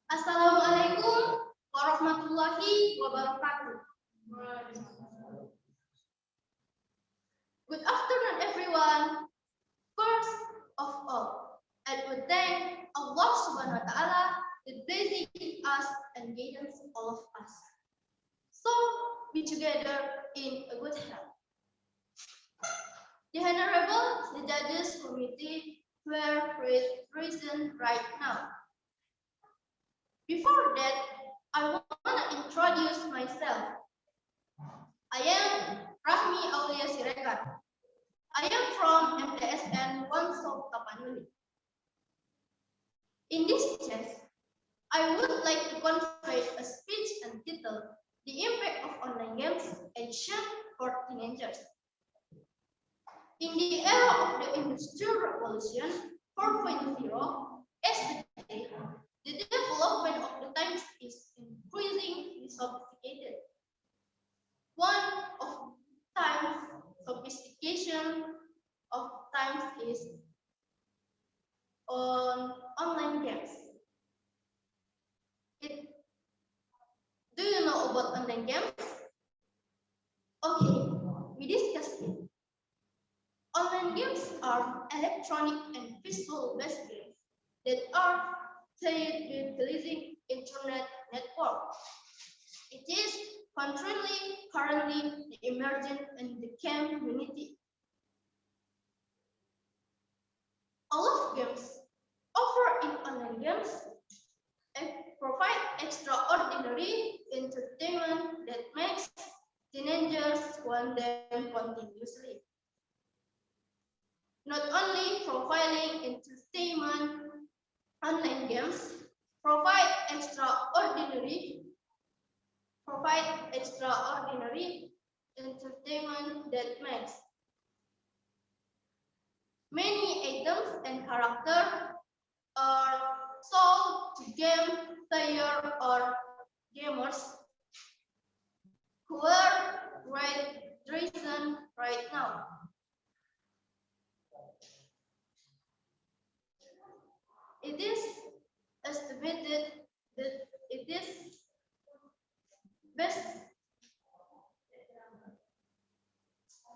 Assalamualaikum warahmatullahi wabarakatuh. everyone, first of all, I would thank Allah Subhanahu wa Ta'ala that blessing us and guidance all of us. So be together in a good health. The Honorable, the Judges Committee were present right now. Before that, I want to introduce myself. I am Rahmi Aulia Siregar. I am from MTSN 1 Sob Tapanuli. In this case, I would like to convey a speech entitled The Impact of Online Games Action for Teenagers. In the era of the Industrial Revolution 4.0, as today, the development of the times is increasingly sophisticated. One of times sophistication of times is on online games. Do you know about online games? Okay, we discussed it. Online games are electronic and visual-based games that are played utilizing internet network. It is currently emerging in the game community. All of games offered in online games provide extraordinary entertainment that makes teenagers want them continuously. Not only providing entertainment, online games provide extraordinary entertainment that makes many items and characters are sold to game players or gamers who are dressing right now. It is estimated that it is best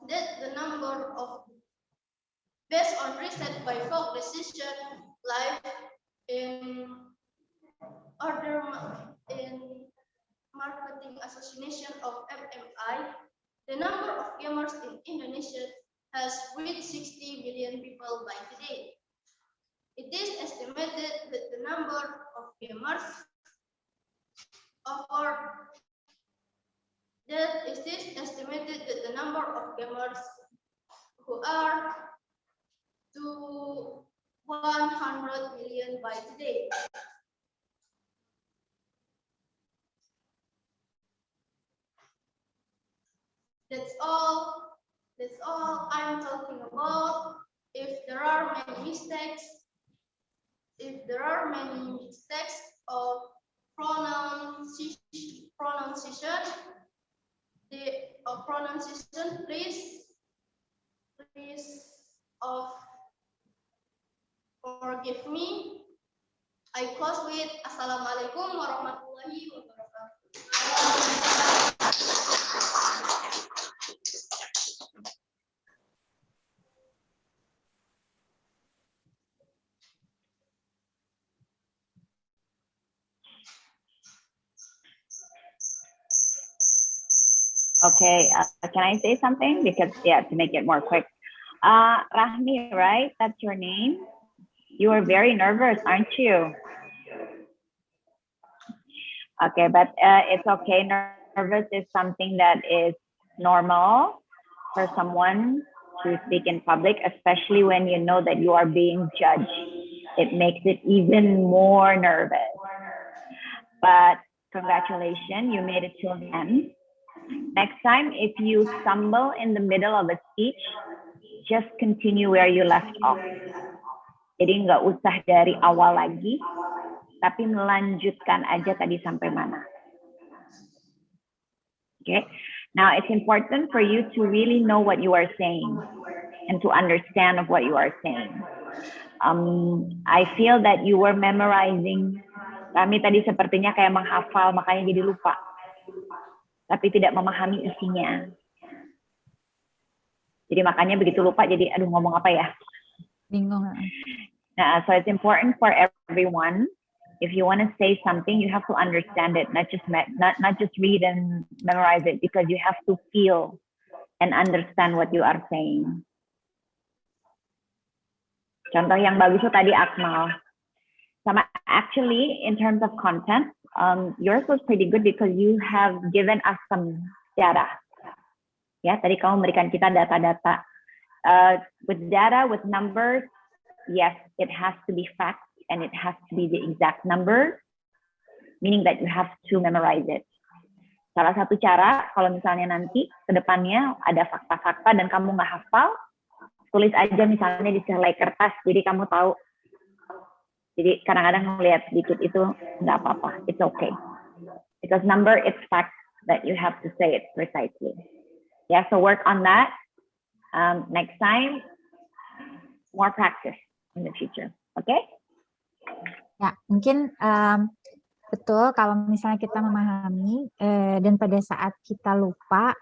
that the number of, based on research by Folk Decision Life in Marketing Association of FMI, the number of gamers in Indonesia has reached 60 million people by today. It is estimated that the number of gamers who are to 100 million by today. That's all I'm talking about. If there are many mistakes of pronunciation, please forgive me. I close with Assalamualaikum warahmatullahi wabarakatuh. Okay, can I say something? Because, yeah, to make it more quick. Rahmi, right? That's your name? You are very nervous, aren't you? Okay, but it's okay. Nervous is something that is normal for someone to speak in public, especially when you know that you are being judged. It makes it even more nervous. But congratulations, you made it till the end. Next time, if you stumble in the middle of a speech, just continue where you left off. Jadi nggak usah dari awal lagi, tapi melanjutkan aja tadi sampai mana. Okay. Now it's important for you to really know what you are saying and to understand of what you are saying. I feel that you were memorizing. Kami tadi sepertinya kayak menghafal, makanya jadi lupa. Tapi tidak memahami isinya. Jadi makanya begitu lupa jadi aduh ngomong apa ya. Bingung. Nah, so it's important for everyone. If you want to say something, you have to understand it, not just read and memorize it, because you have to feel and understand what you are saying. Contoh yang bagus itu tadi Akmal. Sama actually in terms of content, yours was pretty good because you have given us some data. Ya, tadi kamu memberikan kita data-data. With data, with numbers, yes, it has to be fact and it has to be the exact number, meaning that you have to memorize it. Salah satu cara, kalau misalnya nanti ke depannya ada fakta-fakta dan kamu nggak hafal, tulis aja misalnya di selai kertas, jadi kamu tahu. Jadi kadang-kadang ngelihat sedikit itu nggak apa-apa, it's okay. Because number, it's fact that you have to say it precisely. Yeah, so work on that. Next time, more practice in the future. Okay? Ya, mungkin betul kalau misalnya kita memahami dan pada saat kita lupa,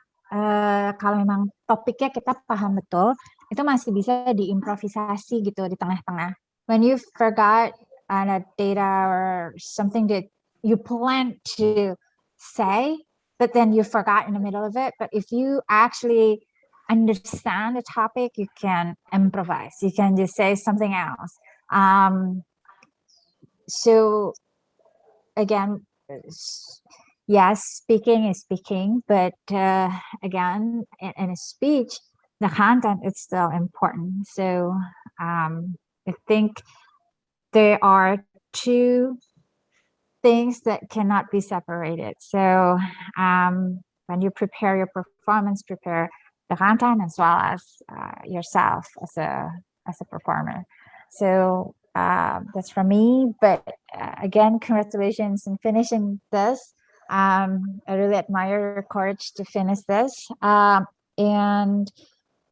kalau memang topiknya kita paham betul, itu masih bisa diimprovisasi gitu di tengah-tengah. When you forgot a data or something that you plan to say, but then you forgot in the middle of it. But if you actually understand the topic, you can improvise. You can just say something else. So again, yes, speaking is speaking, but again, in a speech, the content is still important. So I think there are two things that cannot be separated. So when you prepare your performance, prepare the content as well as yourself as a performer. So that's from me. But again, congratulations in finishing this. I really admire your courage to finish this. And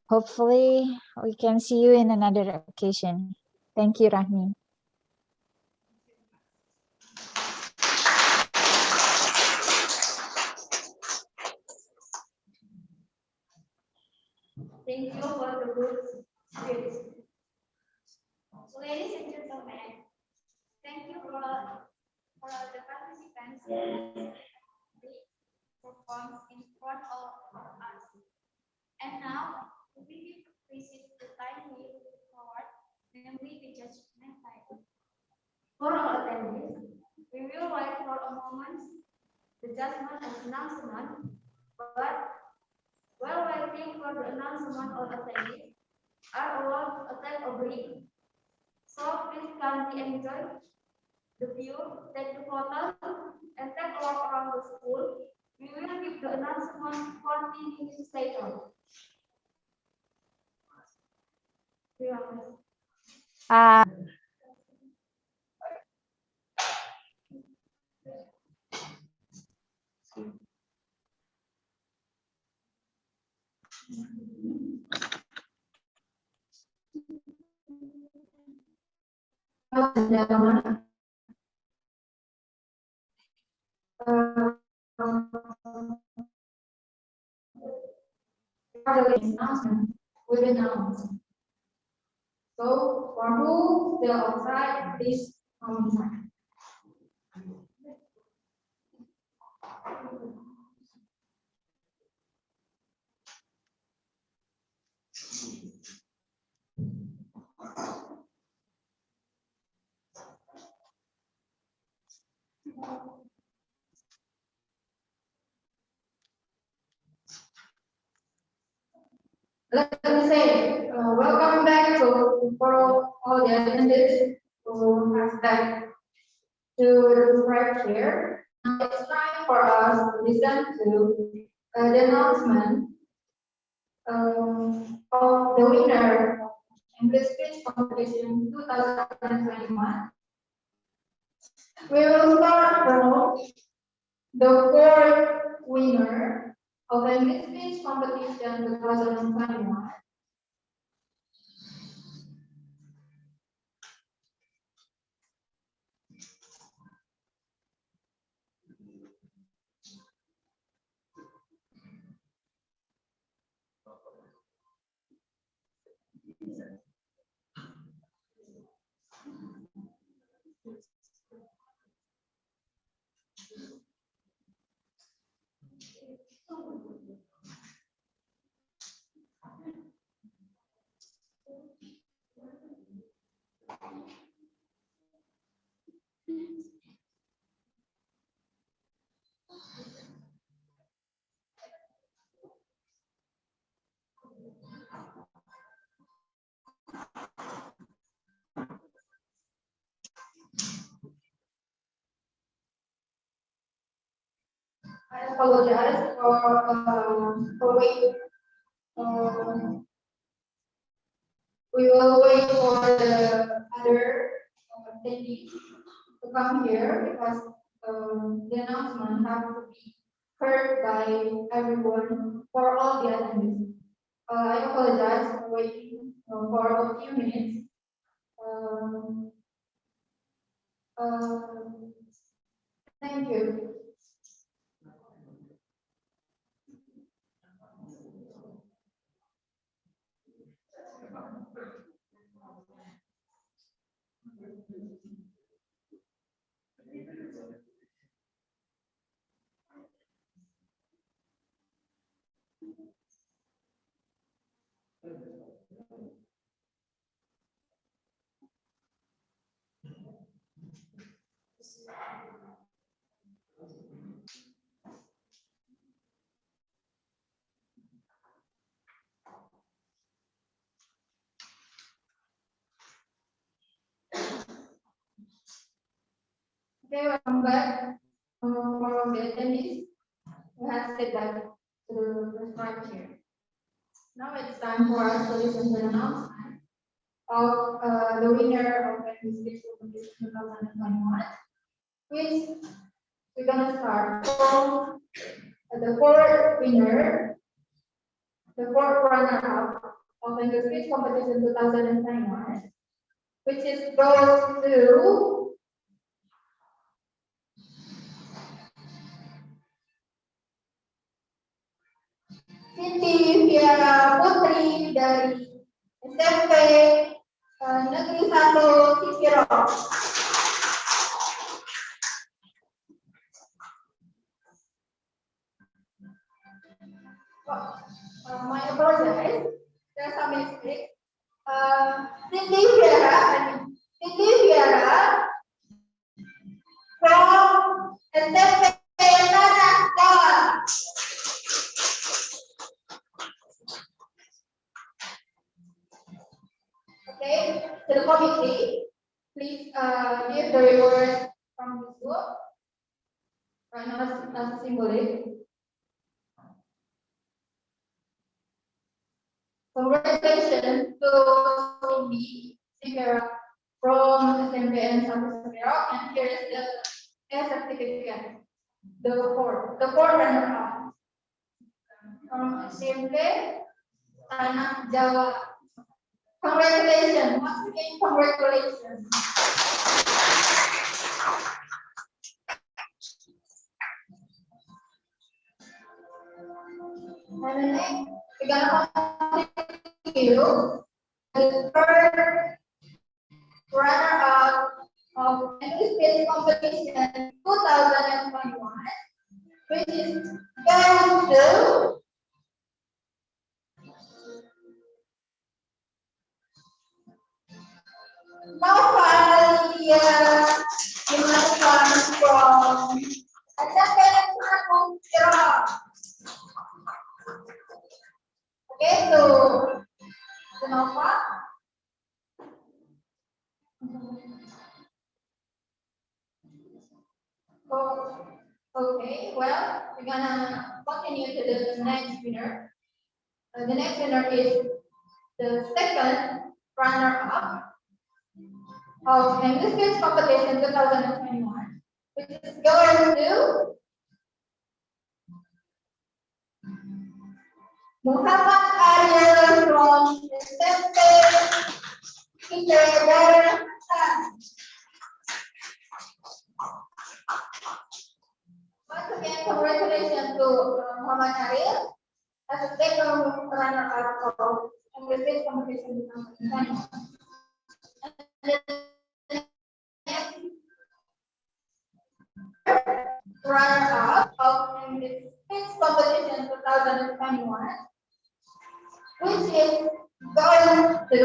hopefully we can see you in another occasion. Thank you, Rahmi. Thank you for the good speech. Ladies and gentlemen, thank you for the participants who performed in front of us. And now, we visit the time we look forward, namely the judgment time. For all attendees, we will wait for a moment the judgment and announcement, but while waiting for the announcement or attendees are allowed to attend a break. So please kindly enjoy the view, take the photo, and take a walk around the school. We will give the announcement 40 minutes later. With announcement. So for who still outside, please come inside. Let me say, welcome back for all the attendees who have back to the right here. Now it's time for us to listen to the announcement of the winner of English Speech Competition 2021. We will start from the fourth winner of English Speech Competition 2021. apologize for waiting. We will wait for the other attendees to come here because the announcement has to be heard by everyone, for all the attendees. I apologize for waiting for a few minutes. Thank you. Okay, welcome back for the attendees who have stayed back to the front here. Now it's time for us to listen to the announcement of the winner of English competition 2021, which we're gonna start from the fourth winner, the fourth runner-up of English competition 2021, which is goes to Siti Fiara Putri dari SMK Negeri 1 Sipirok. My apologies, there's some mistake. Siti Fiara from SMK Jawa. Okay, to the committee, please give the reward from this book. Right now, as symbolic. Congratulations to Cindy Sipirok from SMK Swasta Sipirok, and here is the certificate. The fourth runner-up from SMK Tanah Jawa. Congratulations, once again, congratulations. And then next, we're gonna continue the third runner-up of English competition 2021, which is going to Novalia Dilaksanakan from SMK Swasta. Okay, so Nova. Okay, well, we're gonna continue to the next winner. The next winner is the second runner-up of English competition 2021, which is going to Muhammad Arya from SMK Diadakan. Once again, congratulations to Muhammad Arya as a second runner-up of English competition 2021. Runner-up of English competition 2021, which is going to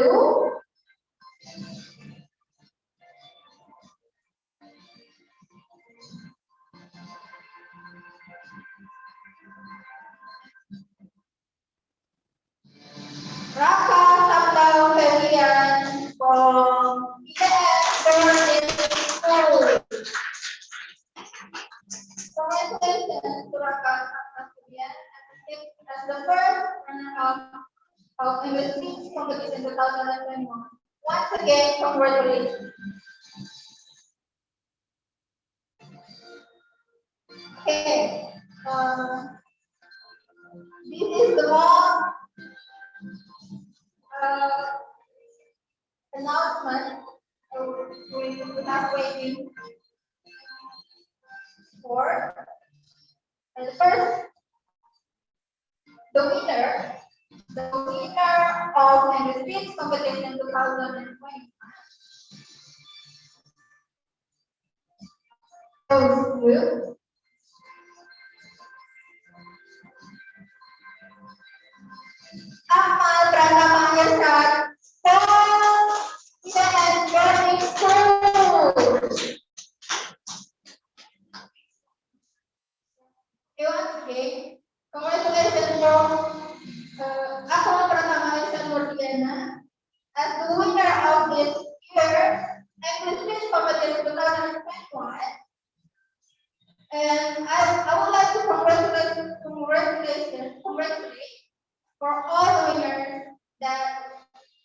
Raka Sabda Febian from School. Congratulations to Raka of English Speech Competition 2021. Once again, congratulations. Okay, this is the one announcement we have waiting for. And first, the winner of English Speech Competition 2020. Goes to Ahmad Pratama Irsyad dan Driving School. Once again, congratulations from Ahmad Pratama Irsyad Murdiana as the winner of this year's English Speech Competition 2021. And I would like to congratulate for all the winners that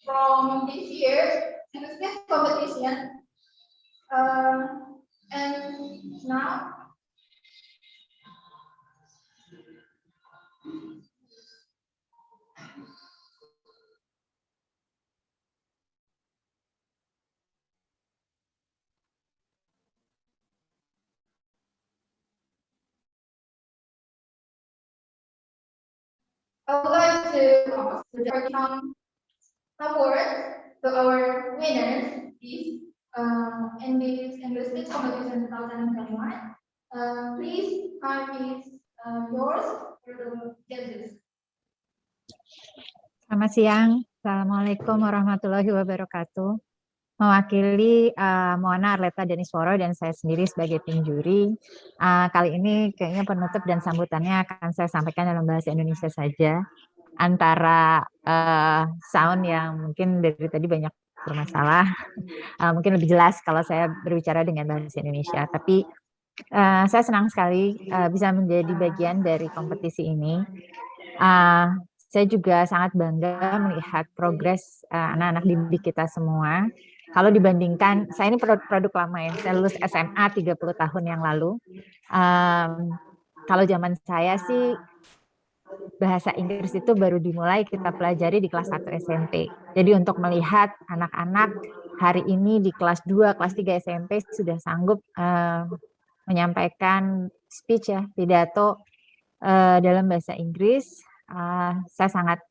from this year in the speech competition. And now I would like to return award to our winners in this English Speech Competition 2021. Please kindly yours for the judges. Selamat siang. Assalamualaikum warahmatullahi wabarakatuh. Mewakili Moana Arleta Danisworo dan saya sendiri sebagai tim juri. Kali ini kayaknya penutup dan sambutannya akan saya sampaikan dalam bahasa Indonesia saja. Antara sound yang mungkin dari tadi banyak bermasalah, mungkin lebih jelas kalau saya berbicara dengan bahasa Indonesia. Tapi saya senang sekali bisa menjadi bagian dari kompetisi ini. Saya juga sangat bangga melihat progres anak-anak didik kita semua. Kalau dibandingkan, saya ini produk lama ya, saya lulus SMA 30 tahun yang lalu. Kalau zaman saya sih, bahasa Inggris itu baru dimulai kita pelajari di kelas 1 SMP. Jadi untuk melihat anak-anak hari ini di kelas 2, kelas 3 SMP sudah sanggup menyampaikan speech ya, pidato dalam bahasa Inggris, saya sangat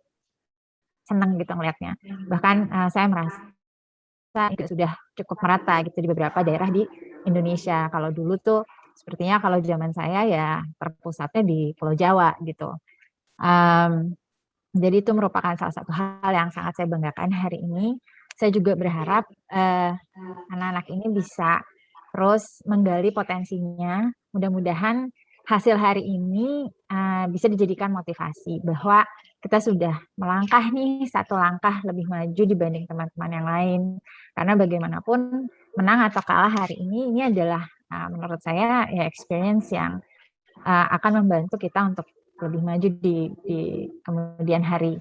senang gitu melihatnya. Bahkan saya merasa itu sudah cukup merata gitu di beberapa daerah di Indonesia. Kalau dulu tuh sepertinya kalau zaman saya ya terpusatnya di Pulau Jawa gitu. Jadi itu merupakan salah satu hal yang sangat saya banggakan hari ini. Saya juga berharap anak-anak ini bisa terus menggali potensinya. Mudah-mudahan hasil hari ini bisa dijadikan motivasi bahwa kita sudah melangkah nih satu langkah lebih maju dibanding teman-teman yang lain. Karena bagaimanapun menang atau kalah hari ini adalah menurut saya ya experience yang akan membantu kita untuk lebih maju di kemudian hari.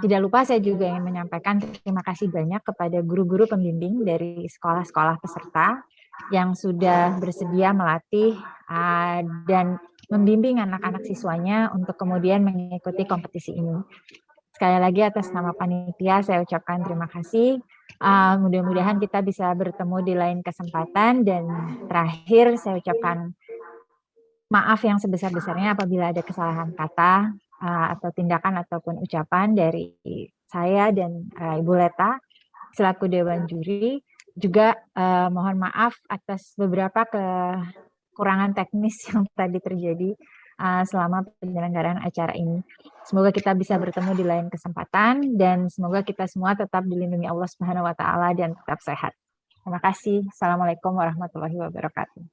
Tidak lupa saya juga ingin menyampaikan terima kasih banyak kepada guru-guru pembimbing dari sekolah-sekolah peserta yang sudah bersedia melatih dan membimbing anak-anak siswanya untuk kemudian mengikuti kompetisi ini. Sekali lagi atas nama panitia saya ucapkan terima kasih. Mudah-mudahan kita bisa bertemu di lain kesempatan dan terakhir saya ucapkan maaf yang sebesar-besarnya apabila ada kesalahan kata atau tindakan ataupun ucapan dari saya dan Ibu Leta selaku Dewan Juri. Juga mohon maaf atas beberapa kekurangan teknis yang tadi terjadi selama penyelenggaraan acara ini. Semoga kita bisa bertemu di lain kesempatan dan semoga kita semua tetap dilindungi Allah Subhanahu wa taala dan tetap sehat. Terima kasih. Assalamualaikum warahmatullahi wabarakatuh.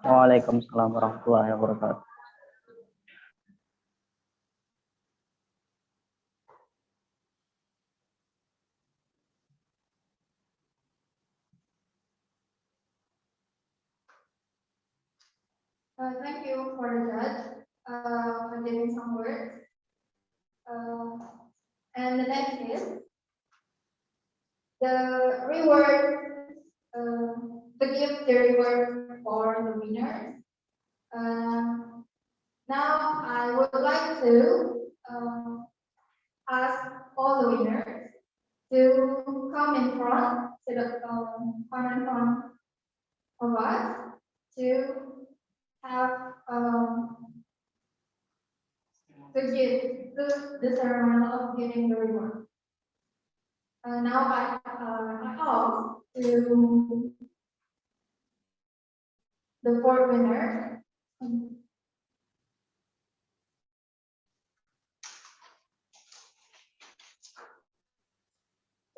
Waalaikumsalam warahmatullahi wabarakatuh. Thank you for the judge for giving some words. next is the reward, to give the reward for the winners. Now I would like to ask all the winners to come in front, come in front of us to have to give the ceremony of giving the reward. Now I ask to the fourth winner.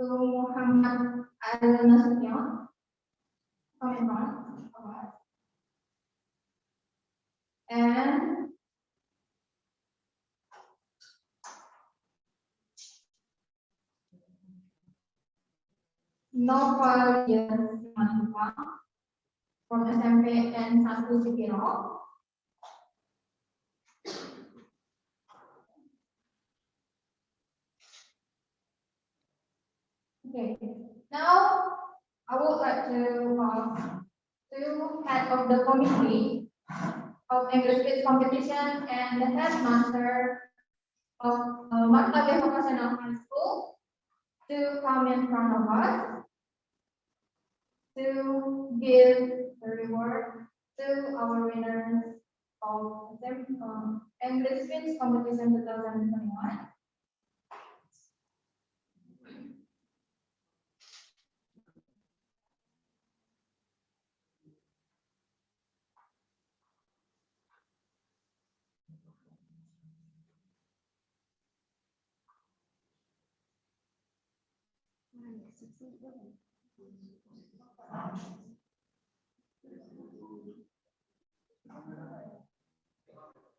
To Muhammad Al-Nasution, come in front of us. And Novel Simanipang from SMK Swasta Sipirok. Okay, now I would like to head of the committee of English Kids competition and the headmaster of Martabe Sipirok School to come in front of us to give the reward to our winners of the English Kids competition 2021.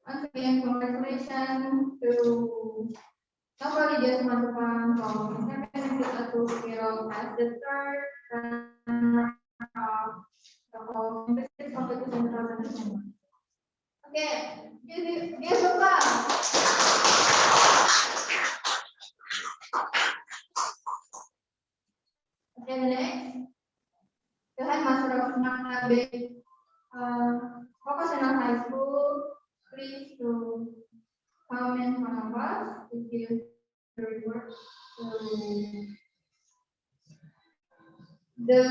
Once again, congratulations to Nobody Just Matukan from SMK Swasta Sipirok as the third runner-up of English competition 2021. Okay, give a clap. Okay, next, the headmaster of Martabe Vocational High School, please to come in front of us to give the reward to the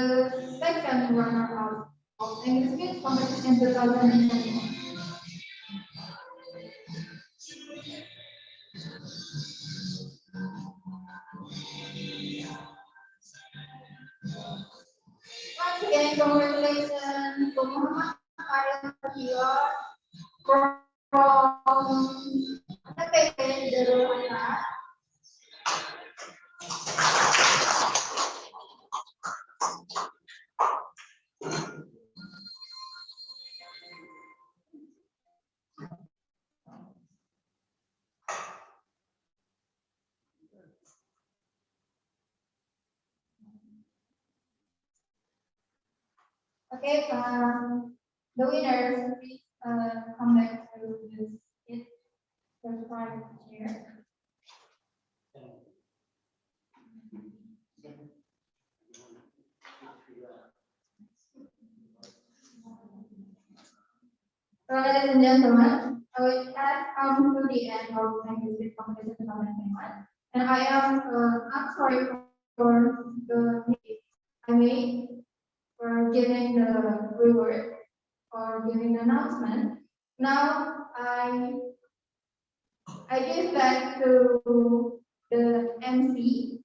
second runner-up of English Kids competition 2021. Once again, congratulations to Muhammad Al-Nasution from the PPN Darul. Okay, the winners, please come back to this seat, the front chair. So, ladies and gentlemen, we have come to the end of English competition 2021, and I'm sorry for the mistake I made for giving the reward or giving the announcement. Now I give back to the MC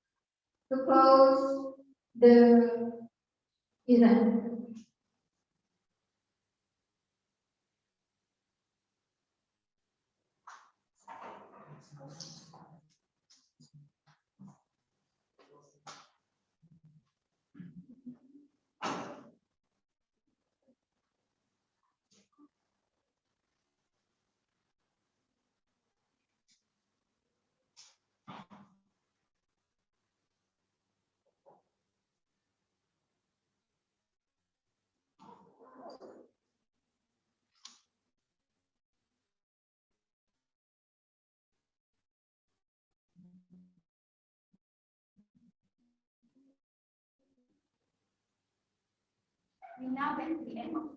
to close the event. We now get to the end of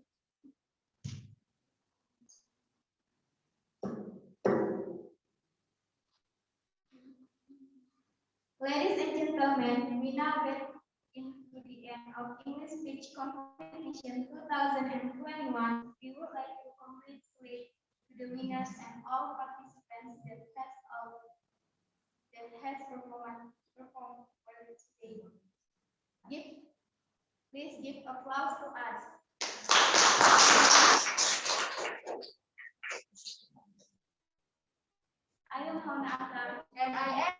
Ladies and gentlemen, we now get into the end of English Speech Competition 2021. We would like to congratulate the winners and all participants that has performed well today. Please give applause to us. I am Hona and I am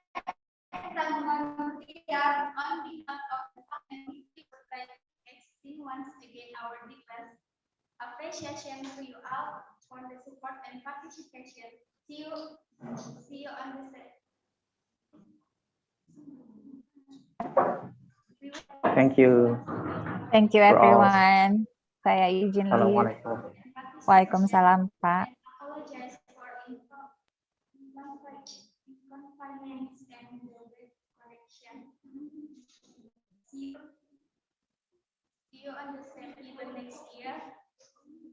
someone here on behalf of the company extend once again our deepest appreciation to you all for the support and participation. See you on the set. Thank you. Thank you everyone. Saya izin leave. Assalamualaikum. Waalaikumsalam, Pak. Apologize for inconvenience and the correction. See you on the same event next year.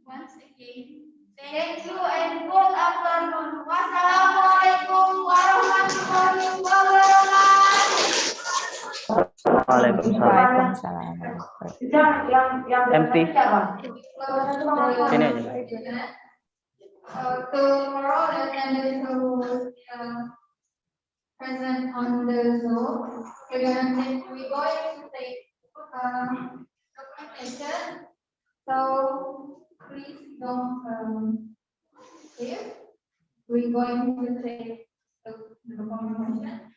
Once again, thank you and good afternoon. Wassalamualaikum warahmatullahi wabarakatuh. Waalaikumsalam. Empty. Sini aja. Tomorrow, the candidates who present on the Zoom, we're going to take documentation. So please don't leave. We're going to take the documentation.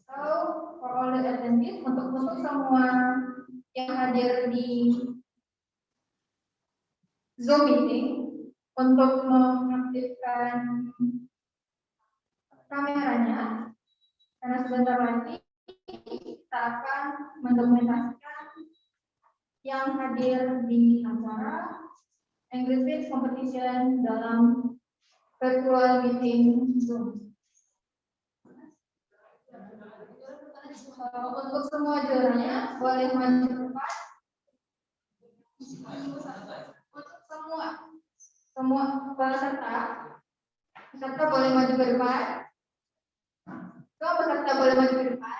So for all the attendees, untuk semua yang hadir di Zoom meeting, untuk mengaktifkan kameranya, karena sebentar lagi kita akan mendokumentasikan yang hadir di acara English Speech Competition dalam virtual meeting Zoom. Untuk semua juaranya boleh maju ke depan. Untuk semua peserta boleh maju ke depan. Semua peserta boleh maju ke depan.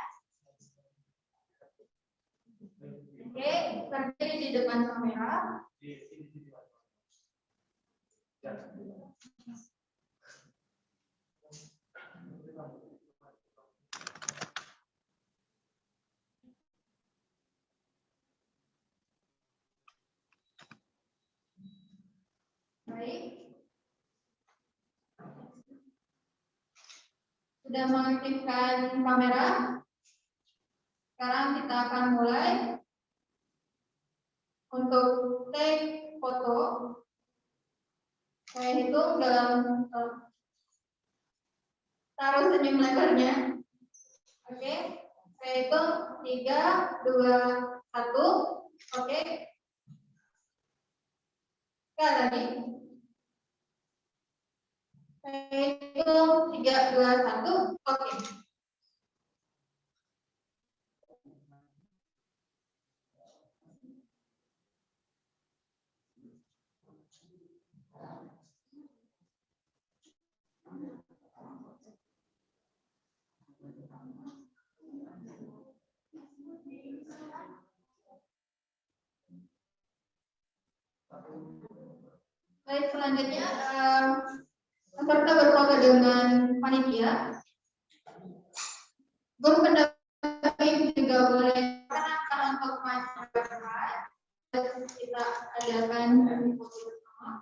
Oke, berdiri di depan kamera. Baik. Sudah mengaktifkan kamera. Sekarang kita akan mulai untuk take foto. Saya hitung dalam taruh senyum lebarnya. Oke. Saya hitung 3, 2, 1. Oke. Sekali lagi. Saya hitung 3, 2, 1. Oke. Baik, selanjutnya peserta berfoto dengan panitia. Guru pendamping juga boleh untuk masyarakat. Kita adakan foto bersama.